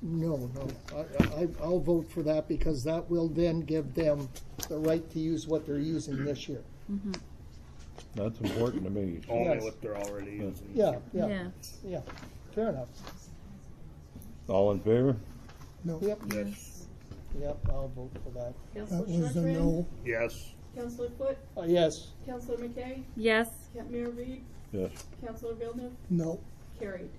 No. I'll vote for that because that will then give them the right to use what they're using this year. That's important to me. Only Yes. what they're already using. Yeah. Yeah. Fair enough. All in favor? No. Yep. Yes. Yep, I'll vote for that. Councillor That was a Shortran, no. Yes. Councillor Foot, Yes. Councillor McKay, Yes. Mayor Reed, Yes. Councillor Villeneuve, No. carried.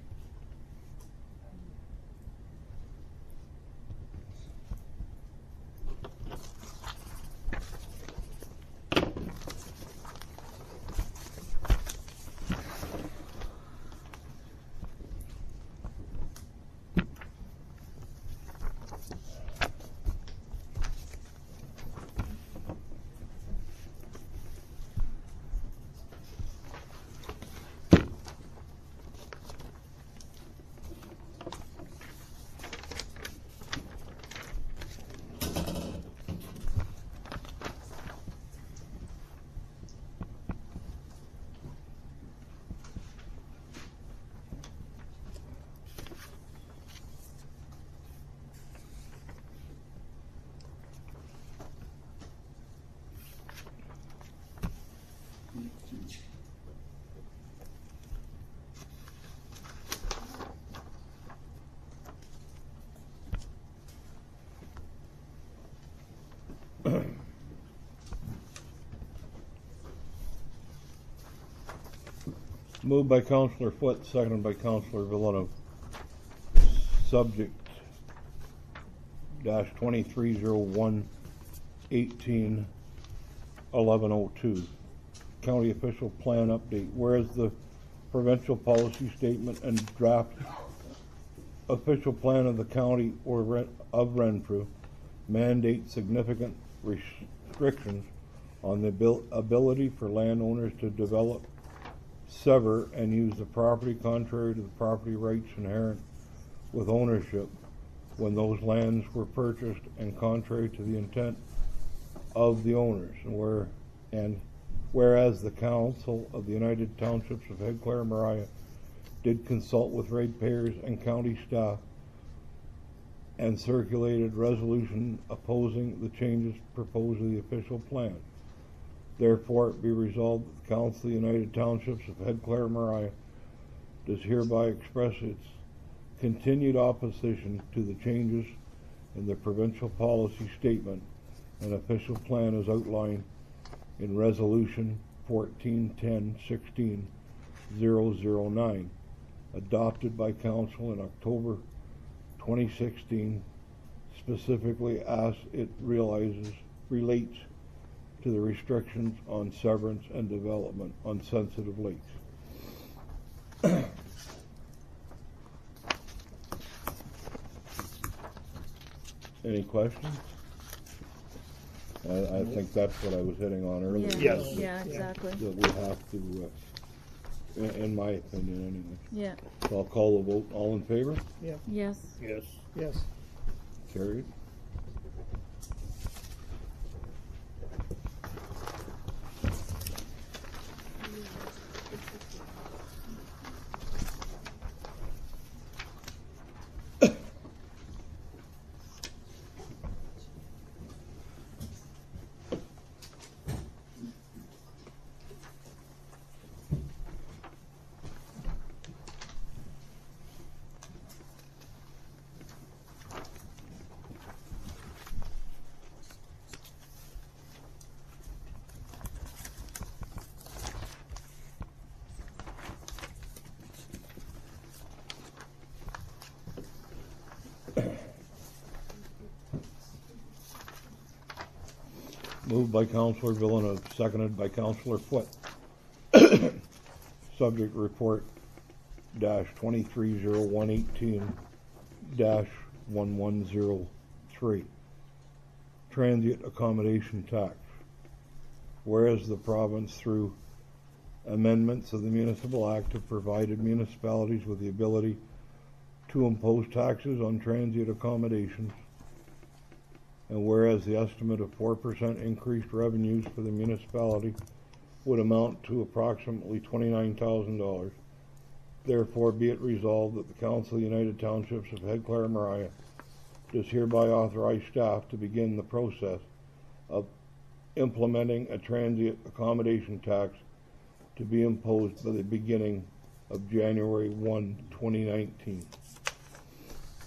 Moved by Councillor Foot, seconded by Councillor Villeneuve. Subject dash 2301-18-1102. County official plan update. Whereas the provincial policy statement and draft official plan of the county of Renfrew mandate significant restrictions on the ability for landowners to develop, sever, and use the property contrary to the property rights inherent with ownership when those lands were purchased and contrary to the intent of the owners. And whereas the Council of the United Townships of Head Clara Mariah did consult with ratepayers and county staff and circulated resolution opposing the changes proposed in the official plan. Therefore, it be resolved that the Council of the United Townships of Head Clara Mariah does hereby express its continued opposition to the changes in the provincial policy statement and official plan as outlined in Resolution 1410-16-009, adopted by Council in October 2016, specifically as it relates to the restrictions on severance and development on sensitive lakes. Any questions? I think that's what I was hitting on earlier. Yeah. Yes. Yeah, exactly. That we have to, in my opinion anyway. Yeah. So I'll call the vote. All in favor? Yeah. Yes. Yes. Yes. Carried. Moved by Councillor Villeneuve, seconded by Councillor Foote. Subject report dash 230118 dash 1103. Transient accommodation tax. Whereas the province, through amendments of the Municipal Act, have provided municipalities with the ability to impose taxes on transient accommodations, and whereas the estimate of 4% increased revenues for the municipality would amount to approximately $29,000, therefore be it resolved that the Council of United Townships of Head Clara Mariah does hereby authorize staff to begin the process of implementing a transient accommodation tax to be imposed by the beginning of January 1, 2019.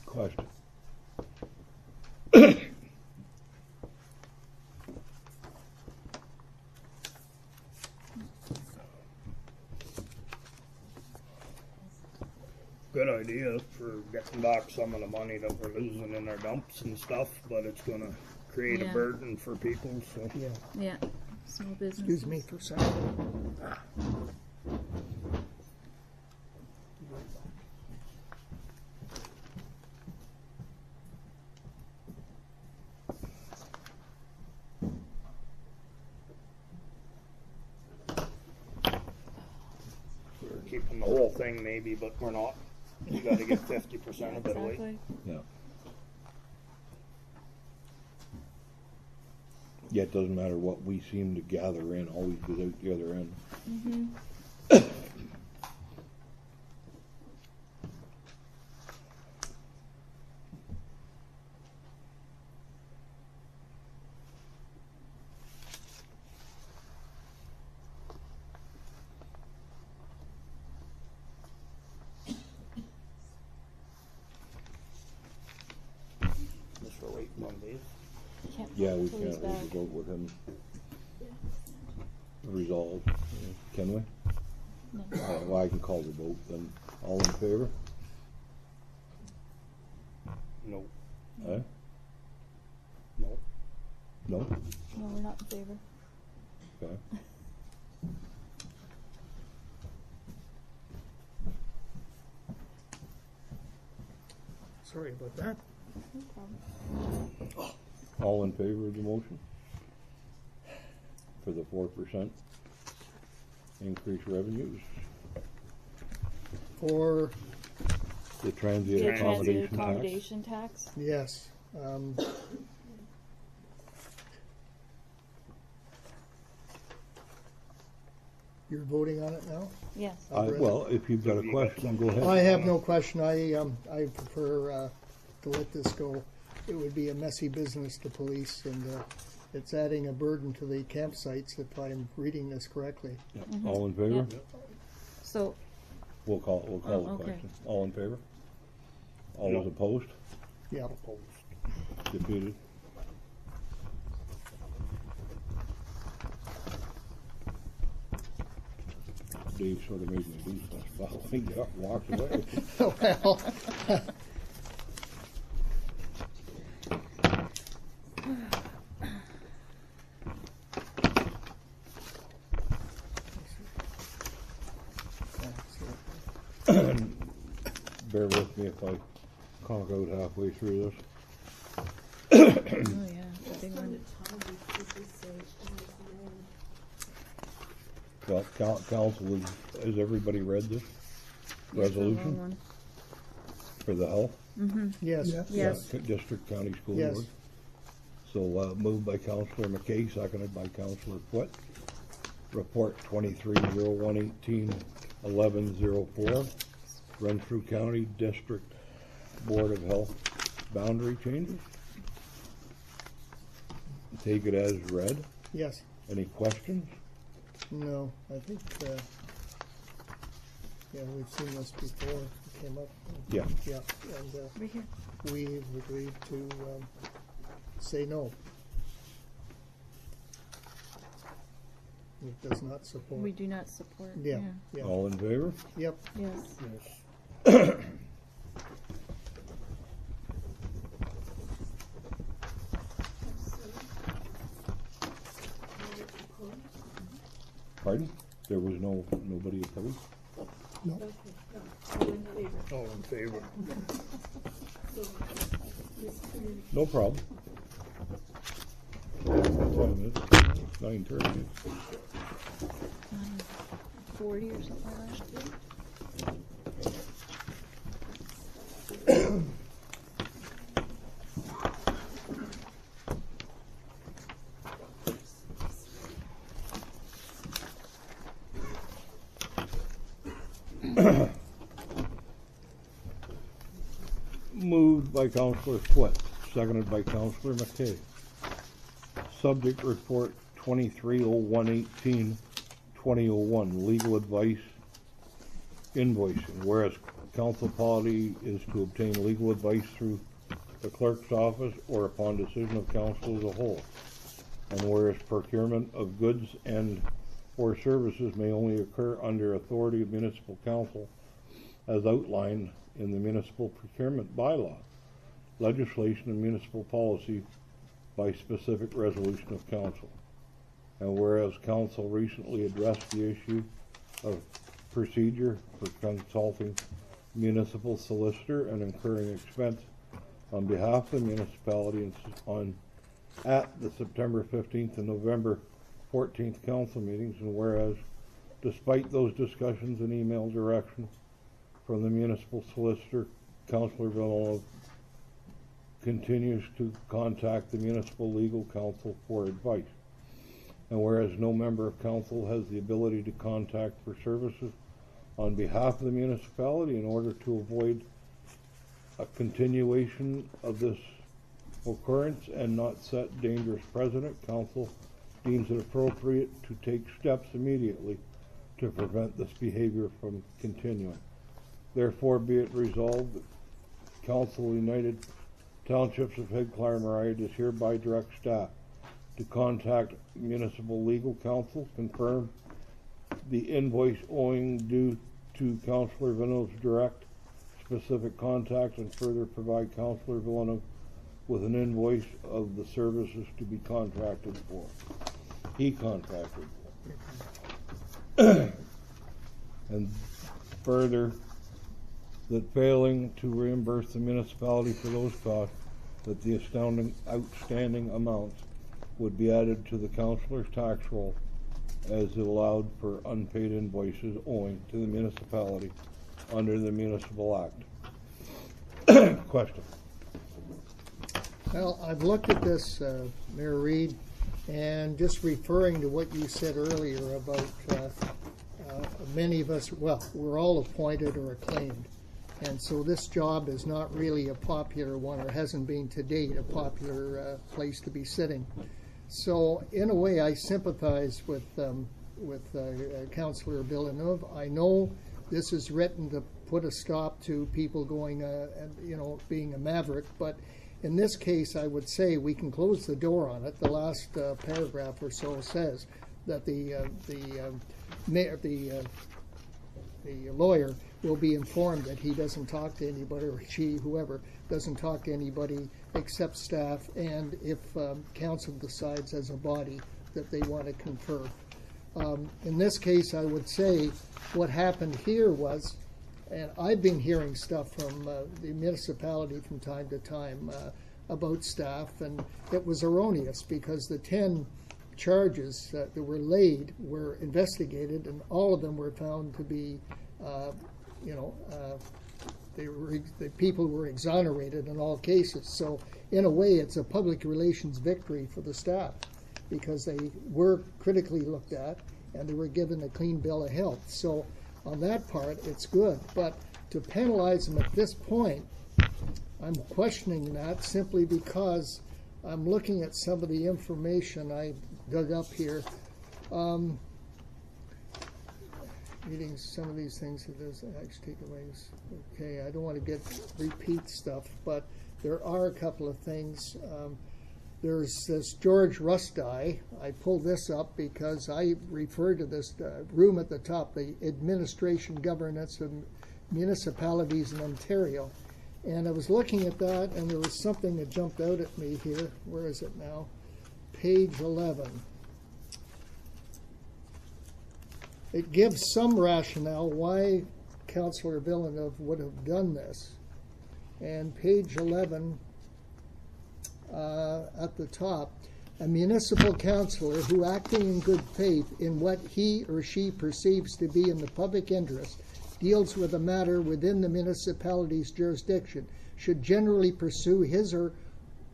Question. Good idea for getting back some of the money that we're losing in our dumps and stuff, but it's gonna create a Yeah. burden for people, so. Yeah, small business. Excuse me for a second. We're keeping the whole thing maybe, but we're not. You gotta get 50% of it away. Exactly. Yeah. Yeah, it doesn't matter what we seem to gather in, always goes out the other end. Mm-hmm. Just for waiting on these. Can't Yeah, we till he's can't back. vote with him. Resolved, can we? No. Well, I can call the vote then. All in favor? No. Eh? No. No? No, we're not in favor. Okay. Sorry about that. No problem. All in favor of the motion? For the 4% increased revenues? Or, The transient Yeah, transient accommodation tax? accommodation tax. yes, you're voting on it now? Yes. Well, if you've got a question, go ahead. I have no question. I prefer to let this go. It would be a messy business to police, and it's adding a burden to the campsites if I'm reading this correctly. Yeah. Mm-hmm. All in favor? So, We'll call the okay. question. All in favor? All No. those opposed? Yeah. Opposed. Defeated? Dave sort of made me do stuff. Well, he got up and walked away. Well, Bear with me if I conk out halfway through this. oh yeah, the big one. Well, council, has everybody read this resolution for the health? Mm-hmm. yes. Yeah. Yes. District County School Yes. Board. So, moved by Councillor McKay, seconded by Councillor Foote. Report 23-0118-1104, Renfrew County District Board of Health boundary changes. Take it as read. Yes. Any questions? No, I think, yeah, we've seen this before. It came up. Yeah. Yeah, and Right here. we've agreed to say no. It does not support. We do not support. Yeah, yeah, All in favor? yep. Yes. Yes. Pardon? There was nobody opposed? No. Okay, no, all in favor. All in favor? So, miscommunication. No problem. 5 minutes, 9:30. 40 or something like that. Moved by Councillor Foote, seconded by Councillor McKay. Subject report 230118, 2001, legal advice invoicing. Whereas council policy is to obtain legal advice through the clerk's office or upon decision of council as a whole. And whereas procurement of goods and or services may only occur under authority of municipal council as outlined in the municipal procurement bylaw, legislation and municipal policy by specific resolution of council. And whereas council recently addressed the issue of procedure for consulting municipal solicitor and incurring expense on behalf of the municipality at the September 15th and November 14th council meetings, and whereas despite those discussions and email direction from the municipal solicitor, Councillor Villanova continues to contact the municipal legal counsel for advice. And whereas no member of council has the ability to contact for services on behalf of the municipality, in order to avoid a continuation of this occurrence and not set dangerous precedent, council deems it appropriate to take steps immediately to prevent this behavior from continuing. Therefore, be it resolved that Council United Townships of Head Clara Mariah does hereby direct staff to contact municipal legal counsel, confirm the invoice owing due to Councillor Villanova's direct specific contact, and further provide Councillor Villanova with an invoice of the services to be contracted for. He contracted for. And further, that failing to reimburse the municipality for those costs, that the outstanding amounts would be added to the councillor's tax roll as allowed for unpaid invoices owing to the municipality under the Municipal Act. Question. Well, I've looked at this, Mayor Reed, and just referring to what you said earlier about many of us, well, we're all appointed or acclaimed. And so this job is not really a popular one, or hasn't been to date a popular place to be sitting. So in a way, I sympathize with Councillor Villanova. I know this is written to put a stop to people going, being a maverick. But in this case, I would say we can close the door on it. The last paragraph or so says that the lawyer will be informed that he doesn't talk to anybody, or she, whoever, doesn't talk to anybody except staff, and if council decides as a body that they want to confer. In this case, I would say what happened here was, and I've been hearing stuff from the municipality from time to time about staff, and it was erroneous because the 10 charges that were laid were investigated, and all of them were found to be the people were exonerated in all cases. So in a way, it's a public relations victory for the staff because they were critically looked at and they were given a clean bill of health. So on that part, it's good. But to penalize them at this point, I'm questioning that simply because I'm looking at some of the information I dug up here. Reading some of these things, it does actually take away. Okay, I don't want to repeat stuff, but there are a couple of things. There's this George Rusty. I pulled this up because I referred to this room at the top, the Administration Governance of Municipalities in Ontario. And I was looking at that, and there was something that jumped out at me here. Where is it now? Page 11. it gives some rationale why Councillor Villeneuve would have done this. And page 11, at the top, a municipal councillor who, acting in good faith in what he or she perceives to be in the public interest, deals with a matter within the municipality's jurisdiction, should generally pursue his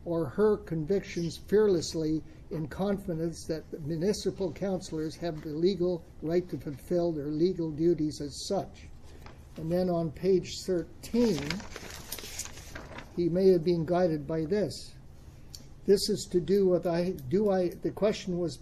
or her convictions fearlessly in confidence that the municipal councillors have the legal right to fulfill their legal duties as such. And then on page 13, he may have been guided by this. This is to do with, the question was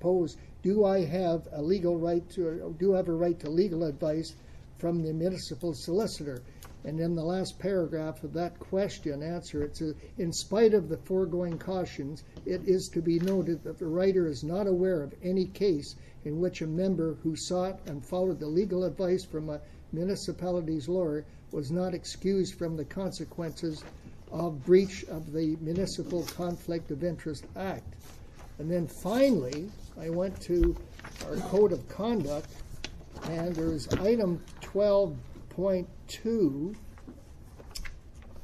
posed, do I have a legal right to, do I have a right to legal advice from the municipal solicitor? And in the last paragraph of that question answer, it says, in spite of the foregoing cautions, it is to be noted that the writer is not aware of any case in which a member who sought and followed the legal advice from a municipality's lawyer was not excused from the consequences of breach of the Municipal Conflict of Interest Act. And then finally, I went to our Code of Conduct, and there's item 12.2.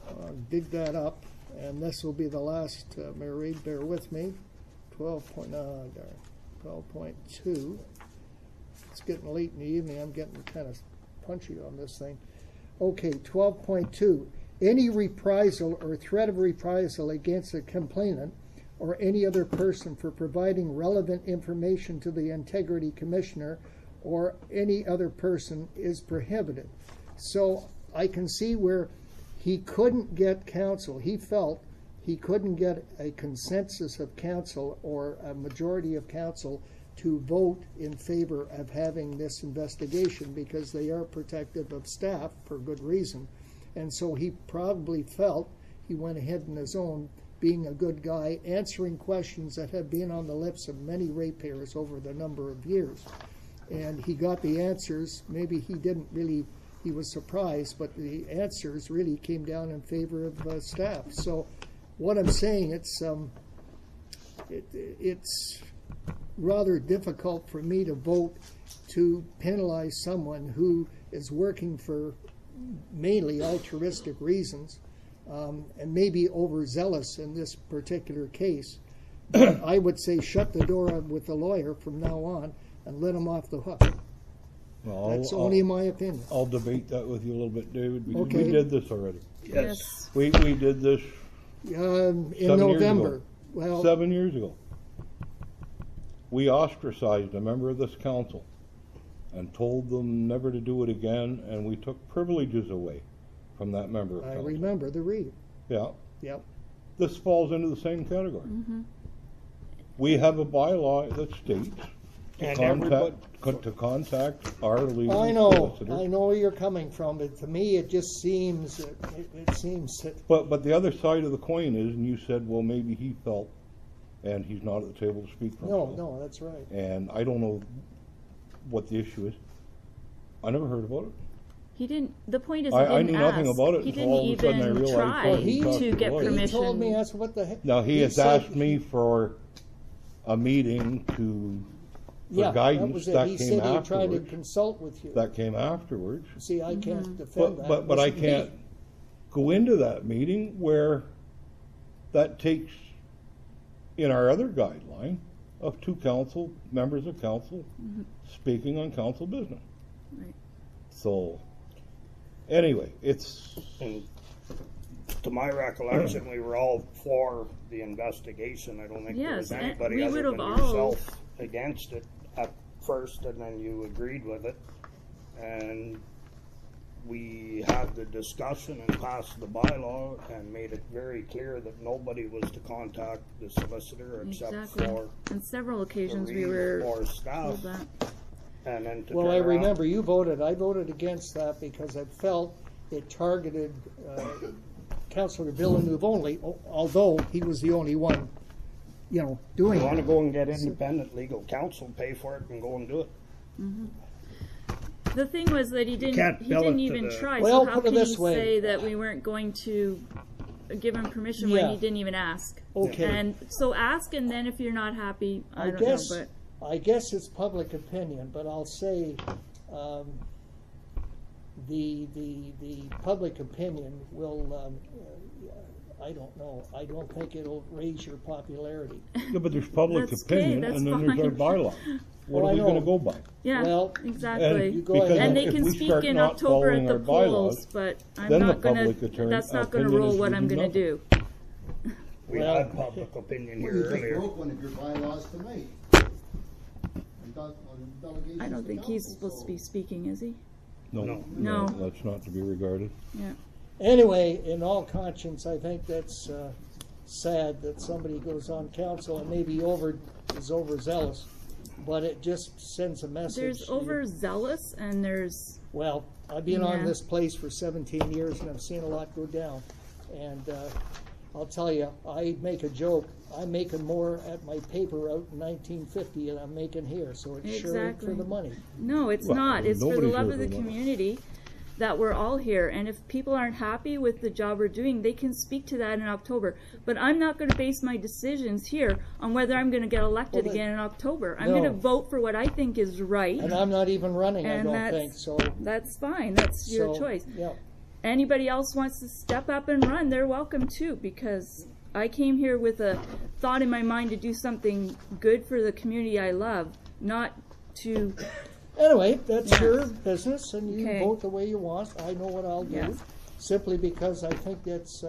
I'll dig that up, and this will be the last, Mayor Reid, bear with me. 12.2. It's getting late in the evening. I'm getting kind of punchy on this thing. Okay, 12.2. Any reprisal or threat of reprisal against a complainant or any other person for providing relevant information to the Integrity Commissioner or any other person is prohibited. So I can see where he couldn't get counsel. He felt he couldn't get a consensus of council or a majority of council to vote in favor of having this investigation because they are protective of staff for good reason. And so he probably felt he went ahead on his own, being a good guy, answering questions that have been on the lips of many ratepayers over the number of years. And he got the answers. Maybe he didn't really, he was surprised, but the answers really came down in favor of staff. So what I'm saying, it's rather difficult for me to vote to penalize someone who is working for mainly altruistic reasons, and maybe overzealous in this particular case. I would say shut the door with the lawyer from now on and let him off the hook. Well, That's only my opinion. I'll debate that with you a little bit, David, because Okay. we did this already. Yes. We did this In 7 November. years ago. Well, 7 years ago. We ostracized a member of this council and told them never to do it again, and we took privileges away from that member of I council. remember the read. Yeah. Yep. This falls into the same category. We have a bylaw that states to contact our legal I know solicitor. where you're coming from, but to me it just seems, it seems that, But the other side of the coin is, and you said, well, maybe he felt, and he's not at the table to speak for himself. no, that's right. And I don't know what the issue is. I never heard about it. He didn't, the point is I he didn't knew nothing ask. about it He until didn't all of a sudden I even realized, try well, he talked to to get the lawyer. permission. He told me, that's what the heck. Now, he has said- asked me for a meeting for Yeah, guidance. that was it. That He came said he tried to afterwards. consult with you. That came afterwards. See, I can't defend that. But I It wasn't me. can't go into that meeting where that takes, in our other guideline, of two council, members of council speaking on council business. Right. So, anyway, it's, And to my recollection, we were all for the investigation. I don't think there was Yes, and anybody we other would than have all- yourself against it at first, and then you agreed with it. And we had the discussion and passed the bylaw and made it very clear that nobody was to contact the solicitor except Exactly. for On several occasions the we were or told staff. that. And then to Well, turn I around- remember you voted, I voted against that because I felt it targeted Councillor Villeneuve only, although he was the only one, doing You want to it. go and get independent legal counsel, pay for it, and go and do it. The thing was that he can't didn't bill it to even the- try, Well, so how put it can he this way. say that we weren't going to give him permission when Yeah. he didn't even ask? Okay. And so ask, and then if you're not happy, I don't guess know, but I guess it's public opinion, but I'll say the public opinion will. I don't know. I don't think it'll raise your popularity. Yeah, but there's public That's opinion, okay, and then that's there's our fine. bylaw. What Oh, are I we know. gonna go by? Yeah, Well, exactly. you go ahead. And they if can we speak start in not October at following the our bylaws, polls, but I'm then the not gonna, public attorney- that's not gonna opinion roll is what we I'm do gonna nothing. do. We Well- had public opinion Well, here you just earlier. broke one of your bylaws tonight. You got on delegations I don't to think he's council, supposed to so- be speaking, is he? No. No. That's not to be regarded. Yeah. Anyway, in all conscience, I think that's sad that somebody goes on council and maybe is overzealous, but it just sends a message. There's overzealous and there's, Well, I've been on Yeah. this place for 17 years and I've seen a lot go down. And I'll tell you, I make a joke. I'm making more at my paper out in 1950 than I'm making here, so it's sure ain't for Exactly. the money. no, it's Well, not. It's for the nobody's love here of the for money. community that we're all here. And if people aren't happy with the job we're doing, they can speak to that in October. But I'm not gonna base my decisions here on whether I'm gonna get elected Well, again in October. I'm no. gonna vote for what I think is right. And I'm not even running, I And don't that's- think, so. That's fine. That's your so, choice. Yeah. Anybody else wants to step up and run, they're welcome too, because I came here with a thought in my mind to do something good for the community I love, not to, Anyway, that's Yeah. your business, and you Okay. vote the way you want. I know what I'll do. Yeah. Simply because I think it's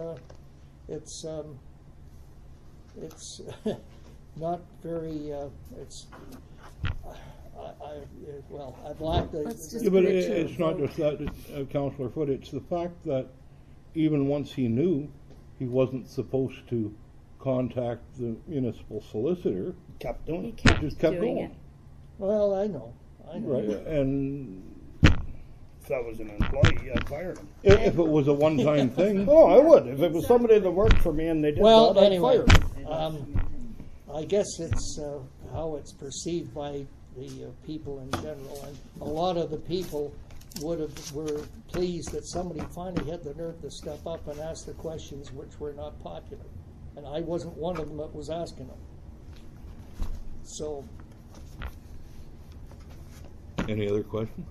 not very. Well, I've lacked the. Let's just Yeah, but put it to a it's not vote. just that, Councillor Foote, it's the fact that even once he knew, he wasn't supposed to contact the municipal solicitor. Kept doing he it. kept Just kept doing going. it. Well, I know. Right, and If that was an employee, I'd fire him. if it was a one-time thing. Oh, I would. If it was somebody that worked for me and they did Well, that, I'd anyway, fire them. I guess it's how it's perceived by the people in general, and a lot of the people were pleased that somebody finally had the nerve to step up and ask the questions which were not popular, and I wasn't one of them that was asking them. So, Any other questions?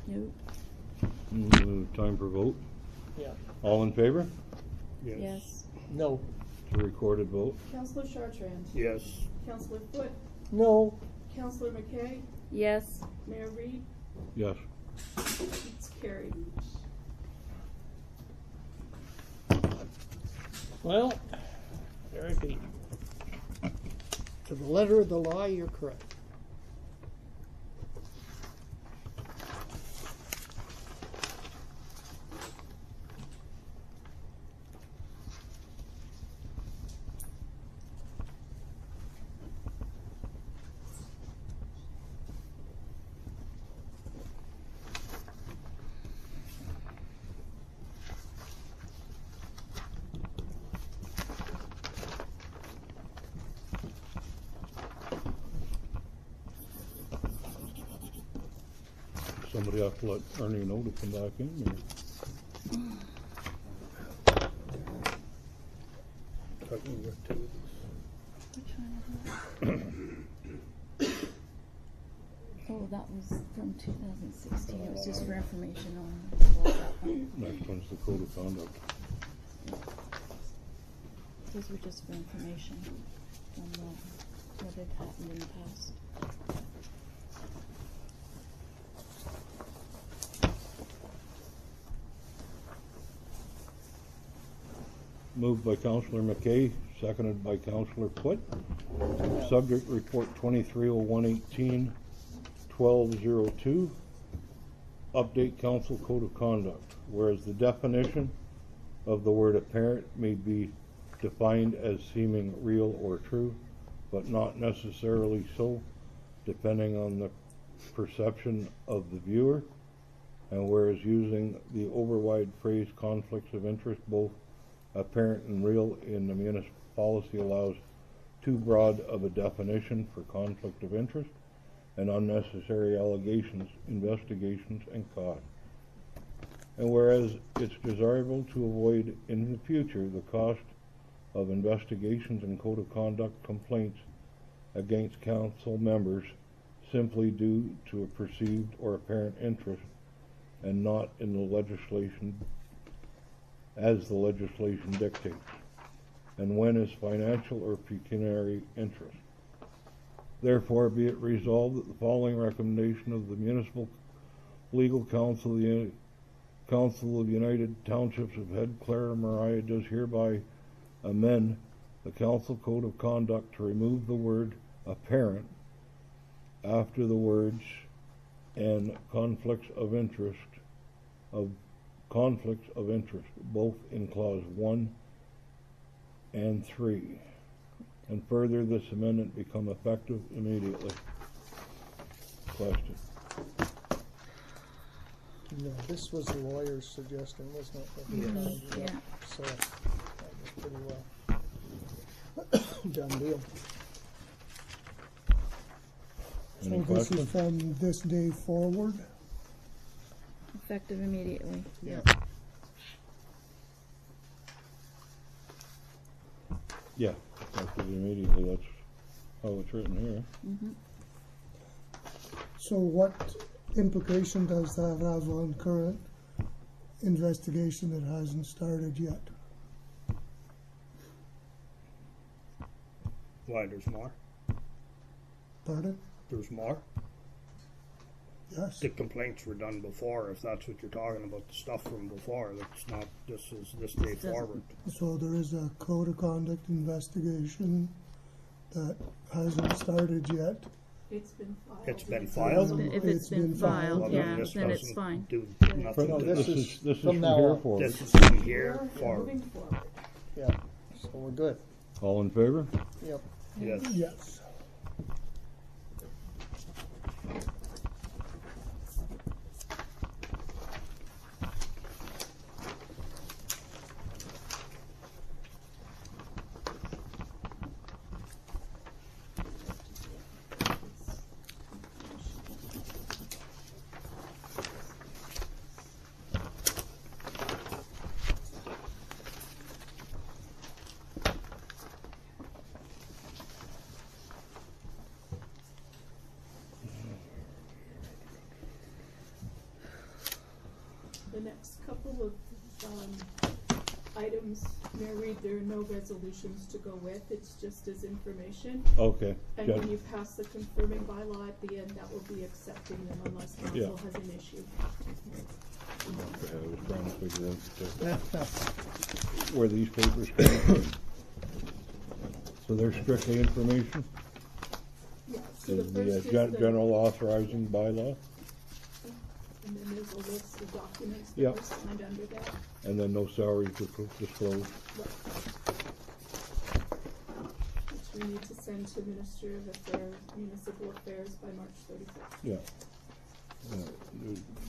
Nope. Time for vote. yeah, All in favor? Yes. no, It's a recorded vote. Councillor Chartrand, Yes. Councillor Foote, no. Councillor McKay, Yes. Mayor Reed, Yes. it's carried. Well, there it be. To the letter of the law, you're correct. Somebody have to let Ernie know to come back in. Or? Oh, that was from 2016. It was just for information on. Next one's the code of conduct. Those were just for information on what had happened in the past. Moved by Councillor McKay, seconded by Councillor Foote. Subject report 230118, 1202. Update council code of conduct. Whereas the definition of the word apparent may be defined as seeming real or true, but not necessarily so, depending on the perception of the viewer. And whereas using the overwide phrase conflicts of interest, both apparent and real, in the municipal policy allows too broad of a definition for conflict of interest and unnecessary allegations, investigations, and costs. And whereas it's desirable to avoid in the future the cost of investigations and code of conduct complaints against council members simply due to a perceived or apparent interest and not in the legislation as the legislation dictates, and when is financial or pecuniary interest. Therefore, be it resolved that the following recommendation of the Municipal Legal Council of the Council of United Townships of Head, Clara, Mariah does hereby amend the Council Code of Conduct to remove the word apparent after the words and conflicts of interest, both in clause 1 and 3. And further, this amendment become effective immediately. Question. No, this was the lawyer's suggestion, wasn't it? Yeah. So that was pretty well done deal. So Any this questions? is from this day forward. Effective immediately. Yeah. Yeah, effective immediately. That's how it's written here. Mm-hmm. So what implication does that have on current investigation that hasn't started yet? Why, there's more? Pardon? There's more? Yes. The complaints were done before, if that's what you're talking about, the stuff from before, that's not, this is this day forward. So there is a code of conduct investigation that hasn't started yet. It's been filed. It's been filed? If it's been filed, Well, yeah, this then it's doesn't fine. Do nothing No, to this that. is This is from from now here on. forward. This is from here We're forward. moving forward. Yeah, so we're good. All in favor? Yep. Yes. Yes. The next couple of items, Mayor Reed, there are no resolutions to go with, it's just as information. Okay. And Got when it. you pass the confirming bylaw at the end, that will be accepting them unless Yeah. council has an issue. Okay, I was trying to figure out where these papers come from. So they're strictly information? Yeah, so the Is first is the the, general authorizing bylaw, and then there's a list of documents that Yep. are signed under that. and then no salaries disclosed. Which we need to send to Minister of Municipal Affairs by March 31st. Yeah.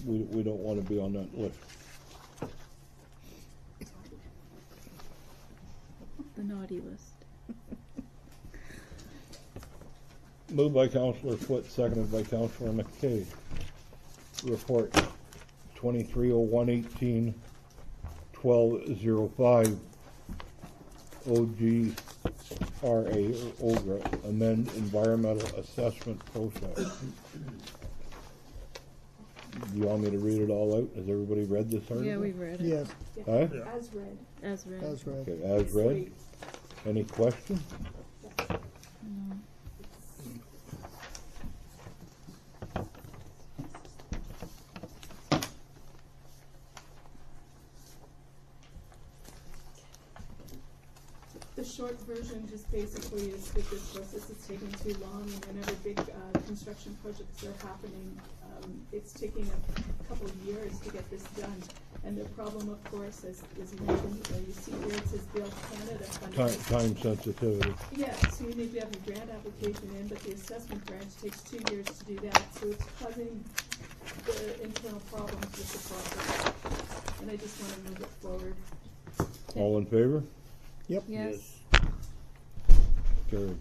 We don't want to be on that list. The naughty list. Moved by Councillor Foote, seconded by Councillor McKay. Report 230118, 1205, OGRA, or OGRA, amend environmental assessment process. Do you want me to read it all out? Has everybody read this article? Yeah, we've read it. Yes, Huh? As read. As read. that's right. Okay, as read. Sweet. Any questions? No. The short version just basically is that this process is taking too long, and whenever big construction projects are happening, it's taking a couple of years to get this done. And the problem, of course, as you mentioned, you see here it says Build Canada funding. Time sensitivity. Yeah, so you need to have your grant application in, but the assessment branch takes 2 years to do that, so it's causing the internal problems with the project. And I just want to move it forward. All in favor? Yep. Yes. Carried.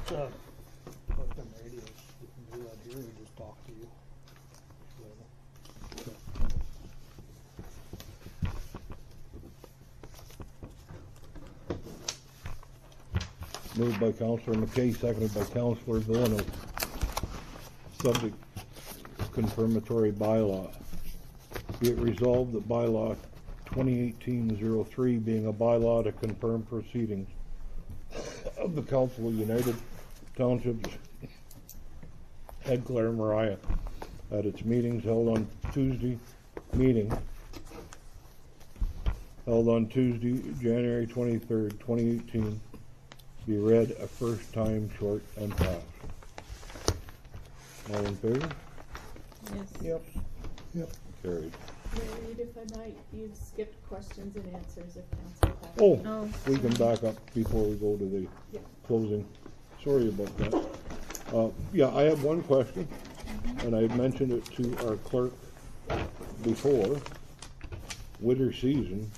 Put them radios, you can do that here, and just talk to you. Moved by Councillor McKay, seconded by Councillor Villeneuve. Subject, confirmatory bylaw. Be it resolved that bylaw 2018-03 being a bylaw to confirm proceedings of the Council of United Townships head Clara Mariah at its meetings held on Tuesday, January 23rd, 2018, be read a first time, short, and passed. All in favor? Yes. Yep. Yep. Carried. Reed, if I might, you've skipped questions and answers if council has. Oh, Oh. we can back up before we go to the Yeah. closing. Sorry about that. Yeah, I have one question, and I had mentioned it to our clerk before. Winter season,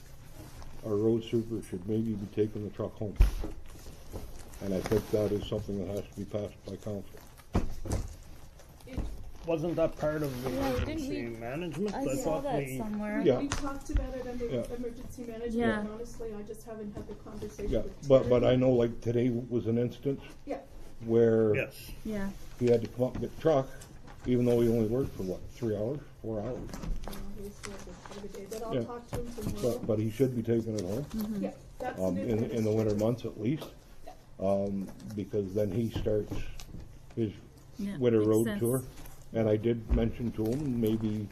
our road super should maybe be taking the truck home. And I think that is something that has to be passed by council. Wasn't that part of the Yeah, didn't emergency we- management? I saw thought that we, somewhere. Yeah. We talked about it under Yeah. emergency management, Yeah. and honestly, I just haven't had the conversation Yeah, with but Terry. I know like today was an instance Yeah, where yes. Yeah. he had to come up and get the truck, even though he only worked for what, 3 hours, 4 hours? he's working for the day, but I'll Yeah. talk to him tomorrow. But he should be taking it home. Yeah, that's the In the winter months at least, because then he starts his Yeah, winter makes road sense. tour. And I did mention to him, maybe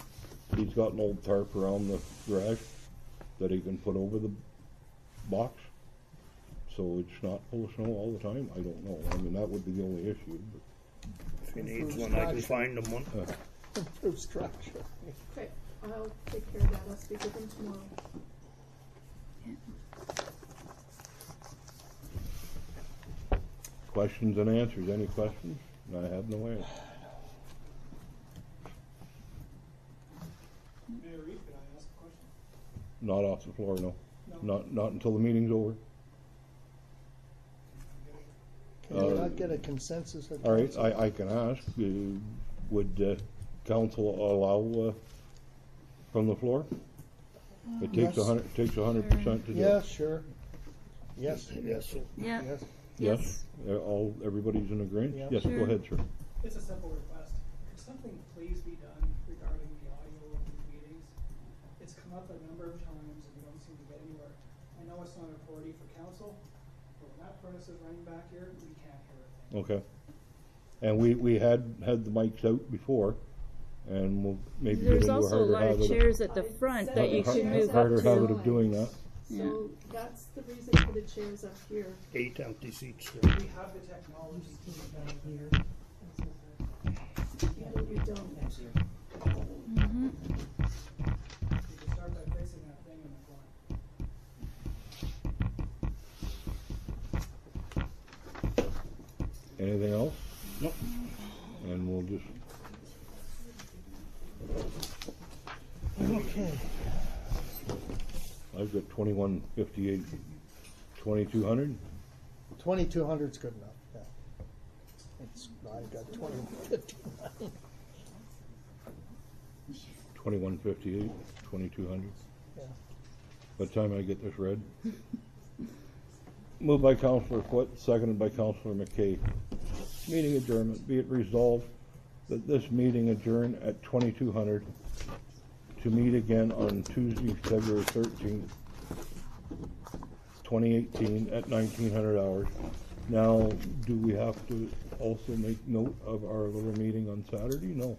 he's got an old tarp around the garage that he can put over the box, so it's not full of snow all the time. I don't know. I mean, that would be the only issue. If he needs one, I can find him one. Improved structure. Okay, I'll take care of that, I'll speak with him tomorrow. Questions and answers. Any questions? I have no answers. Mayor Reed, could I ask a question? Not off the floor, no. No. Not until the meeting's over. Can we not get a consensus of All right, council? I can ask, would council allow from the floor? It takes Yes. 100% to do Yeah, it. sure. Yes. Yes. Yeah. Yes. Yes, everybody's in agreement? Yeah. Yes, Sure. go ahead, sir. It's a simple request. Could something please be done regarding the audio of these meetings? It's come up a number of times and we don't seem to get anywhere. I know it's not a priority for council, but when that furnace is running back here, we can't hear it. Okay. And we had the mics out before, and we'll maybe get There's into a also a harder lot of habit chairs at the I front said that you the could chairs move up harder to. habit of doing that. So that's the reason for the chairs up here. 8 empty seats. We have the technology to do that here. No, we don't. Mhm. We can start by fixing that thing in the front. Anything else? Nope. And we'll just, Okay. I've got 2158, 2200. 2200's good enough, yeah. It's, I got 2059. 2158, 2200. Yeah. By the time I get this read. Moved by Councillor Foote, seconded by Councillor McKay. Meeting adjournment. Be it resolved that this meeting adjourn at 2200 to meet again on Tuesday, February 13th, 2018 at 1900 hours. Now, do we have to also make note of our little meeting on Saturday? No.